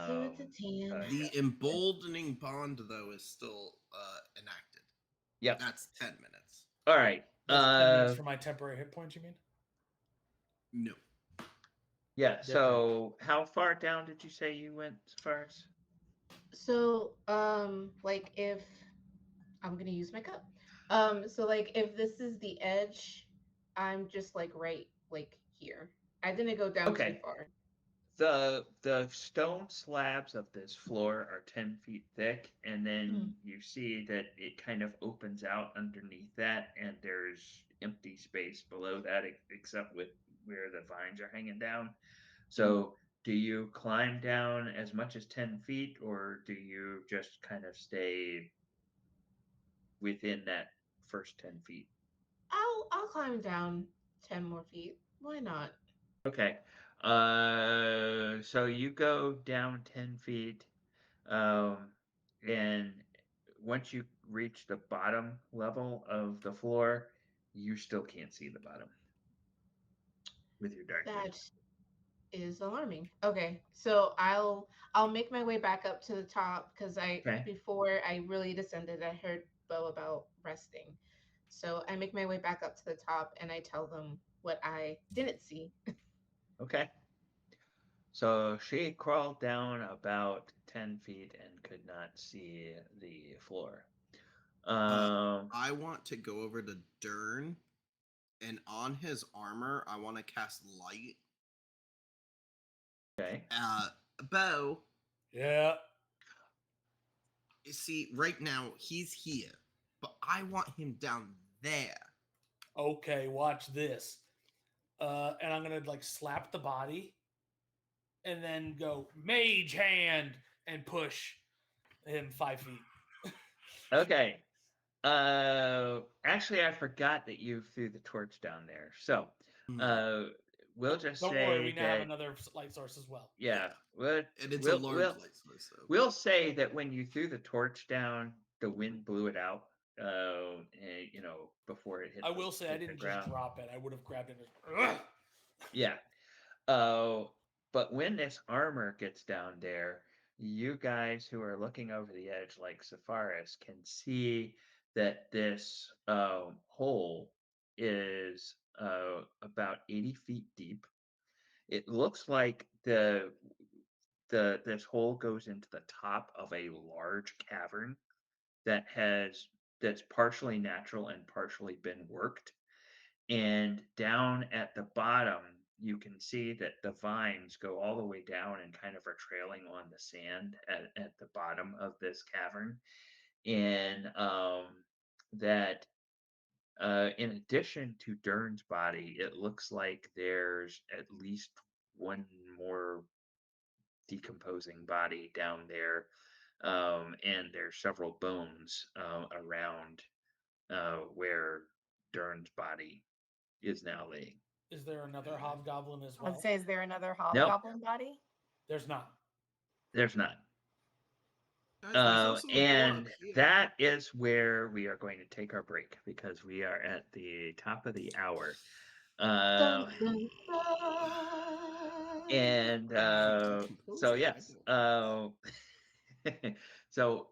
So it's a 10. Okay. The emboldening bond, though, is still enacted. Yep. That's 10 minutes. All right. That's 10 minutes for my temporary hit points, you mean? No. Yeah. Different. So how far down did you say you went as far as? So, like if I'm gonna use my cup. So like if this is the edge, I'm just like right like here. I didn't go down too Okay. far. The stone slabs of this floor are 10 feet thick, and then you see that it kind of opens out underneath that, and there's empty space below that, except with where the vines are hanging down. So, do you climb down as much as 10 feet, or do you just kind of stay within that first 10 feet? I'll climb down 10 more feet. Why not? Okay. So you go down 10 feet, um, and once you reach the bottom level of the floor, you still can't see the bottom with your dark vision. That is alarming. Okay, so I'll make my way back up to the top because I Okay. before I really descended, I heard Bo about resting. So I make my way back up to the top and I tell them what I didn't see. Okay. So she crawled down about 10 feet and could not see the floor. I want to go over to Dern, and on his armor, I want to cast light. Okay. Bo, Yeah. you see, right now he's here, but I want him down there. Okay, watch this. And I'm gonna like slap the body and then go mage hand and push him 5 feet. Okay. Actually, I forgot that you threw the torch down there. So, Hmm. we'll just Don't worry, we say now have that another light source as well. yeah, we'll And it's a we'll large we'll, light source, so. we'll say that when you threw the torch down, the wind blew it out. Before it hit I will say I hit the didn't just ground. drop it. I would have grabbed it. And Yeah. But when this armor gets down there, you guys who are looking over the edge like Sepharis can see that this hole is about 80 feet deep. It looks like this hole goes into the top of a large cavern that's partially natural and partially been worked. And down at the bottom, you can see that the vines go all the way down and kind of are trailing on the sand at the bottom of this cavern. And that in addition to Dern's body, it looks like there's at least one more decomposing body down there. And there's several bones around where Dern's body is now laying. is there another hobgoblin as I'd well? say, is there another No, hobgoblin body? There's not. there's not. Guys, there's also a door up And here. that is where we are going to take our break because we are at the top of the hour. Dun, Uh, dun, dun. and so, Composing, I yes. don't. So,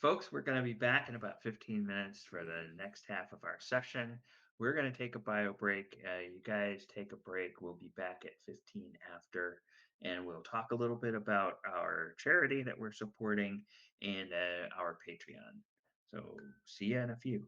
folks, we're going to be back in about 15 minutes for the next half of our session. We're going to take a bio break. You guys take a break. We'll be back at 15 after, and we'll talk a little bit about our charity that we're supporting and our Patreon. So, see you in a few.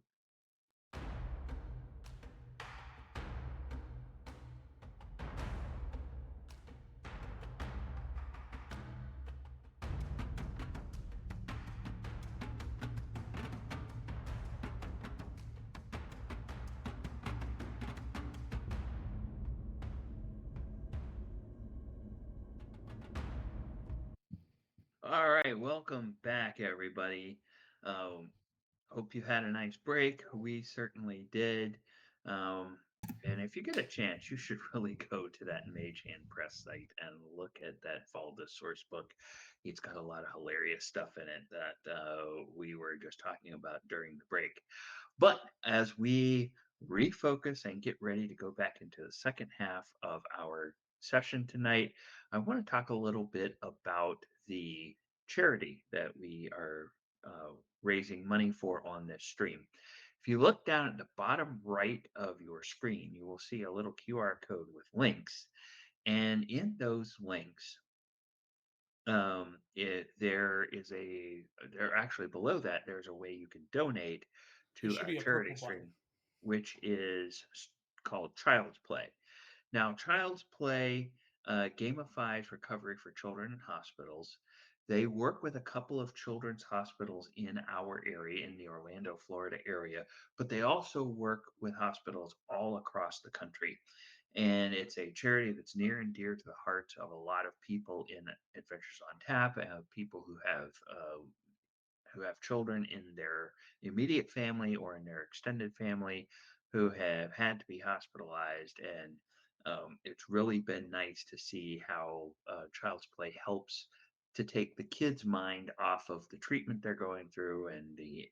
right, welcome back, everybody. Um, Hope you had a nice break. We certainly did. Um, and if you get a chance, you should really go to that Mage Hand Press site and look at that Valda source book. It's got a lot of hilarious stuff in it that we were just talking about during the break. But as we refocus and get ready to go back into the second half of our session tonight, I want to talk a little bit about the charity that we are uh, raising money for on this stream. If you look down at the bottom right of your screen, you will see a little QR code with links. And in those links, there actually below that, there's a way you can donate There to should our be a charity purple button. stream, which is called Child's Play. Now, Child's Play gamifies recovery for children in hospitals. They work with a couple of children's hospitals in our area, in the Orlando, Florida area, but they also work with hospitals all across the country. And it's a charity that's near and dear to the hearts of a lot of people in Adventures on Tap, people who have children in their immediate family or in their extended family who have had to be hospitalized. And it's really been nice to see how Child's Play helps to take the kid's mind off of the treatment they're going through and the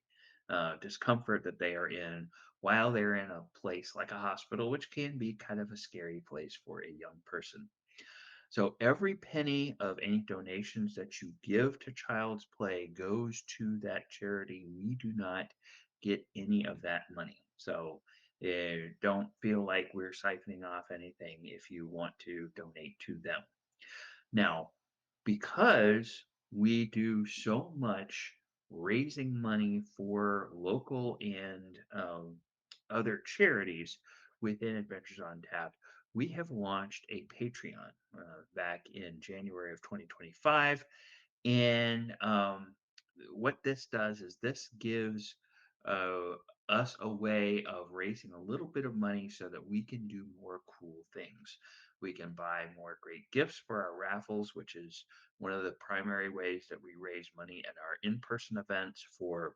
discomfort that they are in while they're in a place like a hospital, which can be kind of a scary place for a young person. So every penny of any donations that you give to Child's Play goes to that charity. We do not get any of that money. So don't feel like we're siphoning off anything if you want to donate to them. Now, because we do so much raising money for local and other charities within Adventures on Tap, we have launched a Patreon back in January of 2025. And what this does is this gives uh, us a way of raising a little bit of money so that we can do more cool things. We can buy more great gifts for our raffles, which is one of the primary ways that we raise money at our in person events for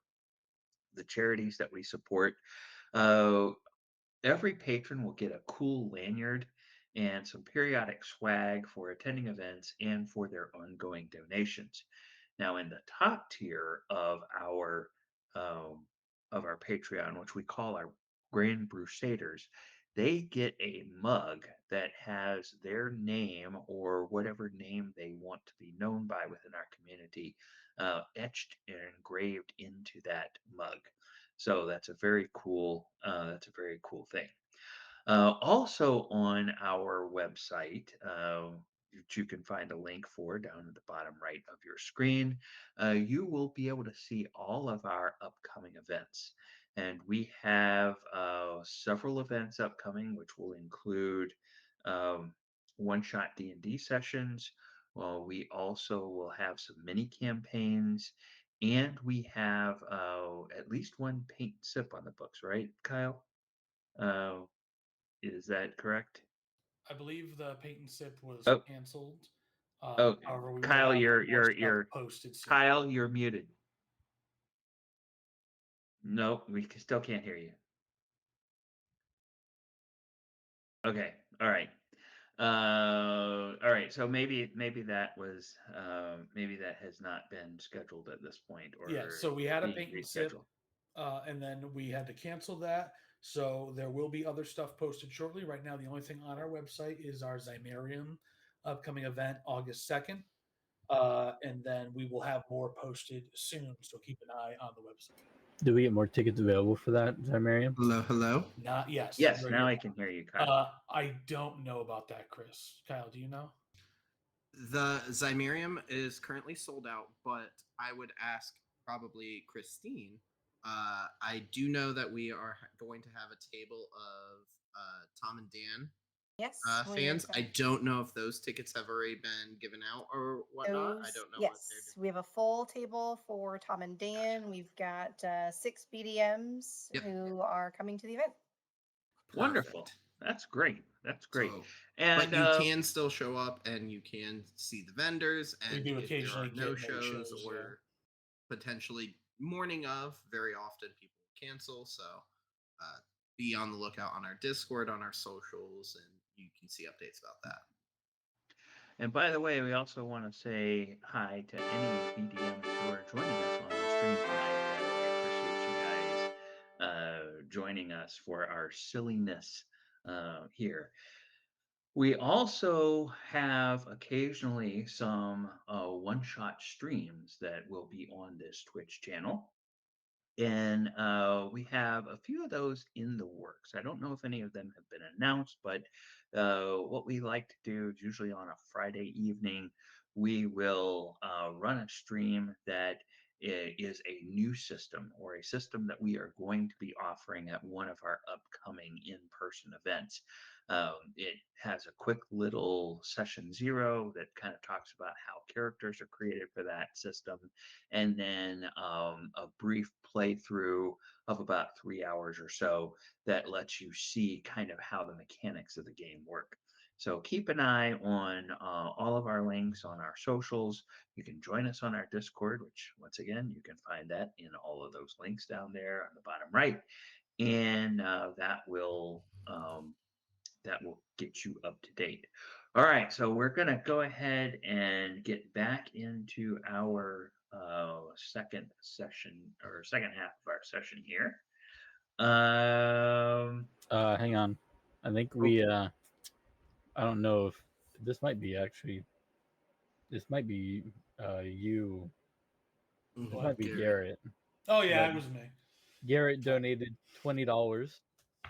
the charities that we support. Uh, Every patron will get a cool lanyard and some periodic swag for attending events and for their ongoing donations. Now, in the top tier um, of our Patreon, which we call our Grand Brusaders, they get a mug that has their name or whatever name they want to be known by within our community etched and engraved into that mug. So that's a very cool thing. Also on our website, which you can find a link for down at the bottom right of your screen, you will be able to see all of our upcoming events. And we have several events upcoming, which will include one-shot D&D sessions. Well, we also will have some mini campaigns, and we have at least one paint and sip on the books, right, Kyle? Uh, is that correct? I believe the paint and sip was Oh, canceled. oh, However, we will Kyle, have more stuff posted soon. Kyle, you're muted. No, we still can't hear you. Okay, all right. All right. So maybe that was maybe that has not been scheduled at this point Yeah, or so we is had a being paint and sip, rescheduled. and then we had to cancel that. So there will be other stuff posted shortly. Right now, the only thing on our website is our Zymarium upcoming event, August 2nd. And then we will have more posted soon. So keep an eye on the website. Do we get more tickets available for that, Zymarium? Hello, hello. Not yes. Yes, you're now here I can hear you, Kyle. I don't know about that, Chris. Kyle, do you know? The Zymarium is currently sold out, but I would ask probably Christine. I do know that we are going to have a table of Tom and Dan Yes. fans. I don't know if those tickets have already been given out or whatnot. I don't know what they're Yes, doing. we have a full table for Tom and Dan. We've got 6 BDMs Yep. who are coming to the event. Wonderful. That's great. That's great. So, but And you can still show up and you can see the vendors. We And do if there are occasionally no get shows no-shows, yeah. or potentially morning of, very often people cancel. So, uh, be on the lookout on our Discord, on our socials, and you can see updates about that. And by the way, we also want to say hi to any BDMs who are joining us on the stream tonight. We appreciate you guys joining us for our silliness here. We also have occasionally some one-shot streams that will be on this Twitch channel. And we have a few of those in the works. I don't know if any of them have been announced, but what we like to do is usually on a Friday evening, we will run a stream that is a new system or a system that we are going to be offering at one of our upcoming in person events. It has a quick little session zero that kind of talks about how characters are created for that system, and then a brief playthrough of about 3 hours or so that lets you see kind of how the mechanics of the game work. So keep an eye on all of our links on our socials. You can join us on our Discord, which once again, you can find that in all of those links down there on the bottom right. And that will get you up to date. All right, so we're going to go ahead and get back into our second session or second half of our session here. Hang on. I think we. I don't know if this might be actually. This might be you. This Mhm, might be Garrett. Oh yeah, But it was me. Garrett donated $20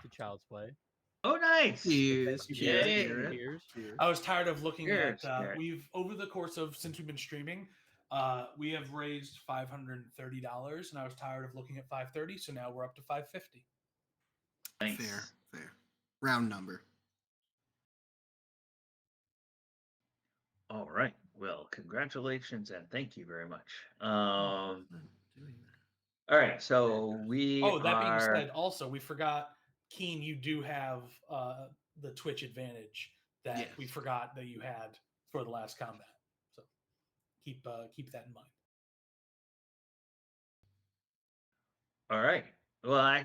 to Child's Play. Oh, nice! So thank Cheers, you, cheers, Garrett. Yay! Garrett. Cheers. Cheers. I was tired of looking at. Cheers, Garrett. We've over the course of since we've been streaming, we have raised $530, and I was tired of looking at 530, so now we're up to 550. Nice. Fair, fair. Round number. All right. Well, congratulations and thank you very much. I'm doing All right, so we Oh, that being are. said, also we forgot, Keen, you do have the Twitch advantage that we Yes. forgot that you had for the last combat. So keep that in mind. All right. Well, I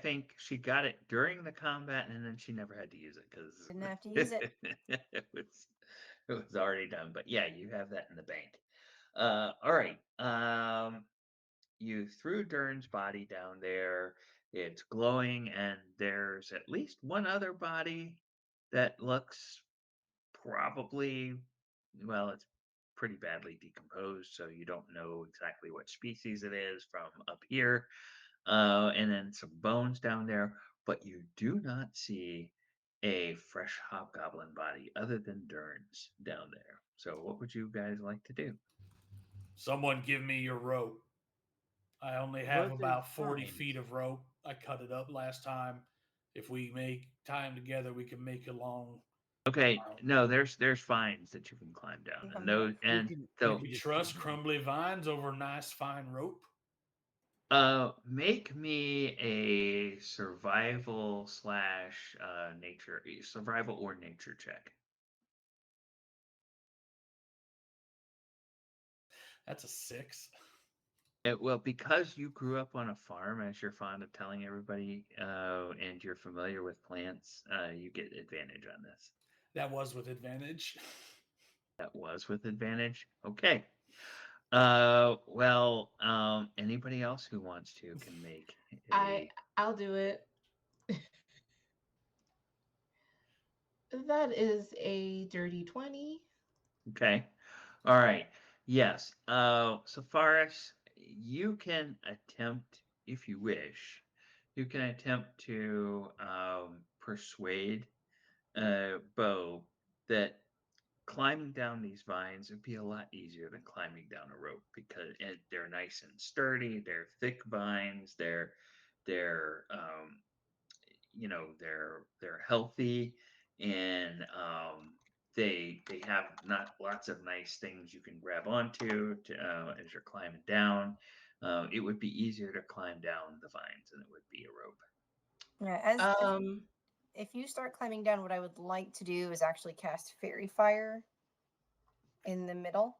think she got it during the combat, and then she never had to use it because Didn't have to use it. it was already done. But yeah, you have that in the bank. All right. You threw Dern's body down there. It's glowing, and there's at least one other body that looks probably, well, it's pretty badly decomposed, so you don't know exactly what species it is from up here. And then some bones down there, but you do not see a fresh hobgoblin body other than Dern's down there. So, what would you guys like to do? Someone give me your rope. I only have What about are 40 vines? feet of rope. I cut it up last time. If we make time together, we can make a long. Okay, no, there's vines that you can climb down, and those We and can so We just trust keep them. crumbly vines over nice fine rope. make me a survival slash nature survival or nature check. That's a 6. Well, because you grew up on a farm, as you're fond of telling everybody, and you're familiar with plants, you get advantage on this. That was with advantage. That was with advantage. Okay. Well, anybody else who wants to can make I a. I'll do it. That is a dirty 20. Okay. All right. Yes. So far as you can attempt, if you wish, you can attempt to persuade Bo that climbing down these vines would be a lot easier than climbing down a rope because they're nice and sturdy. They're thick vines. They're they're healthy, and they have not lots of nice things you can grab onto as you're climbing down. It would be easier to climb down the vines than it would be a rope. Yeah, as Um if you start climbing down, what I would like to do is actually cast Fairy Fire in the middle.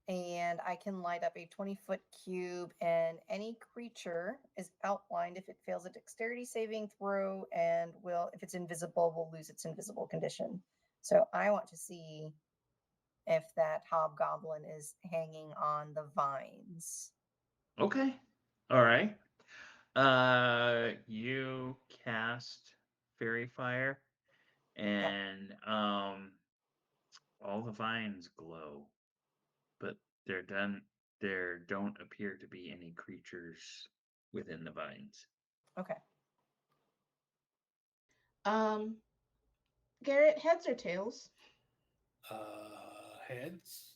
And I can light up a 20-foot cube, and any creature is outlined if it fails a dexterity saving throw, and if it's invisible, will lose its invisible condition. So I want to see if that hobgoblin is hanging on the vines. Okay. All right. You cast Fairy Fire, and all the vines glow, but there don't appear to be any creatures within the vines. Okay. Garrett, heads or tails? Heads.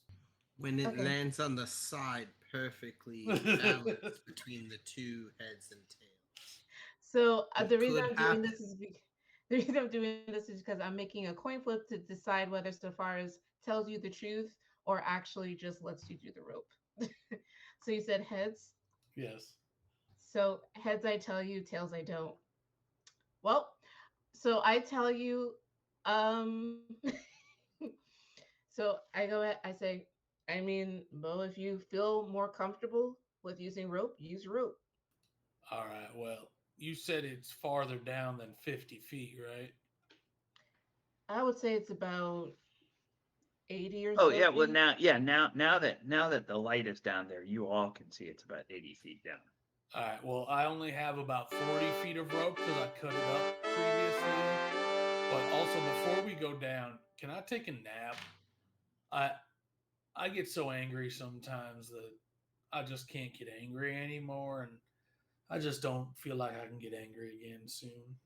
When it Okay. lands on the side, perfectly balanced between the two heads and tails. So What the reason could I'm doing happen? this is the reason I'm doing this is because I'm making a coin flip to decide whether Safaris tells you the truth or actually just lets you do the rope. So you said heads. Yes. So heads I tell you, tails I don't. Well, so I tell you, so I go ahead, I say, I mean, Bo, if you feel more comfortable with using rope, use rope. All right. Well, you said it's farther down than 50 feet, right? I would say it's about 80 or Oh so yeah, well feet. now that the light is down there, you all can see it's about 80 feet down. All right. Well, I only have about 40 feet of rope because I cut it up previously. But also, before we go down, can I take a nap? I I get so angry sometimes that I just can't get angry anymore, and I just don't feel like I can get angry again soon.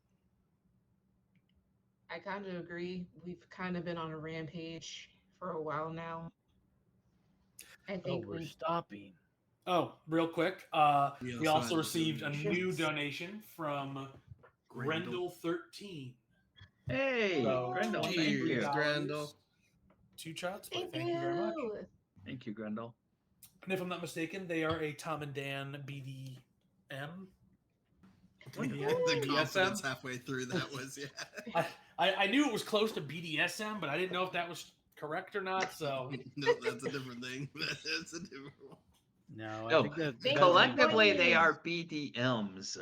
I kind of agree. We've kind of been on a rampage for a while now. I Oh, think we're we. stopping. Oh, real quick, We we also also had received a new donations. donation from Grendel. Grendel13. Hey, So Grendel, thank Cheers, you. Grendel. Two shots, but Thank thank you very much. you. Thank you, Grendel. And if I'm not mistaken, they are a Tom and Dan BDM. The confidence BDSM. halfway through that was, yeah. I knew it was close to BDSM, but I didn't know if that was correct or not. So No, that's a different thing. That's a different one. No, I No, think that Thank that's you for like collectively they joining. are BDMs.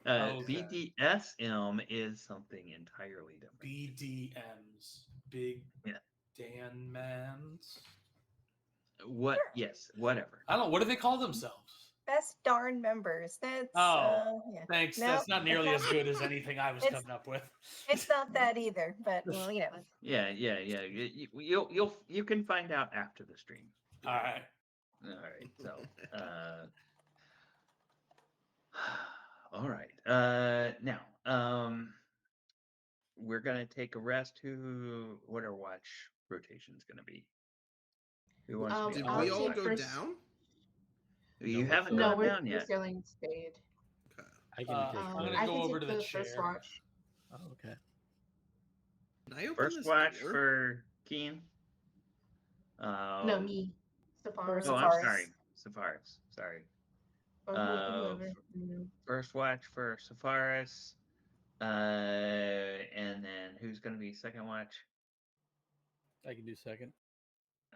okay, BDSM is something entirely different. BDMs, Big Yeah. Dan Mans. What? Sure. Yes, whatever. I don't know. What do they call themselves? Best darn members. That's Oh, yeah. thanks. No, That's not it's nearly not, as good as anything I was it's coming up with. it's not that either. But well, you know. Yeah. You can find out after the stream. All right. All right. So, all right. Now, we're gonna take a rest. What our watch rotation's gonna be? Who wants to be Did on I'll we first all take watch? go first. down? You we're haven't still. No, gone we're down we're yet. sailing stayed. Okay. I can take. I'm gonna I go can over take to the the first chair. watch. Oh, okay. Can I open First this watch door? for Keen. No, me, For Oh, Safaris, I'm Safaris. sorry, Safaris. Sorry. or whoever. First watch for Safaris. And then who's gonna be second watch? I can do second.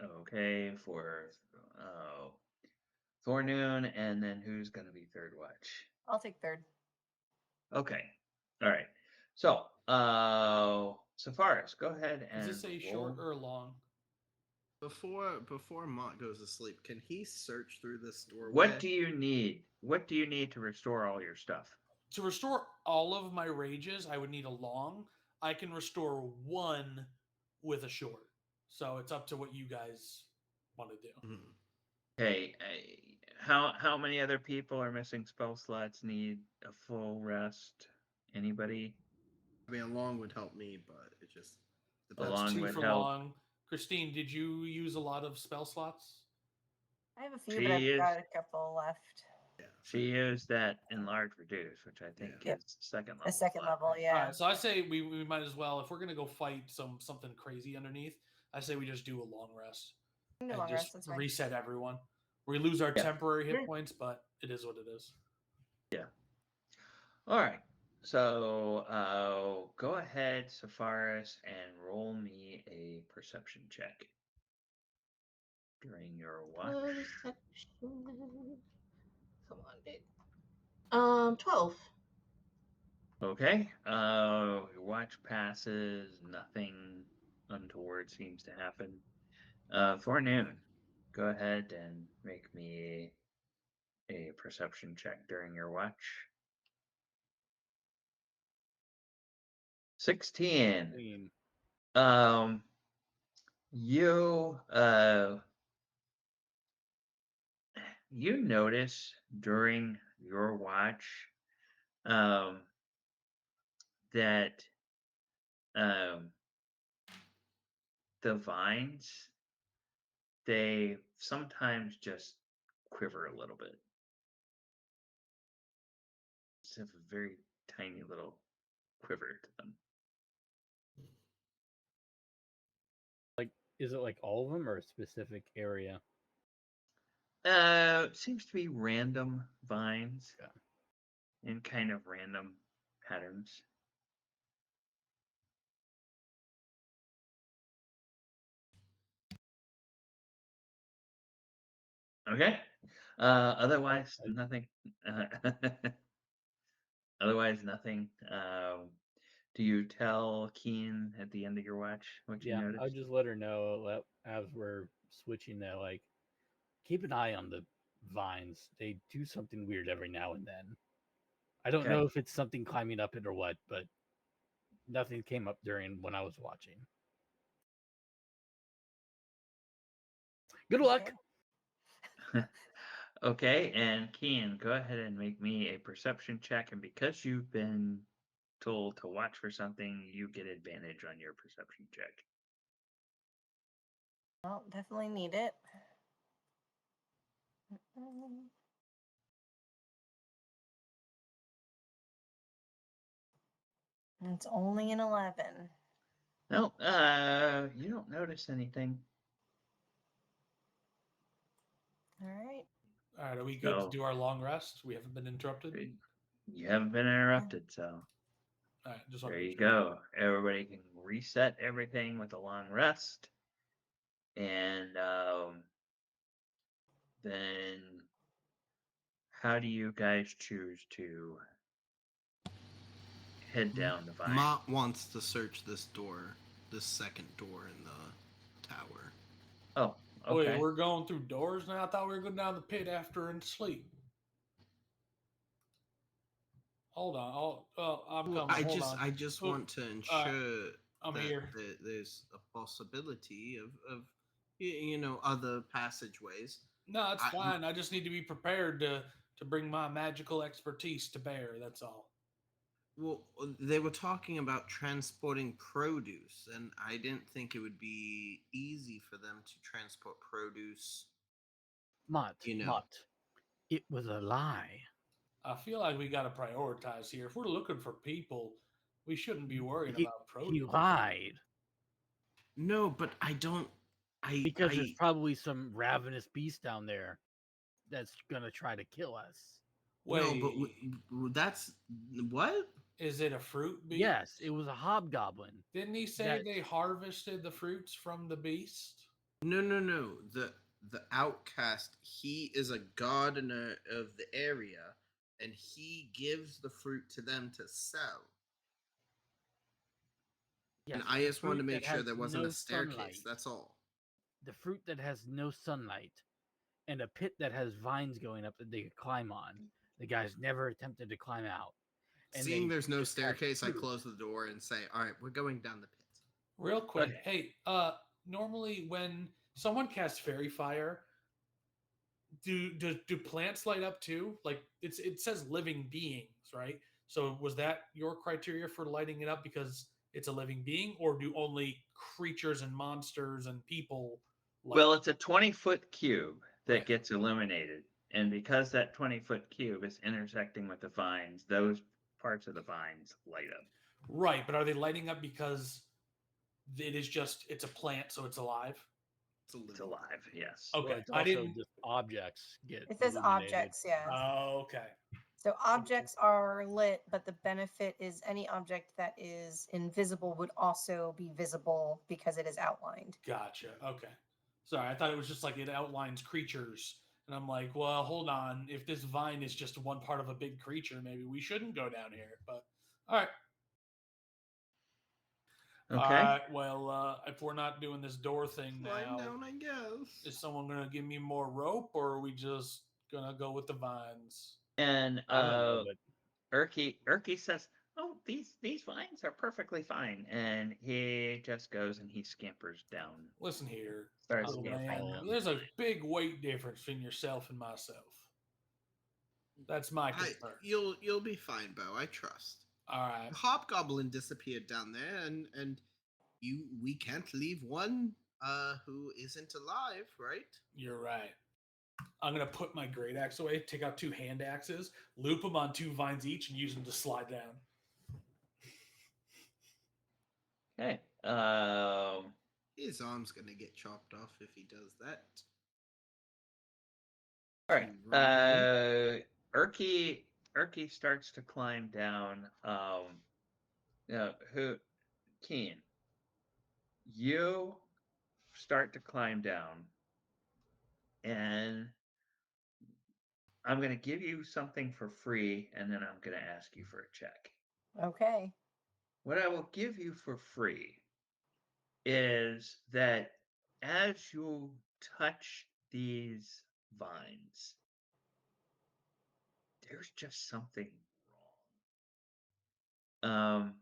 Okay, for Forenoon, and then who's gonna be third watch? I'll take third. Okay. All right. So, Safaris, go ahead Is and this a short roll. or long? Before Mott goes to sleep, can he search through this doorway? What do you need? What do you need to restore all your stuff? To restore all of my rages, I would need a long. I can restore one with a short. So it's up to what you guys want to do. Mhm. Okay. How many other people are missing spell slots? Need a full rest? Anybody? I mean, a long would help me, but it just A depends. That's long two would for help. long. Christine, did you use a lot of spell slots? I have a few, but I've got a couple left. Yeah, She used that enlarge reduce, which I think Yep. is second level. A second slot, level, right? yeah. All right, so I say we might as well, if we're gonna go fight something crazy underneath, I say we just do a long rest No and long just rest, that's fine. reset everyone. We lose our Yeah. temporary hit Sure. points, but it is what it is. Yeah. All right. So, go ahead, Safaris, and roll me a perception check during your watch. Perception. Come on, dude. 12. Okay. Your watch passes. Nothing untoward seems to happen. Forenoon, go ahead and make me a perception check during your watch. 16. Clean. Um, you you notice during your watch um that um the vines, they sometimes just quiver a little bit. Just have a very tiny little quiver to them. Like, is it like all of them or a specific area? Seems to be random vines Yeah. in kind of random patterns. Okay. Otherwise, I- nothing. Otherwise, nothing. Do you tell Keen at the end of your watch what you Yeah, I'll noticed? just let her know as we're switching that, like, keep an eye on the vines. They do something weird every now and then. I don't Okay. know if it's something climbing up it or what, but nothing came up during when I was watching. Good luck. Okay, and Keen, go ahead and make me a perception check. And because you've been told to watch for something, you get advantage on your perception check. Well, definitely need it. Mm. It's only an 11. No, you don't notice anything. All right. All right, are we good to So do our long rest? We haven't been interrupted. you haven't been interrupted, so All right, just want there to make you sure. go. Everybody can reset everything with a long rest. And then how do you guys choose to head down the vine? Mott wants to search this door, this second door in the tower. Oh, Wait, okay. we're going through doors now? I thought we were going down the pit after and sleep. Hold on. I'm Well, coming. Hold on. I just Oop, want to uh, ensure I'm that here. there's a possibility of other passageways. No, it's I, fine. I just need to be prepared to bring my magical expertise to bear. That's all. well, they were talking about transporting produce, and I didn't think it would be easy for them to transport produce. Mott, You know, Mott. It was a lie. I feel like we got to prioritize here. If we're looking for people, we shouldn't be worrying He about he produce. lied no, but I don't. because there's I probably some ravenous beast down there that's gonna try to kill us. no, but Wait, that's what. is it a fruit beast? Yes, it was a hobgoblin. Didn't he say That they harvested the fruits from the beast? No, no, no. The outcast. He is a gardener of the area, and he gives the fruit to them to sell. yes, And I the just wanted to fruit make that sure has there wasn't a no staircase. sunlight. That's all. The fruit that has no sunlight, and a pit that has vines going up that they could climb on. The guys never attempted to climb out, and Seeing they there's no just had staircase, I fruit. close the door and say, "All right, we're going down the pit." Real quick, Okay. hey, normally when someone casts fairy fire, do plants light up too? Like it says living beings, right? So was that your criteria for lighting it up because it's a living being, or do only creatures and monsters and people light Well, up? it's a 20-foot cube that Right. gets illuminated. And because that 20-foot cube is intersecting with the vines, those parts of the vines light up. Right, but are they lighting up because it's a plant, so it's alive? It's a It's living. alive, yes. Well, Okay, it's I also didn't. just objects get It says illuminated. objects, yeah. Oh, okay. So objects are lit, but the benefit is any object that is invisible would also be visible because it is outlined. Gotcha. Okay. Sorry, I thought it was just like it outlines creatures. And I'm like, well, hold on. If this vine is just one part of a big creature, maybe we shouldn't go down here. But all right. All Okay. right. Well, if we're not doing this door thing Climb now, down, I guess. is someone gonna give me more rope, or are we just gonna go with the vines? And I don't know, but Erky says, "Oh, these vines are perfectly fine," and he just goes and he scampers down. Listen here, Starts little gonna scampering man. follow down. him. There's a big weight difference between yourself and myself. That's my concern. You'll be fine, Bo. I trust. All right. The hobgoblin disappeared down there, and we can't leave one who isn't alive, right? You're right. I'm gonna put my great axe away, take out 2 hand axes, loop them on 2 vines each, and use them to slide down. Okay. His arm's gonna get chopped off if he does that. All right. Right. Erky starts to climb down. Keen, you start to climb down, and I'm going to give you something for free, and then I'm going to ask you for a check. Okay. What I will give you for free is that as you touch these vines, there's just something wrong.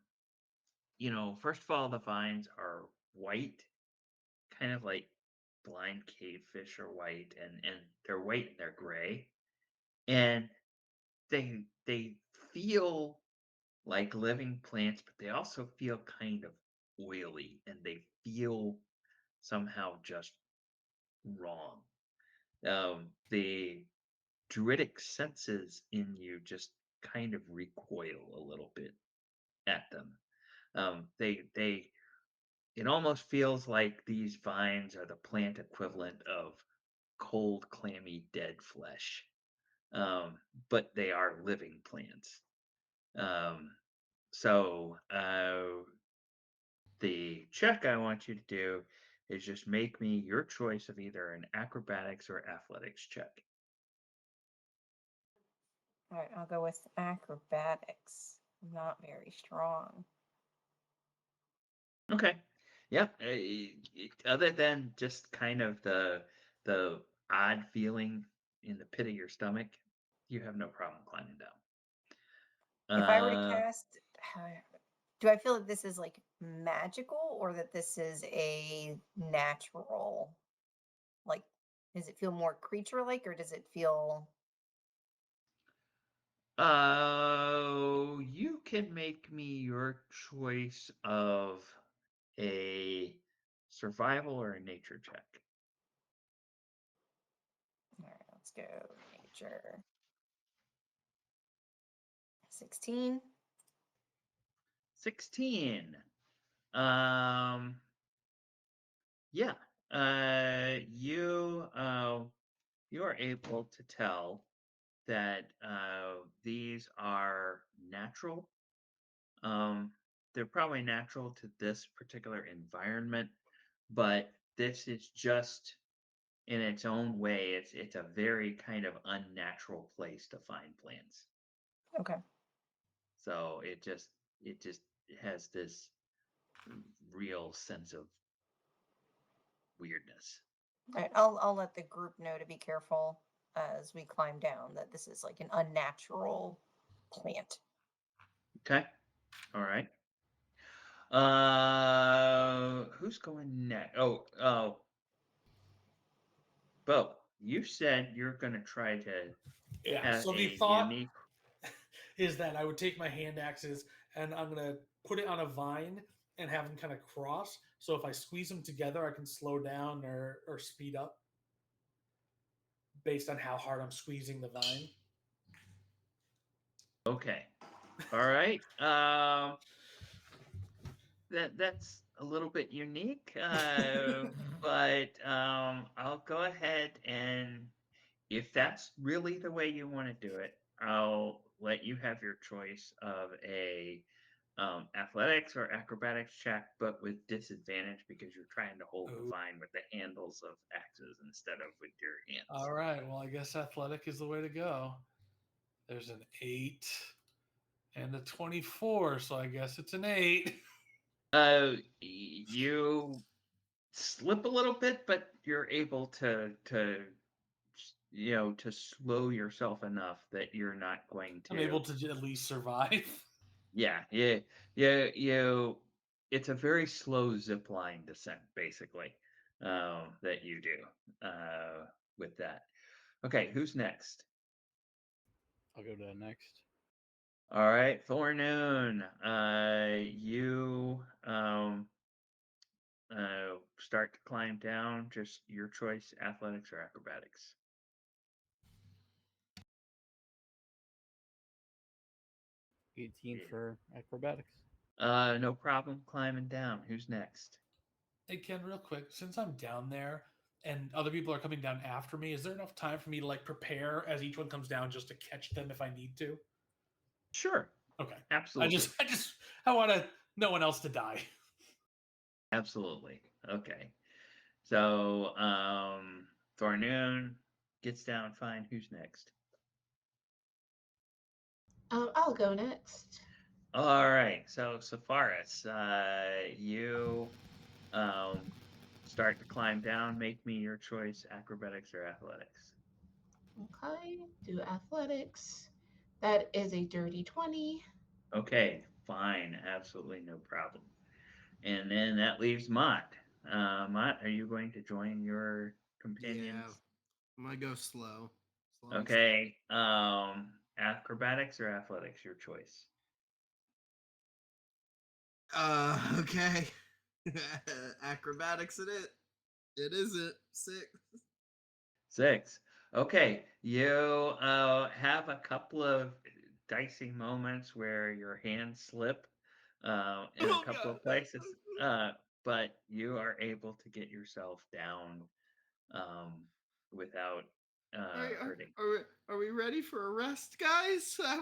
First of all, the vines are white, kind of like blind cavefish are white, and they're white and they're gray, and they feel like living plants, but they also feel kind of oily, and they feel somehow just wrong. The druidic senses in you just kind of recoil a little bit at them. They it almost feels like these vines are the plant equivalent of cold, clammy, dead flesh. But they are living plants. So the check I want you to do is just make me your choice of either an acrobatics or athletics check. All right, I'll go with acrobatics. I'm not very strong. Okay. Yep. Other than just kind of the odd feeling in the pit of your stomach, you have no problem climbing down. If I were to cast, do I feel that this is like magical or that this is a natural? Like, does it feel more creature-like or does it feel? You can make me your choice of a survival or a nature check. All right, let's go nature. 16. 16. Yeah. You are able to tell that these are natural. They're probably natural to this particular environment, but this is just in its own way. It's a very kind of unnatural place to find plants. Okay. So it just has this real sense of weirdness. All right, I'll let the group know to be careful as we climb down that this is like an unnatural plant. Okay. All right. Who's going next? Oh, Bo, you said you're gonna try to Yeah. have So the a thought unique. is that I would take my hand axes and I'm gonna put it on a vine and have them kind of cross. So if I squeeze them together, I can slow down or speed up based on how hard I'm squeezing the vine. Okay. All right. That's a little bit unique, but I'll go ahead and if that's really the way you want to do it, I'll let you have your choice of a athletics or acrobatics check, but with disadvantage because you're trying to hold the Ooh. vine with the handles of axes instead of with your hands. All right. Well, I guess athletic is the way to go. There's an 8 and a 24, so I guess it's an 8. You slip a little bit, but you're able to to slow yourself enough that you're not going I'm able to. to at least survive. Yeah, yeah, yeah, it's a very slow zip line descent, basically, that you do with that. Okay, who's next? I'll go to next. All right, Thornoon, you start to climb down. Just your choice: athletics or acrobatics. 18 Yeah. for acrobatics. No problem climbing down. Who's next? Hey, Ken, real quick, since I'm down there and other people are coming down after me, is there enough time for me to like prepare as each one comes down just to catch them if I need to? Sure, Okay. absolutely, I want to no one else to die. absolutely. Okay, so Thornoon gets down. Fine. Who's next? I'll go next. All right. So Sepharis, you um start to climb down. Make me your choice: acrobatics or athletics. Okay, do athletics. That is a dirty 20. Okay, fine, absolutely no problem. And then that leaves Mott. Mott, are you going to join your Yeah, companions? I'm gonna go slow. Slow and steady. Okay. Acrobatics or athletics, your choice. Okay. Acrobatics it isn't. 6. 6. Okay. You have a couple of dicey moments where your hands slip in a Oh couple god. of places, but you are able to get yourself down um, without Are, hurting. are we ready for a rest, guys? That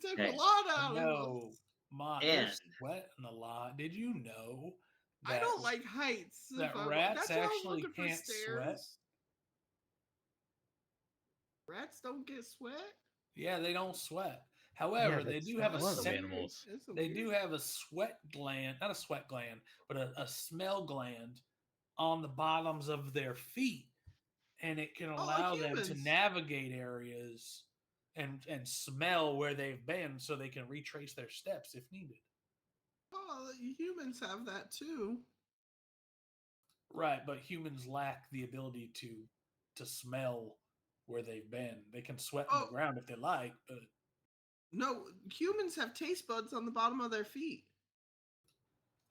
took a Okay. lot out of No, us. Ma, you're And sweating a lot. Did you know I that don't like heights. that rats That's why I was actually looking for can't sweat? stairs. Rats don't get sweat. Yeah, they don't sweat. Yeah, However, they that's do have a one of the Weird. animals. That's so they do weird. have a sweat gland, not a sweat gland, but a smell gland on the bottoms of their feet, and it can Oh, like allow them to humans. navigate areas and smell where they've been so they can retrace their steps if needed. Oh, humans have that too. Right, but humans lack the ability to smell where they've been. They can sweat in the Oh ground if they like, but no, humans have taste buds on the bottom of their feet.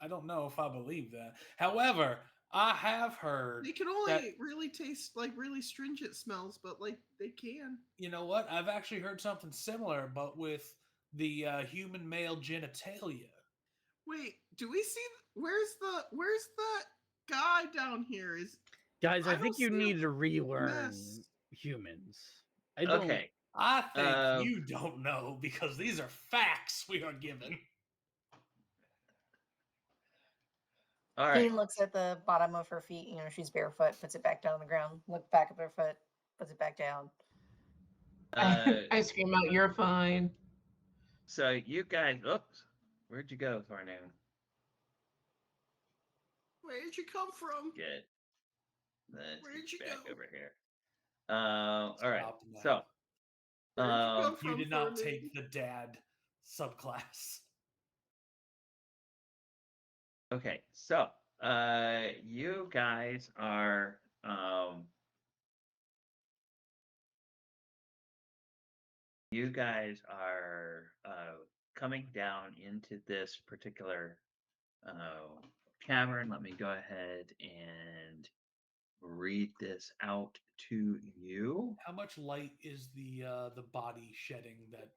I don't know if I believe that. However, I have heard They can that only really taste like really stringent smells, but like they can. you know what? I've actually heard something similar, but with the human male genitalia. Wait, do we see? Where's the guy down here? Is Guys, I I don't think you see need to a relearn mess. humans. I don't. okay. I think Uh, you don't know because these are facts we are given. all right. Keen looks at the bottom of her feet. You know, she's barefoot, puts it back down on the ground. Look back at her foot, puts it back down. Uh, I scream out, "You're fine." so you guys, oops, where'd you go, Thornoon? Where'd you come from? Good. Let's get Where'd you you back go? over here. All right. Stop now. So, Where'd you come You from, did not Thornton? take the dad subclass. okay. So, you guys are you guys are coming down into this particular uh, cavern. Let me go ahead and read this out to you. How much light is the body shedding that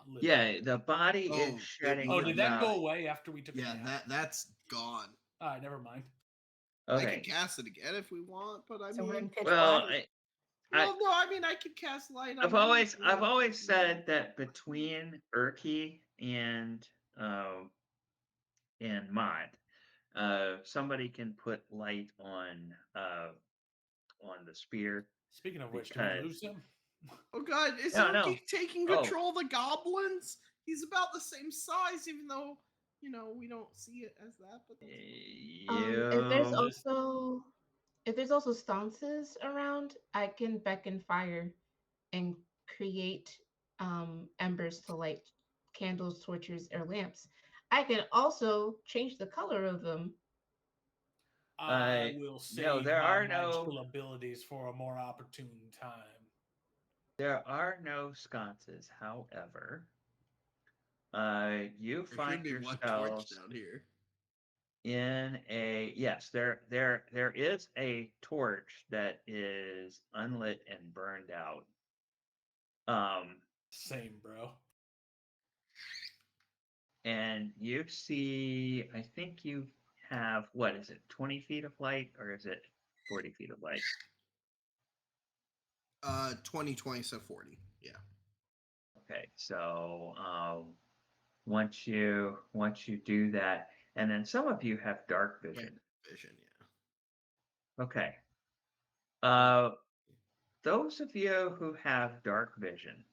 lit up? Yeah, the body is Oh, it shedding Oh, would did be that go about. away after we took a Yeah, nap? that's gone. All right, never mind. I can Okay. cast it again if we want, but I So we're in mean, pitch Well, black. Well, no, I mean I could cast light on. I've anything. always said that between Erky and Mod, somebody can put light on the spear. Speaking of which, do we Because lose him? Oh God, is No, Erky no. taking Oh. control of the goblins? He's about the same size, even though we don't see it as that. But that's If there's You also if there's also stances around, I can beckon fire and create embers to light candles, torches, or lamps. I can also change the color of them. I will no, save my magical abilities for a more opportune time. there are no sconces. However, you there should find be one torch yourselves down here. in a yes. There is a torch that is unlit and burned out. Same, bro. And you see, I think you have what is it, 20 feet of light, or is it 40 feet of light? 20, so 40. Yeah. Okay, so once you do that, and then some of you have dark vision. Vision, yeah. Okay. Those of you who have dark vision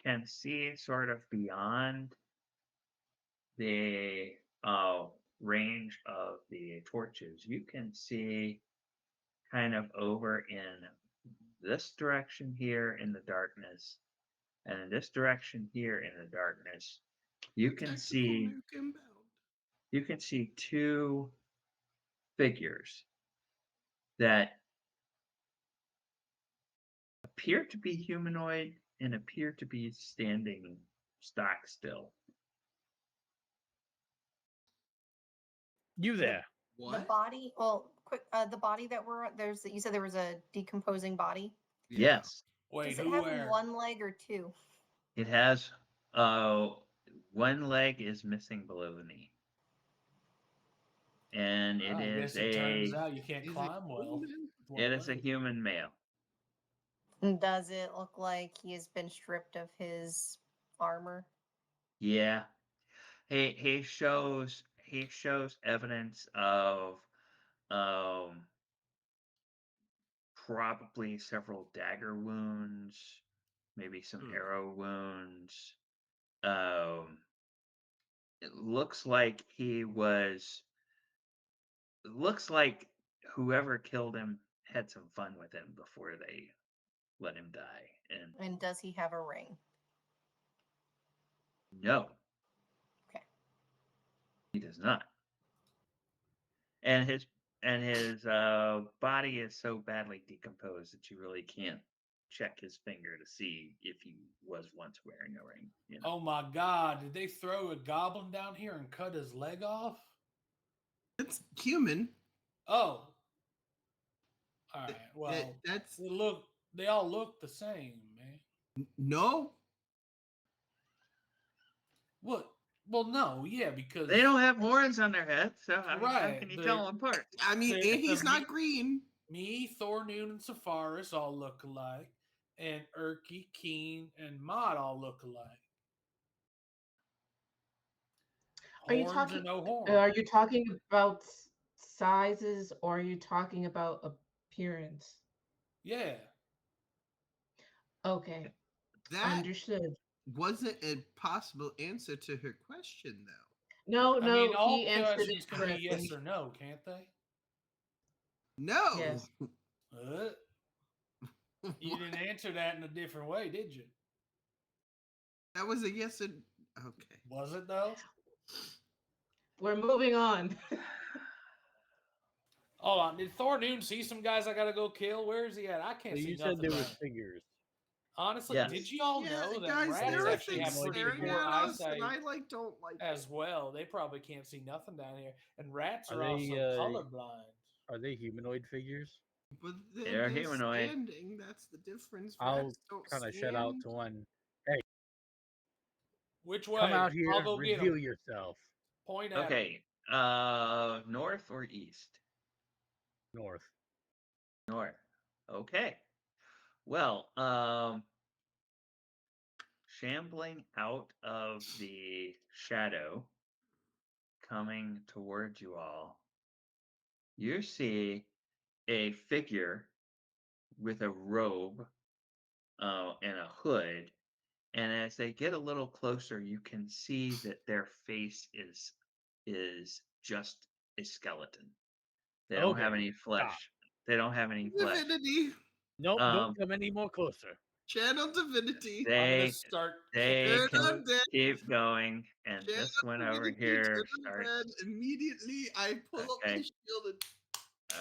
can see sort of beyond the range of the torches. You can see kind of over in this direction here in the darkness, and in this direction here in the darkness, you can see two figures that appear to be humanoid and appear to be standing stock still. You there? What? The body, well, quick, the body that there's, you said there was a decomposing body. Yeah. Yes, Wait, Does it who have where? one leg or two? it has one leg is missing below the knee. And it I is guess it turns out you can't Is it climb well. human? with one it is a leg. human male. Does it look like he has been stripped of his armor? Yeah. He shows evidence of um probably several dagger wounds, maybe some arrow wounds. It looks like looks like whoever killed him had some fun with him before they let him die. And And does he have a ring? no, Okay. he does not. And his body is so badly decomposed that you really can't check his finger to see if he was once wearing a ring. Oh my god, did they throw a goblin down here and cut his leg off? It's human. Oh. Alright, well That's they all look the same, man. no. What? Well, no, yeah, because They don't have horns on their heads, so how right, can you tell them apart? I mean, and he's not green. Me, Thornoon, and Sepharis all look alike, and Erky, Keen, and Mod all look alike. Are you Horns talking? or no horns? Are you talking about sizes, or are you talking about appearance? Yeah. Okay, That understood. wasn't a possible answer to her question, though. No, I mean, no, all he answered questions it can be correctly. yes or no, can't they? No. Yes. You didn't answer that in a different way, did you? That was a yes and okay. Was it though? We're moving on. Hold on. Did Thornoon see some guys I gotta go kill? Where is he at? I can't So see you said nothing. there were Right. figures. Honestly, Yes. did you all Yeah, know that guys, rats there are actually things have pretty staring poor at us, and eyesight I don't like as well? They probably can't see nothing down here. And rats Are are they, also colorblind. Are they humanoid figures? But They're they're humanoid. standing. That's the difference. I'll Rats don't kind of stand. shout out to one. Hey, Which way? come out I'll here, go get reveal him. yourself. Point at him. Okay. North or east? North. North. Okay. Well, shambling out of the shadow, coming towards you all, you see a figure with a robe and a hood. And as they get a little closer, you can see that their face is just a skeleton. They don't have Okay, any stop. flesh. They don't have any flesh. Divinity. Nope, don't Um, come any more closer. Channel divinity. I'm gonna they start they Turn kicking can them dead. keep going, and Channel this one over divinity. here Turn them starts. dead. Immediately, I pull up my Okay, shield and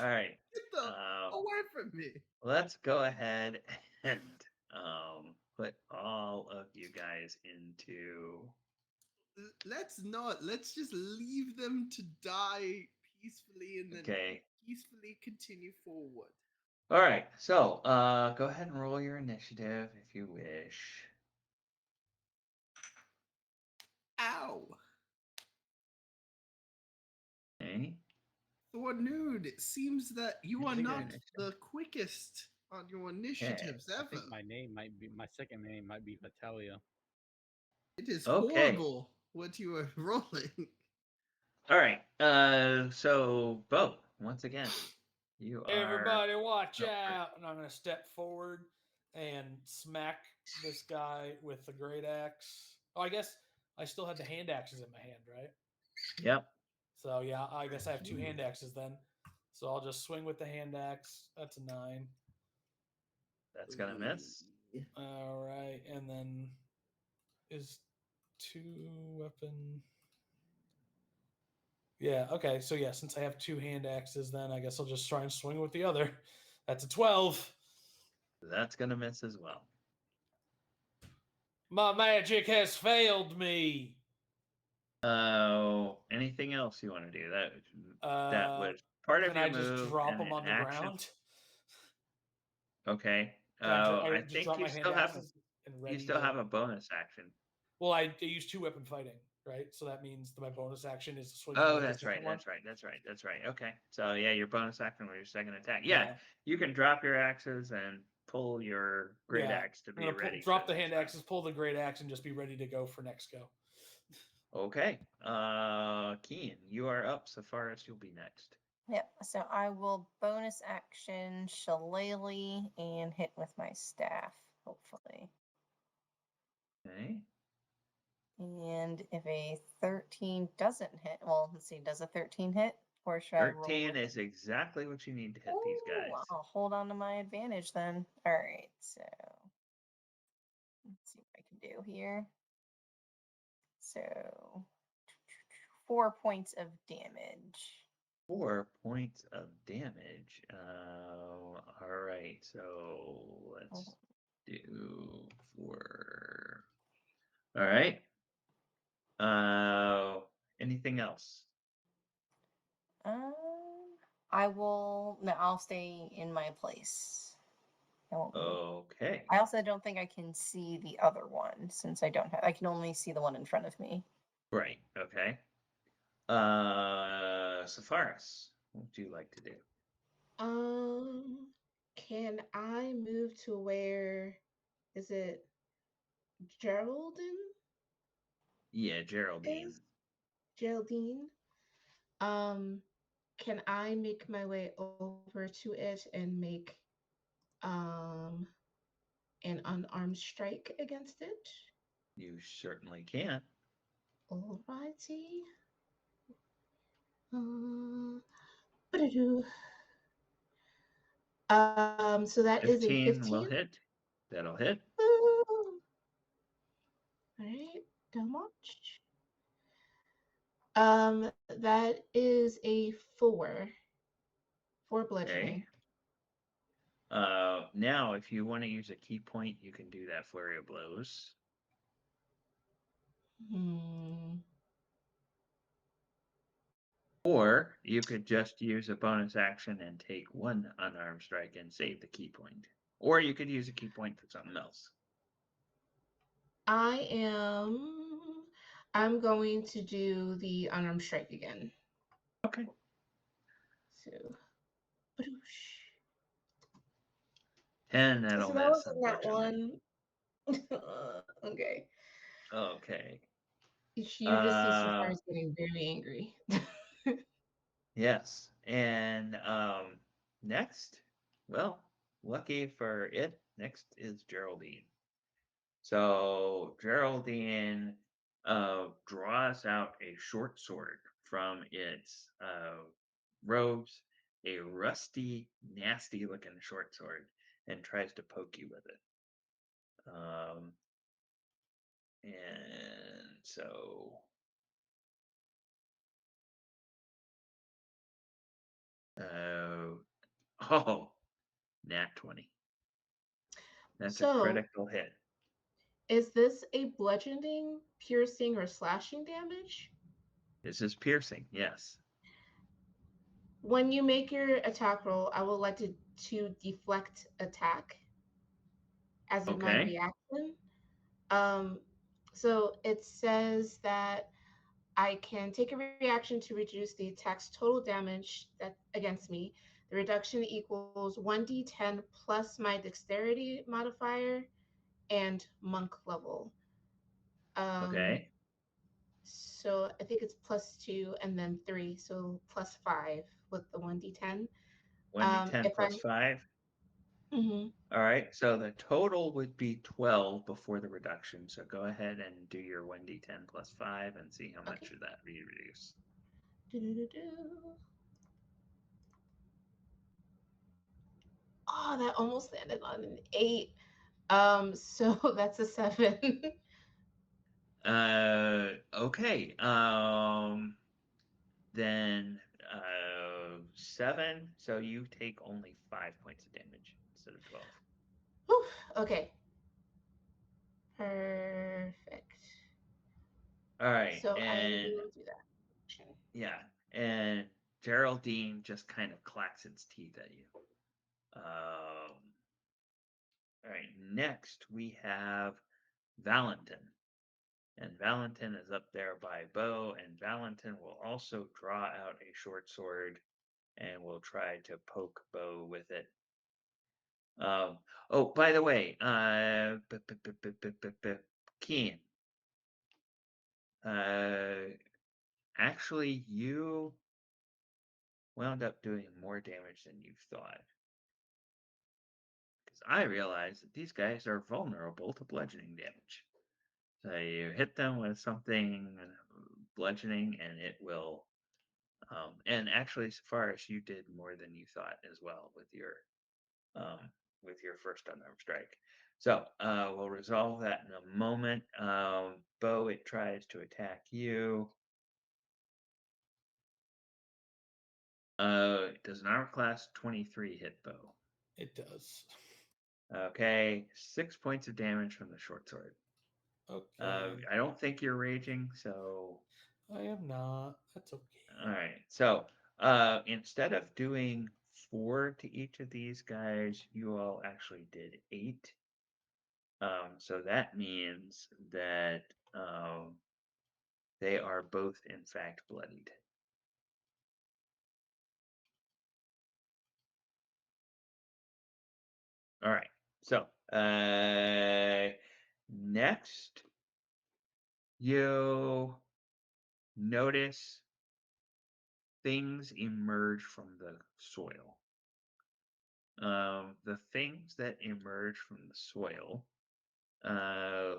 all right. get them away from me. Let's go ahead and put all of you guys into. Let's not. Let's just leave them to die peacefully and then Okay. peacefully continue forward. All right. So, go ahead and roll your initiative if you wish. Ow. Okay. Thornude, it seems that you are Make your not initiative. the quickest on your initiatives I ever. think my second name might be Vitalia. It is Okay. horrible what you are rolling. All right. So, Bo, once again, you are. Everybody, watch up first. out! And I'm gonna step forward and smack this guy with the great axe. Oh, I guess I still had the hand axes in my hand, right? Yep. So yeah, I guess I have two hand axes then. So I'll just swing with the hand axe. That's a 9. That's gonna miss. All right, and then is 2 weapon. Yeah, okay. So yeah, since I have two hand axes, then I guess I'll just try and swing with the other. That's a 12. That's gonna miss as well. My magic has failed me. Anything else you want to do? That Uh, was part of can your I just move drop and them an on the action. ground? Okay. Can I I just think drop you my hand still have axes and you ready still to? have a bonus action. Well, I use two weapon fighting, right? So that means that my bonus action is swinging Oh, with the that's right. second one. That's right. Okay. So yeah, your bonus action was your second attack. Yeah, Yeah. you can drop your axes and pull your great Yeah. axe to I'm be gonna ready for drop the the next hand round. axes, pull the great axe, and just be ready to go for next go. Okay. Keen, you are up. So far as you'll be next. Yep. So I will bonus action Shillelagh and hit with my staff, hopefully. Okay. And if a 13 doesn't hit, well, let's see, does a 13 hit? Or should I roll 13 with is exactly what you need to hit these Ooh, guys. I'll hold on to my advantage then. All right, so let's see what I can do here. So 4 points of damage. 4 points of damage. All right. So let's do 4. All right. Anything else? Um, I will. No, I'll stay in my place. I won't move. Okay. I also don't think I can see the other one since I don't have. I can only see the one in front of me. Right. Okay. Sepharis, what would you like to do? Can I move to where is it Geraldine Yeah, Geraldine. is? Geraldine. Um, can I make my way over to it and make um an unarmed strike against it? You certainly can. Alrighty. Ba-da-doo. So that is a 15 will 15. hit. That'll hit. All right, don't much. That is a 4 bludgeoning. Okay. Now, if you want to use a key point, you can do that flurry of blows. Hmm. Or you could just use a bonus action and take one unarmed strike and save the key point. Or you could use a key point for something else. I'm going to do the unarmed strike again. Okay. So, badoosh. 10, that'll So that miss, wasn't that unfortunately. one. Okay. Okay. You're just so far Uh, as getting very angry. yes. And next, well, lucky for it, next is Geraldine. So Geraldine draws out a short sword from its robes, a rusty, nasty looking short sword, and tries to poke you with it. Um, and so, uh, oh, nat 20. That's a So, critical hit. is this a bludgeoning, piercing, or slashing damage? This is piercing, yes. When you make your attack roll, I would like to deflect attack as in my Okay. reaction. Um, so it says that I can take a reaction to reduce the attack's total damage that against me. The reduction equals 1d10 plus my dexterity modifier and monk level. Um, Okay. so I think it's +2 and then 3, so +5 with the 1d10. 1d10 If plus I'm 5. mhm, All right, so the total would be 12 before the reduction. So go ahead and do your 1d10 plus 5 and see how okay. much of that we reduce. Do-do-do-do. Oh, that almost landed on an 8. So that's a 7. Okay. Then 7. So you take only 5 points of damage instead of 12. Whew, okay, perfect. All right, So I and will do that. yeah, and Geraldine just kind of clacks its teeth at you. All right, next we have Valentin. And Valentin is up there by Bo, and Valentin will also draw out a short sword and will try to poke Bo with it. Oh, by the way, Keen, uh, actually, you wound up doing more damage than you thought. Because I realized that these guys are vulnerable to bludgeoning damage. So you hit them with something bludgeoning, and it will. And actually, so far as you did more than you thought as well um, with your first unarmed strike. So we'll resolve that in a moment. Bo, it tries to attack you. Does an armor class 23 hit Bo? It does. Okay, 6 points of damage from the short sword. Okay. I don't think you're raging, so I am not. That's okay. all right. So instead of doing 4 to each of these guys, you all actually did 8. So that means that they are both, in fact, bloodied. All right. So next, you notice things emerge from the soil. The things that emerge from the soil uh,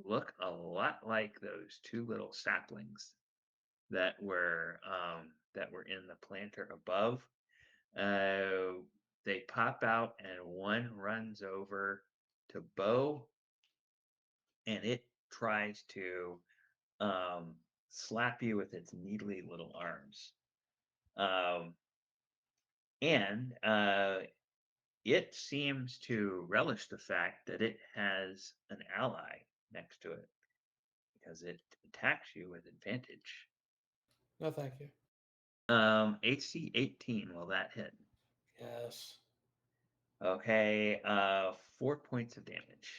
look a lot like those two little saplings that were in the planter above. Uh, they pop out, and one runs over to Bo, and it tries to um, slap you with its needly little arms. Um, and it seems to relish the fact that it has an ally next to it because it attacks you with advantage. No, thank you. AC 18, will that hit? Yes. Okay, 4 points of damage.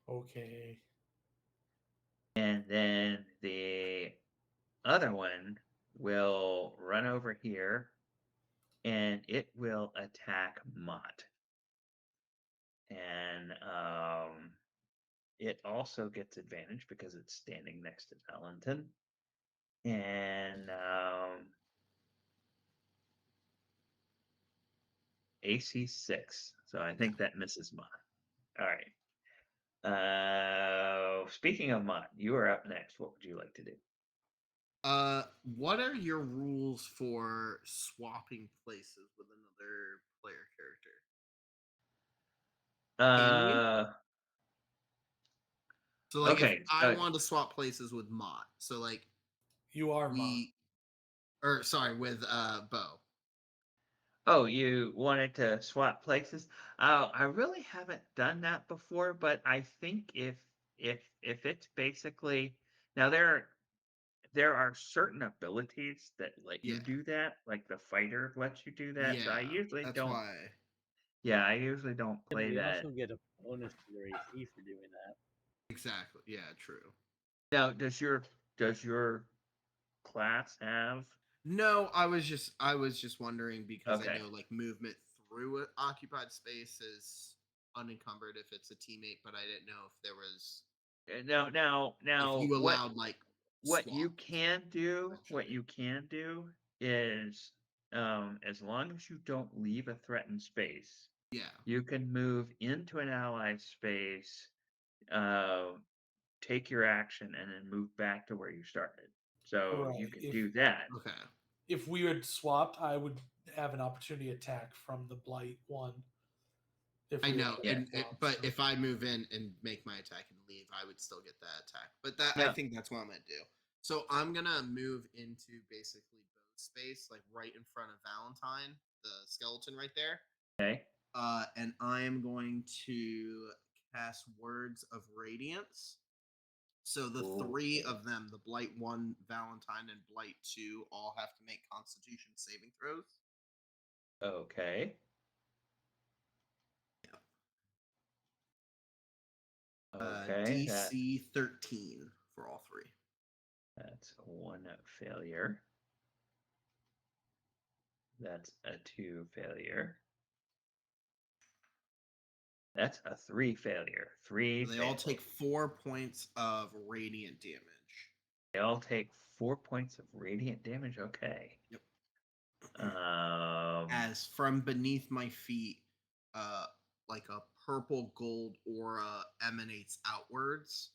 Okay. And then the other one will run over here and it will attack Mott. and it also gets advantage because it's standing next to Valentin. And AC 6. So I think that misses Mott. All right. Speaking of Mott, you are up next. What would you like to do? What are your rules for swapping places with another player character? Can we? So, like, if Okay. I wanted to swap places with Mott, so like You are Mott. or sorry, with Bo. Oh, you wanted to swap places? I really haven't done that before, but I think if it's basically now there are certain abilities that let you Yeah, do that, like the fighter lets you do that. So I yeah, usually that's don't. why. Yeah, I usually don't And play we that. also get a bonus to your AC for doing that. Exactly. Yeah, true. Now, does your class have? No, I was just wondering because I Okay. know like movement through an occupied space is unencumbered if it's a teammate, but I didn't know if there was Now, now, if now, you allowed like what you swaps can do, what essentially. you can do is, as long as you don't leave a threatened space, Yeah. you can move into an ally space, uh, take your action, and then move back to where you started. So you Right. can If do that. Okay. if we had swapped, I would have an opportunity attack from the Blight one. If I we had know, tried Yeah. to and swap, but so if I move in and make my attack and leave, I would still get that attack. But that I No. think that's what I'm gonna do. So I'm gonna move into basically both space, like right in front of Valentine, the skeleton right there. Okay. And I am going to cast Words of Radiance. So the three Okay. of them, the Blight 1, Valentine, and Blight 2, all have to make Constitution saving throws. Okay. Okay. DC 13 for all three. That's one failure. That's a 2 failure. That's a 3 failure. 3 So they all fail. take 4 points of radiant damage. They all take 4 points of radiant damage. Okay. Yep. Um. As from beneath my feet, uh, like a purple gold aura emanates outwards.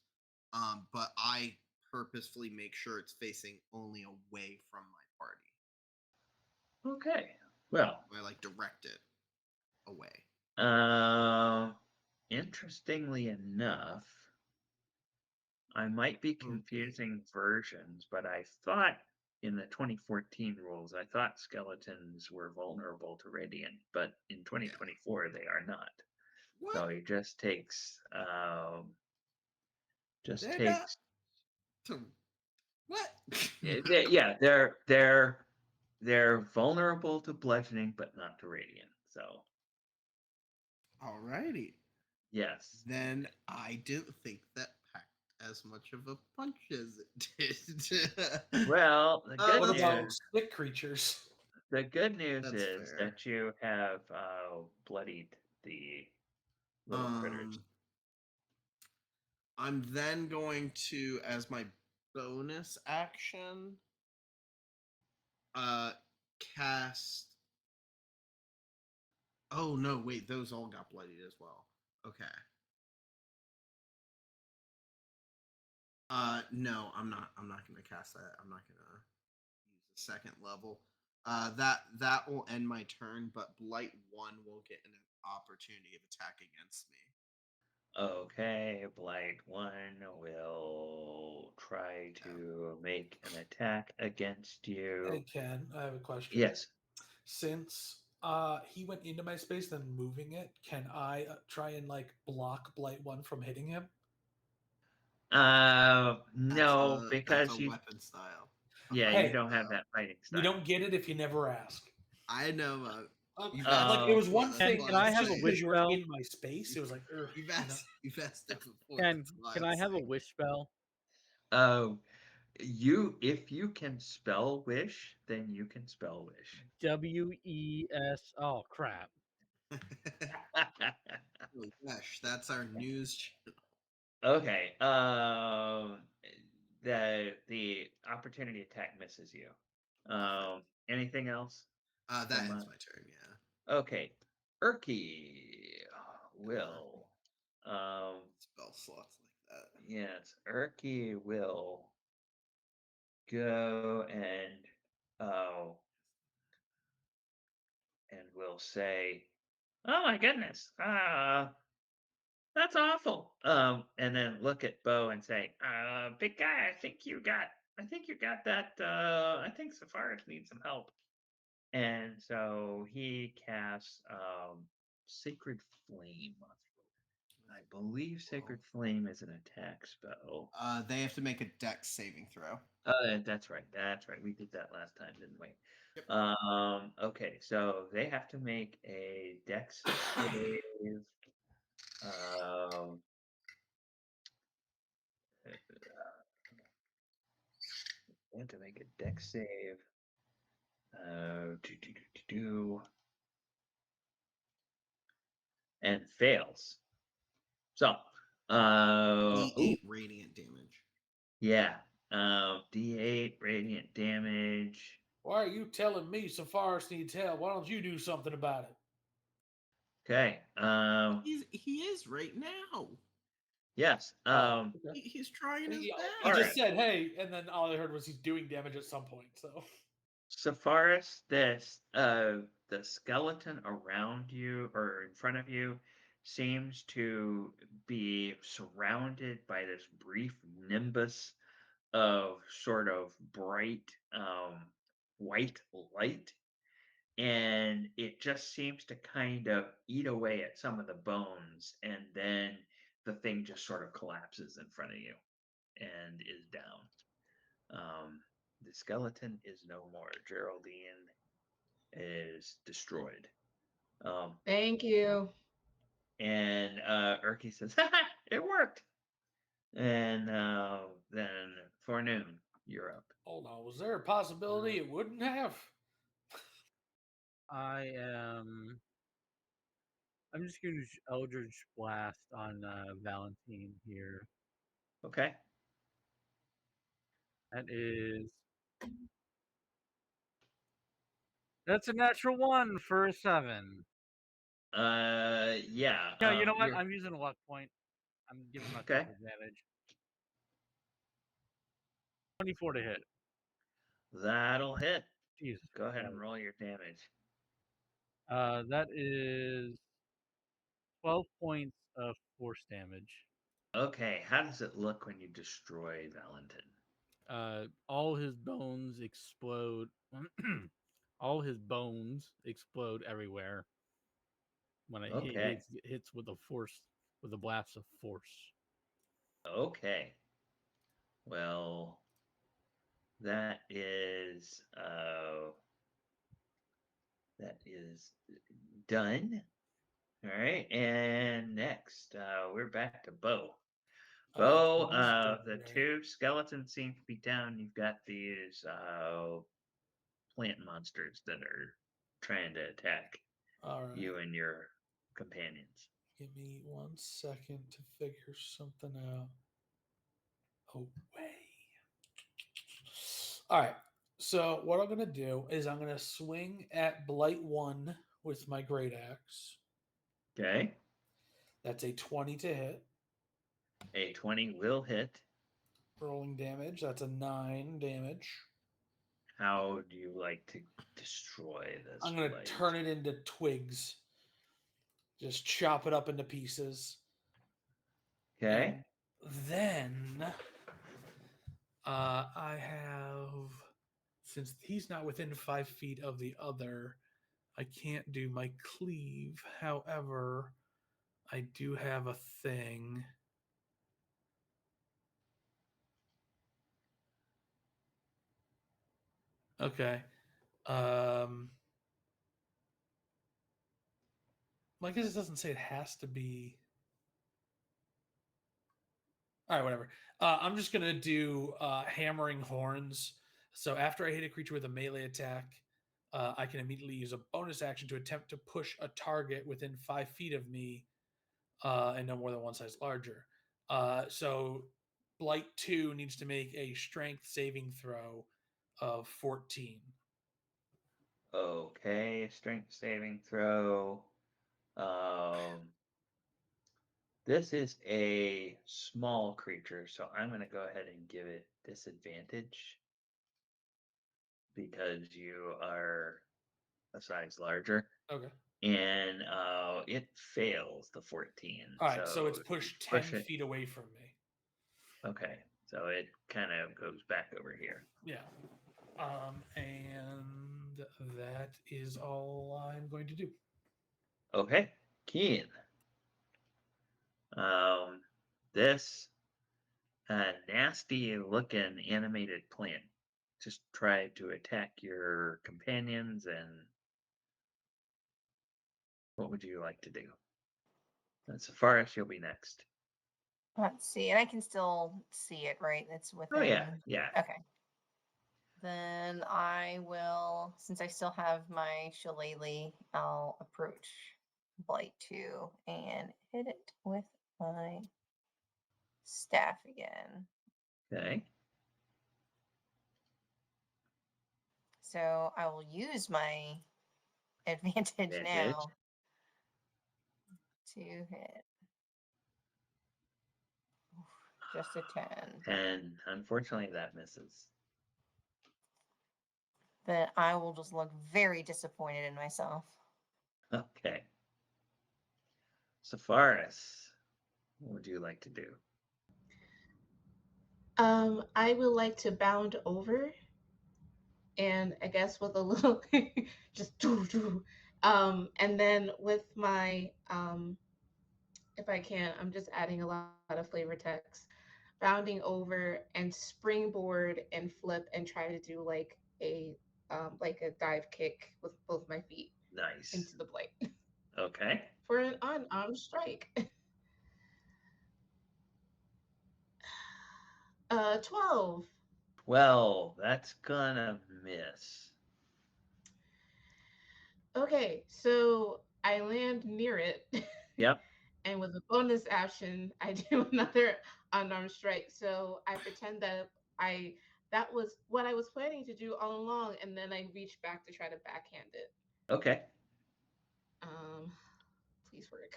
But I purposefully make sure it's facing only away from my party. Okay. Well. I like direct it away. Um. Interestingly enough, I might be Okay. confusing versions, but I thought in the 2014 rules, I thought skeletons were vulnerable to radiant, but in Yeah. 2024 they are not. What? So he just They're not. takes To... What? yeah, they're vulnerable to bludgeoning, but not to radiant. So Alrighty. yes. Then I didn't think that packed as much of a punch as it did. Well, the good what about news stick creatures? the good news That's is fair. that you have bloodied the little critters. Um, I'm then going to, as my bonus action, uh, cast. Oh no! Wait, those all got bloodied as well. Okay. No, I'm not. I'm not gonna cast that. I'm not gonna use the second level. That will end my turn, but Blight 1 will get an opportunity of attack against me. Okay, Blight 1 will try Yeah. to make an attack against you. Hey Ken, I have a question. Yes. Since he went into my space, then moving it, can I try and like block Blight One from hitting him? No, That's because a weapon style. A yeah, you fighting Hey, don't have style. that fighting you style. don't get it if you never ask. I know. You've asked Like it it Um, was before. one That's thing. why Can I I It's have just a say because wish you were spell? in my space. It was like, you've you know. asked it before. Can That's why can I I have a say. wish spell? uh, if you can spell wish, then you can spell wish. WES. Oh crap! Oh, gosh, that's our news channel. Okay. The opportunity attack misses you. Anything else? That from, ends uh, my turn, yeah. Okay. Erky will. Spell slots like that. Yes, Erky will go uh, and will say, "Oh my goodness, that's awful." And then look at Bo and say, "Big guy, I think you got that. I think Safaris needs some help." And so he casts Sacred Flame. I believe Sacred Flame is an attack spell. They have to make a dex saving throw. That's right. That's right. We did that last time, didn't we? Yep. Okay, so they have to make a dex save. Um, they have to make a dex save. And fails. So, D8 radiant damage. yeah. D8 radiant damage. Why are you telling me Safaris needs help? Why don't you do something about it? Okay. He is right now. Yes. Oh, okay. He's trying his He best. just Alright. said, "Hey," and then all I heard was he's doing damage at some point. So, Safaris, the skeleton around you or in front of you seems to be surrounded by this brief nimbus of sort of bright white light, and it just seems to kind of eat away at some of the bones, and then the thing just sort of collapses in front of you and is down. The skeleton is no more. Geraldine is destroyed. Um, Thank you. and Erky says, "Ha, it worked." And then Forenoon, you're up. hold on. Was there a possibility it wouldn't have? I am. I'm just going to Eldritch Blast on Valentine here. Okay. That is. That's a natural 1 for a 7. Yeah. No, you know what? You're I'm using a luck point. I'm giving myself okay. advantage. 24 to hit. That'll hit. Jesus Go ahead and Christ. roll your damage. That is 12 points of force damage. Okay. How does it look when you destroy Valentin? All his bones explode. All his bones explode everywhere when he Okay. hits with a blast of force. Okay. Well, that is done. All right, and next, we're back to Bo. Okay, Bo, so he's dead, the right? two skeletons seem to be down. You've got these plant monsters that are trying to attack All right. you and your companions. Give me 1 second to figure something out. Oh, way. All right. So what I'm gonna do is I'm gonna swing at Blight 1 with my great axe. Okay, That's a 20 to hit. a 20 will hit. Rolling damage. That's a 9 damage. How do you like to destroy this I'm gonna blight? turn it into twigs. Just chop it up into pieces. Okay, And then I have, since he's not within 5 feet of the other, I can't do my cleave. However, I do have a thing. Okay. I guess it doesn't say it has to be. All right, whatever. I'm just gonna do hammering horns. So after I hit a creature with a melee attack, I can immediately use a bonus action to attempt to push a target within 5 feet of me and no more than one size larger. So Blight 2 needs to make a strength saving throw of 14. Okay, strength saving throw. This is a small creature, so I'm going to go ahead and give it disadvantage because you are a size larger. Okay. And it fails the 14. All right, so So it's you pushed push 10 it. feet away from me. Okay, so it kind of goes back over here. Yeah. And that is all I'm going to do. Okay, Keen. This nasty looking animated plant just tried to attack your companions, and what would you like to do? And Safaris, you'll be next. Let's see, and I can still see it, right? It's within. Oh yeah, yeah. Okay. Then I will, since I still have my shillelagh, I'll approach Blight 2 and hit it with my staff again. Okay. So I will use my advantage now to hit. Just a 10. And unfortunately, that misses. Then I will just look very disappointed in myself. Okay. Safaris, what would you like to do? I would like to bound over, and I guess with a little, just do do, and then with my if I can, I'm just adding a lot of flavor text, bounding over and springboard and flip and try to do like a dive kick with both my feet Nice. into the blade Okay. for an unarmed strike. 12. 12. That's gonna miss. Okay, so I land near it. Yep. And with a bonus action, I do another unarmed strike. So I pretend I that was what I was planning to do all along, and then I reach back to try to backhand it. Okay. Um, please work.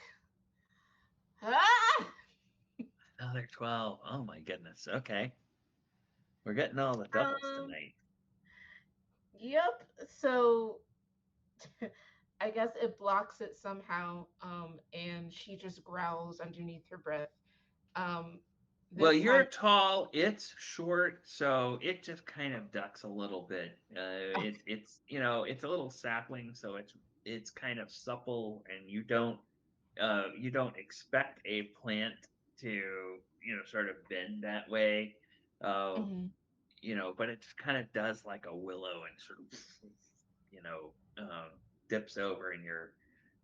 Ah! Another 12. Oh my goodness. Okay. We're getting all the doubles Um, tonight. yep. So I guess it blocks it somehow. And she just growls underneath her breath. Um, Well, this you're time, tall, it's short, so it just kind of ducks a little bit. okay. It's a little sapling, so it's kind of supple, and you don't expect a plant to sort of bend that way. Uh, Mhm. but it just kind of does like a willow and sort of you know dips over, and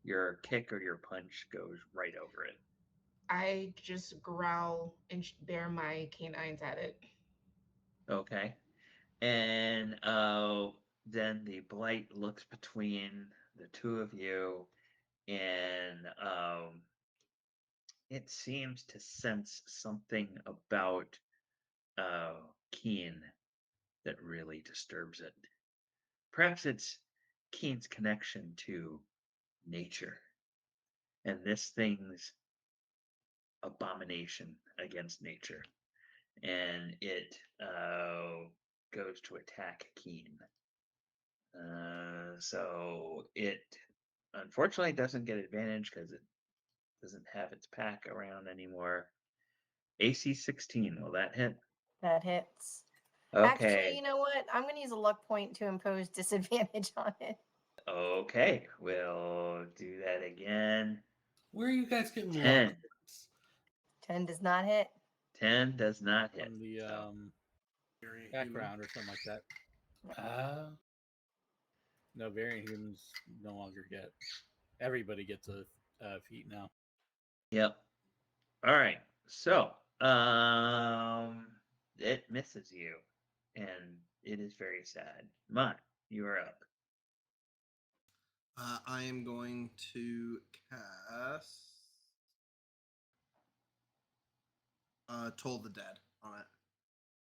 your kick or your punch goes right over it. I just growl and bare my canines at it. Okay. And then the blight looks between the two of you, and it seems to sense something about uh, Keen that really disturbs it. Perhaps it's Keen's connection to nature and this thing's abomination against nature. And it goes to attack Keen. So it unfortunately doesn't get advantage because it doesn't have its pack around anymore. AC 16, will that hit? That hits. Actually, you Okay. know what? I'm going to use a luck point to impose disadvantage on it. Okay, we'll do that again. Where are you guys getting luck 10. points? 10 does not hit. 10 does not hit. From the So, Variant human. background or something like that. No, variant humans no longer get. Everybody gets a feat now. yep. All right. So, it misses you, and it is very sad. Mine, you are up. I am going to cast Toll the Dead on it.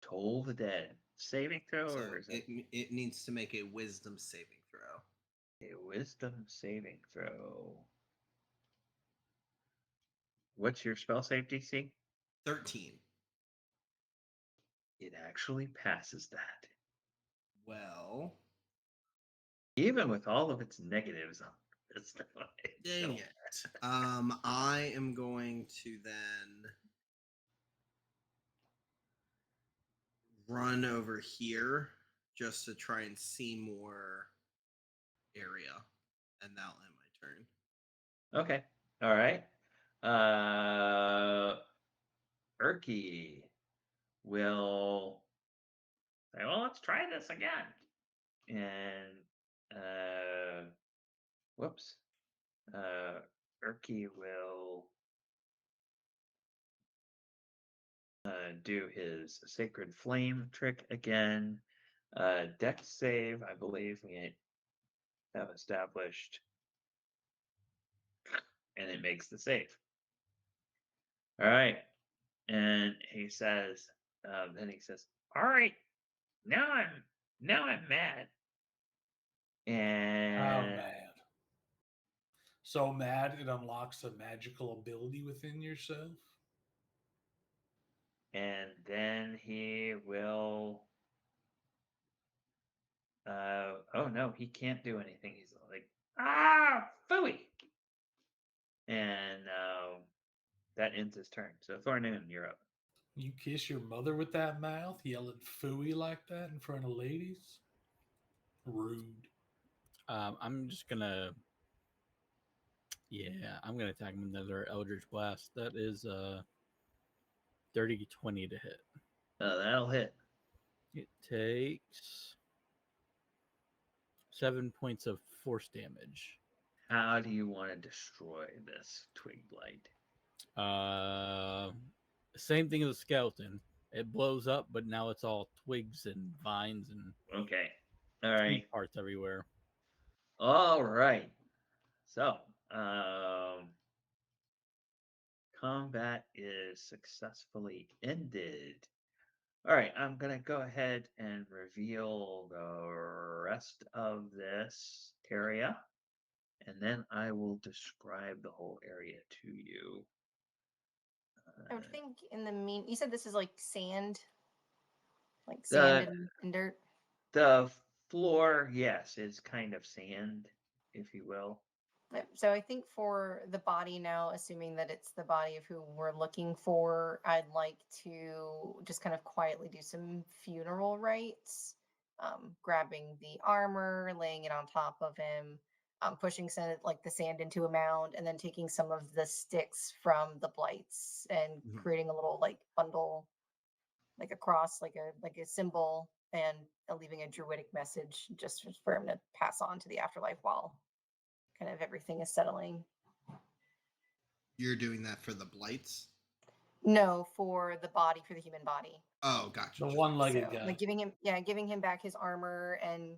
Toll the Dead. Saving throw, So or is it it needs to make a Wisdom saving throw. a Wisdom saving throw? What's your spell save DC? 13. It actually passes that. Well, Even with all of its negatives on this stuff. dang it. I am going to then run over here just to try and see more area, and that'll end my turn. Okay. All right. Erky will say, well, let's try this again. And whoops. Erky will do his Sacred Flame trick again. Dex save, I believe we have established. And it makes the save. All right. And he says, then he says, all right, now I'm mad. How And mad? So mad it unlocks a magical ability within yourself? and then he will oh no, he can't do anything. He's like, phooey. And that ends his turn. So Thornoon, you're up. You kiss your mother with that mouth, yelling phooey like that in front of ladies? Rude. I'm just gonna. Yeah, I'm gonna attack him with another Eldritch Blast. That is 30-20 to hit. That'll hit. It takes 7 points of force damage. How do you want to destroy this twig blight? Same thing as a skeleton. It blows up, but now it's all twigs and vines and Okay. All right. parts everywhere. All right. So, combat is successfully ended. All right, I'm going to go ahead and reveal the rest of this area, and then I will describe the whole area to you. I would think you said this is like sand, like The sand and dirt. the floor, yes, is kind of sand, if you will. Yep. So I think for the body now, assuming that it's the body of who we're looking for, I'd like to just kind of quietly do some funeral rites, grabbing the armor, laying it on top of him, pushing like the sand into a mound, and then taking some of the sticks from the blights and Mhm. creating a little like bundle, like a cross, like a symbol, and leaving a druidic message just for him to pass on to the afterlife while kind of everything is settling. You're doing that for the blights? No, for the human body. Oh, gotcha. The Just- one-legged So, guy. like giving him back his armor and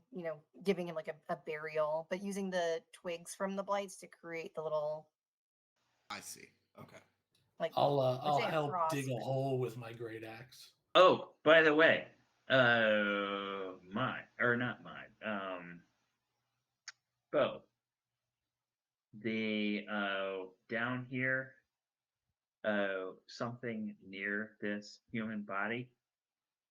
giving him like a burial, but using the twigs from the blights to create the little I see. Okay. like I'll say a help cross, dig a but- hole with my great axe. Oh, by the way, not mine, Bo, the down here, something near this human body,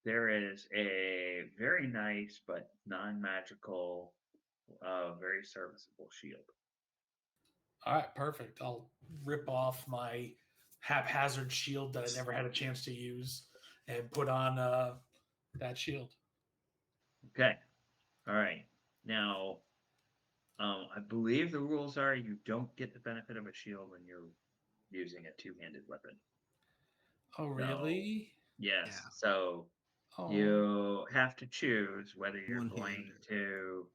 there is a very nice but non-magical, very serviceable shield. All right, perfect. I'll rip off my haphazard shield that I never had a chance to use and put on that shield. Okay, all right. Now, I believe the rules are you don't get the benefit of a shield when you're using a two-handed weapon. Oh, really? Yes. Yeah. So Oh. you have to choose whether you're One going hand. to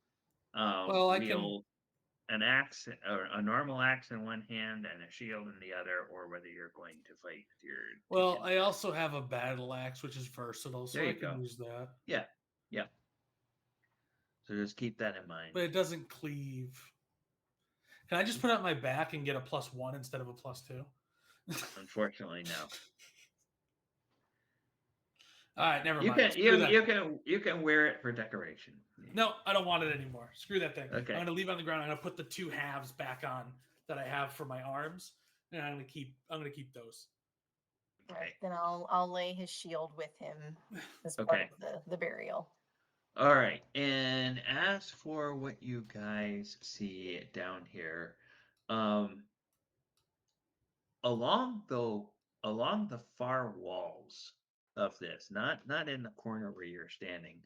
Well, I can. wield an axe or a normal axe in one hand and a shield in the other, or whether you're going to fight with your. Well, two-handed I also have a battle axe, which is versatile, so There I you can go. use that. Yeah. Yeah. So just keep that in mind. But it doesn't cleave. Can I just put it on my back and get a +1 instead of a +2? Unfortunately, no. All right, never You mind. can Screw that. you can wear it for decoration. No, I don't want it anymore. Screw that thing. I'm Okay. gonna leave it on the ground. I'm gonna put the two halves back on that I have for my arms, and I'm gonna keep those. Right, Okay. then I'll lay his shield with him as part Okay. of the burial. All right. And as for what you guys see down here, um, along the along the far walls of this, not in the corner where you're standing,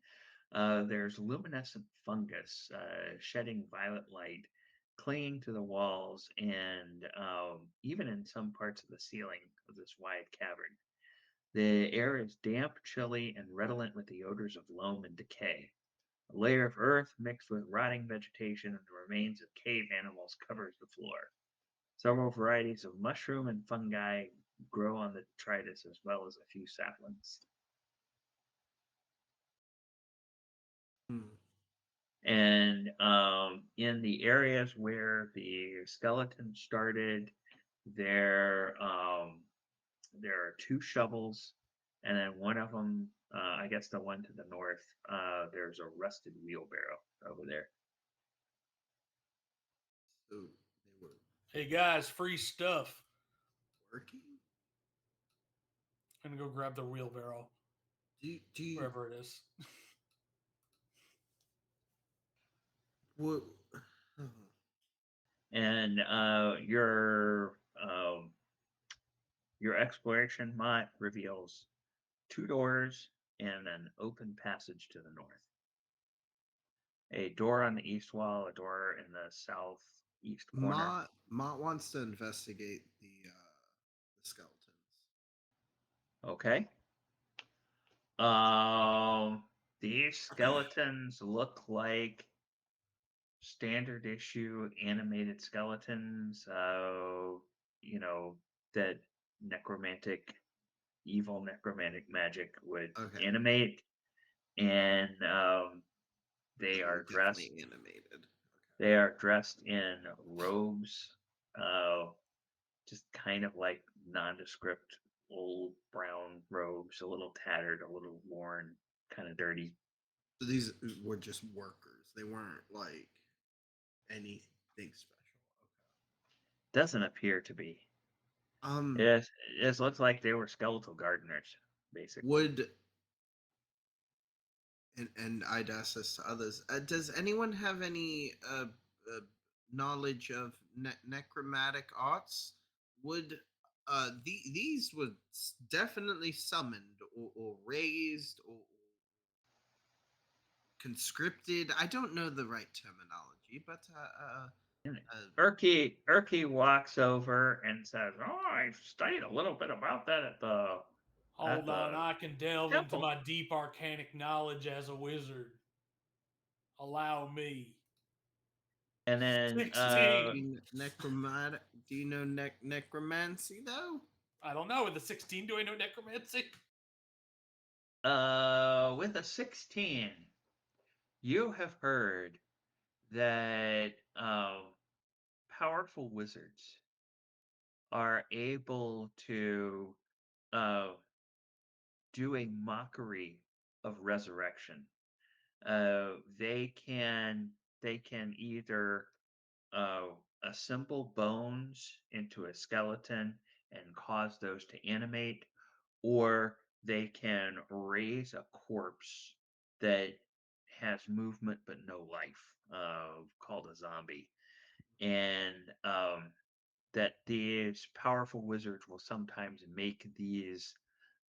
there's luminescent fungus shedding violet light, clinging to the walls, and even in some parts of the ceiling of this wide cavern. The air is damp, chilly, and redolent with the odors of loam and decay. A layer of earth mixed with rotting vegetation and the remains of cave animals covers the floor. Several varieties of mushroom and fungi grow on the detritus as well as a few saplings. Hmm. And in the areas where the skeleton started, there there are two shovels, and then one of them, I guess the one to the north, there's a rusted wheelbarrow over there. So they were Hey guys, free stuff. working. I'm gonna go grab the wheelbarrow Do you wherever it is. what? And your exploration map reveals two doors and an open passage to the north. A door on the east wall, a door in the southeast corner. Mott wants to investigate the skeletons. Okay. These skeletons look like standard issue animated skeletons. You know that necromantic, evil necromantic magic would Okay, animate, and they they were are definitely dressed. animated. They are dressed in robes, uh, just kind of like nondescript old brown robes, a little tattered, a little worn, kind of dirty. So these were just workers. They weren't like anything special. Doesn't appear to be. Okay. It just looks like they were skeletal gardeners, basically. Would and I'd ask this to others. Does anyone have any knowledge of necromantic arts? Would these were definitely summoned or raised or conscripted? I don't know the right terminology, but And uh, Erky walks over and says, "Oh, I've studied a little bit about that at Hold on, the I can delve into temple." my deep arcanic knowledge as a wizard. Allow me. And then 16. necromantic. Do you know necromancy though? I don't know. With the 16, do I know necromancy? with a 16, you have heard that powerful wizards are able to uh, do a mockery of resurrection. They can either uh, assemble bones into a skeleton and cause those to animate, or they can raise a corpse that has movement but no life, called a zombie. And that these powerful wizards will sometimes make these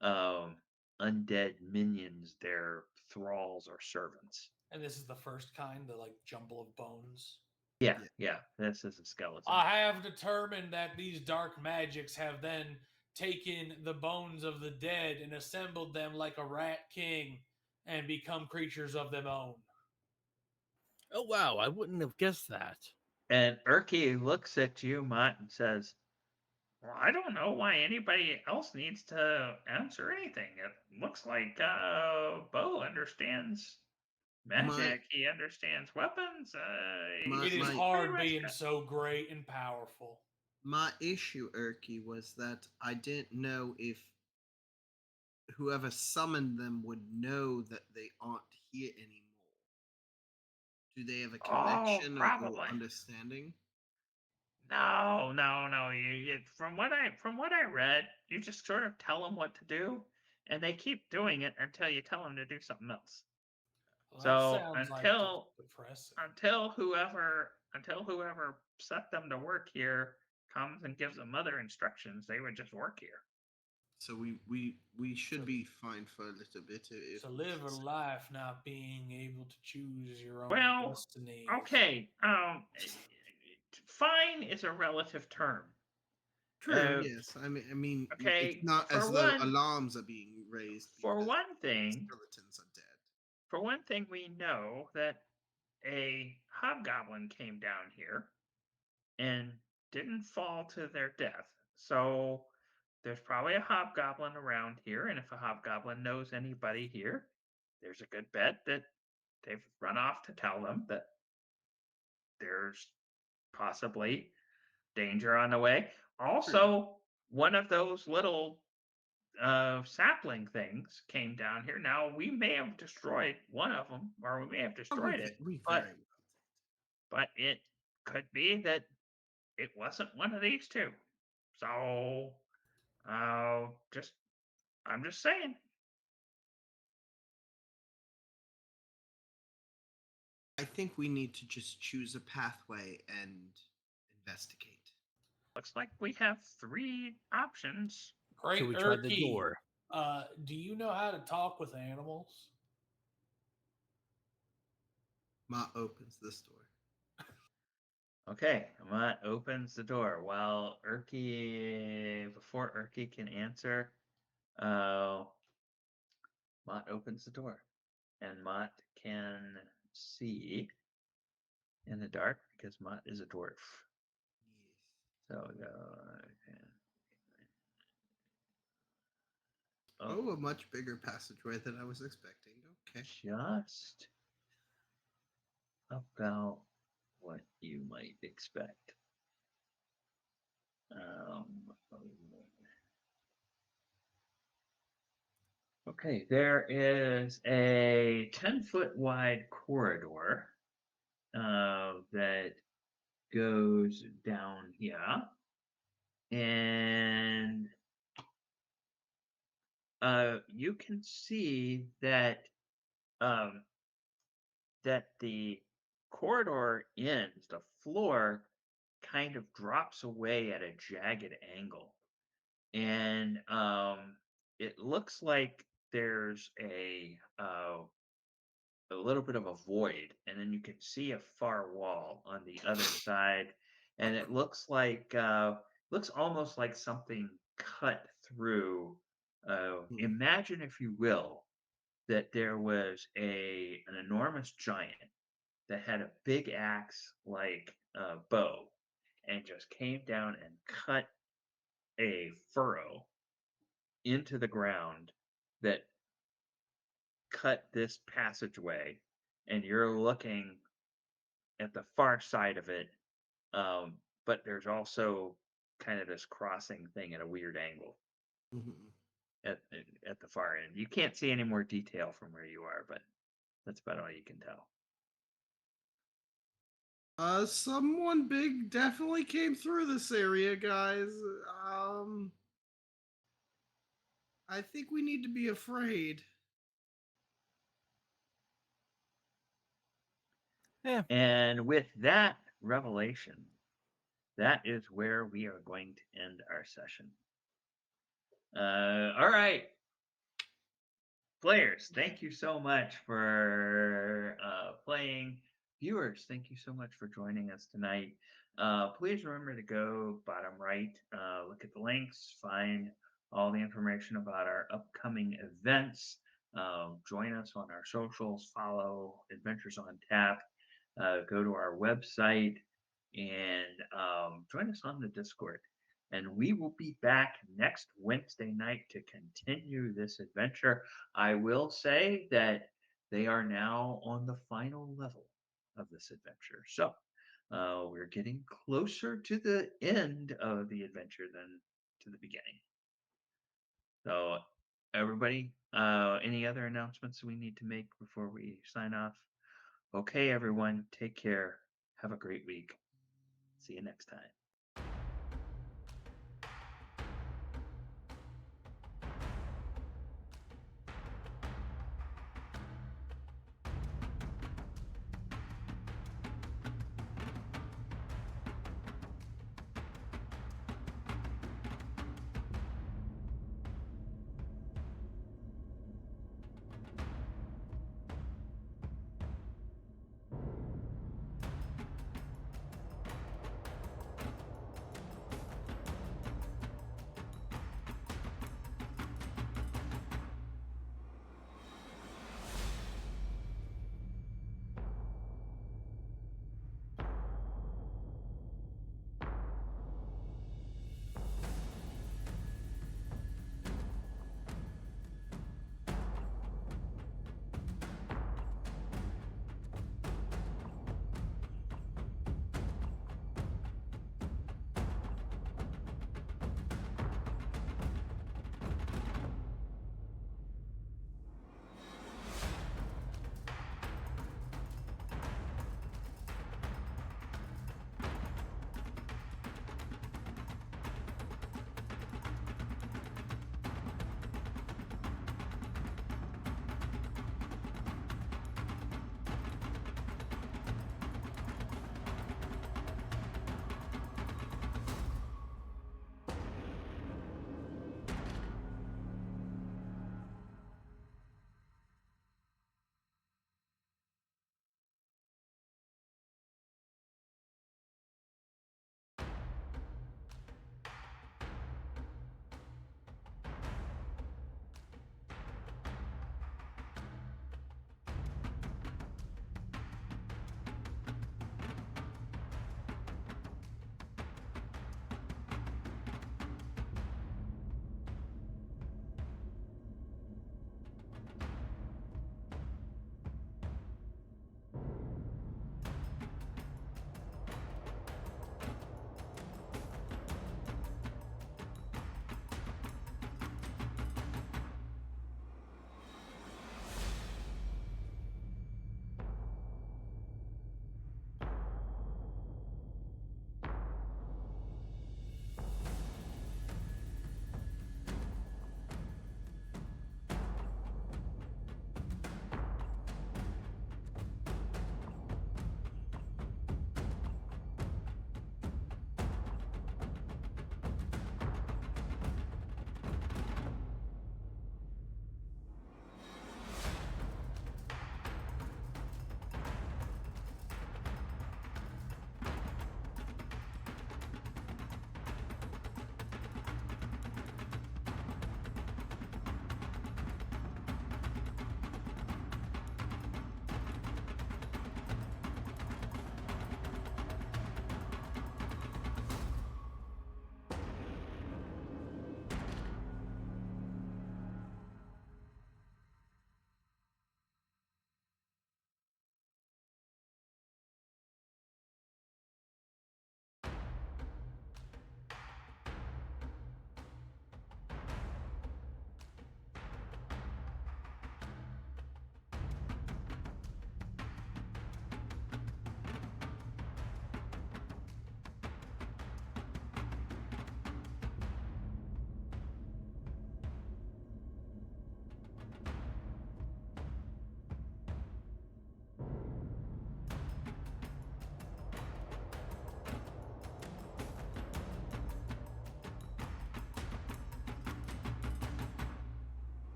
um, undead minions their thralls or servants. And this is the first kind, the like jumble of bones. Yeah, Yeah. yeah, this is a skeleton. I have determined that these dark magics have then taken the bones of the dead and assembled them like a rat king and become creatures of their own. Oh wow, I wouldn't have guessed that. And Erky looks at you, Mott, and says, "Well, I don't know why anybody else needs to answer anything. It looks like Bo understands My magic. He understands weapons. my It is He's my pretty hard much being so great and powerful. my issue, Erky, was that I didn't know if whoever summoned them would know that they aren't here anymore. Do they have a Oh, connection or probably. understanding? No. From what I read, you just sort of tell them what to do, and they keep doing it until you tell them to do something else. Well, that So sounds like depressing. until whoever set them to work here comes and gives them other instructions, they would just work here. So we should So- be fine for a little bit. If To live a life not being able to choose your own Well, destiny. okay. Fine is a relative term. True, yes. I mean, it's Okay, not as though alarms are being raised for because one thing, skeletons are dead. we know that a hobgoblin came down here and didn't fall to their death. So there's probably a hobgoblin around here, and if a hobgoblin knows anybody here, there's a good bet that they've run off to tell them that there's possibly danger on the way. Also, one of those little sapling things came down here. Now we may have destroyed one of them, or we may have destroyed it, We but very it could be that it wasn't one of these two. So, just I'm just saying. I think we need to just choose a pathway and investigate. Looks like we have three options. Great Should we try the Erky, door? do you know how to talk with animals? Ma opens this door. Okay, Amat opens the door. While before Erky can answer, Mott opens the door, and Mott can see in the dark because Mott is a dwarf. So Oh, a much bigger passageway than I was expecting. Okay. just about what you might expect. Okay, there is a 10-foot wide corridor that goes down here, and you can see that um, the corridor ends, the floor kind of drops away at a jagged angle, and it looks like there's a little bit of a void, and then you can see a far wall on the other side, and it looks almost like something cut through. Imagine, if you will, that there was an enormous giant that had a big axe like bow, and just came down and cut a furrow into the ground that cut this passageway, and you're looking at the far side of it, um, but there's also kind of this crossing thing at a weird angle Mm-hmm. at the far end. You can't see any more detail from where you are, but that's about all you can tell. Someone big definitely came through this area, guys. I think we need to be afraid. Yeah. And with that revelation, that is where we are going to end our session. All right, players, thank you so much for playing. Viewers, thank you so much for joining us tonight. Please remember to go bottom right, look at the links, find all the information about our upcoming events. Join us on our socials, follow Adventures on Tap, go to our website, and join us on the Discord. And we will be back next Wednesday night to continue this adventure. I will say that they are now on the final level of this adventure. So we're getting closer to the end of the adventure than to the beginning. So Everybody, any other announcements we need to make before we sign off? Okay, everyone, take care. Have a great week. See you next time.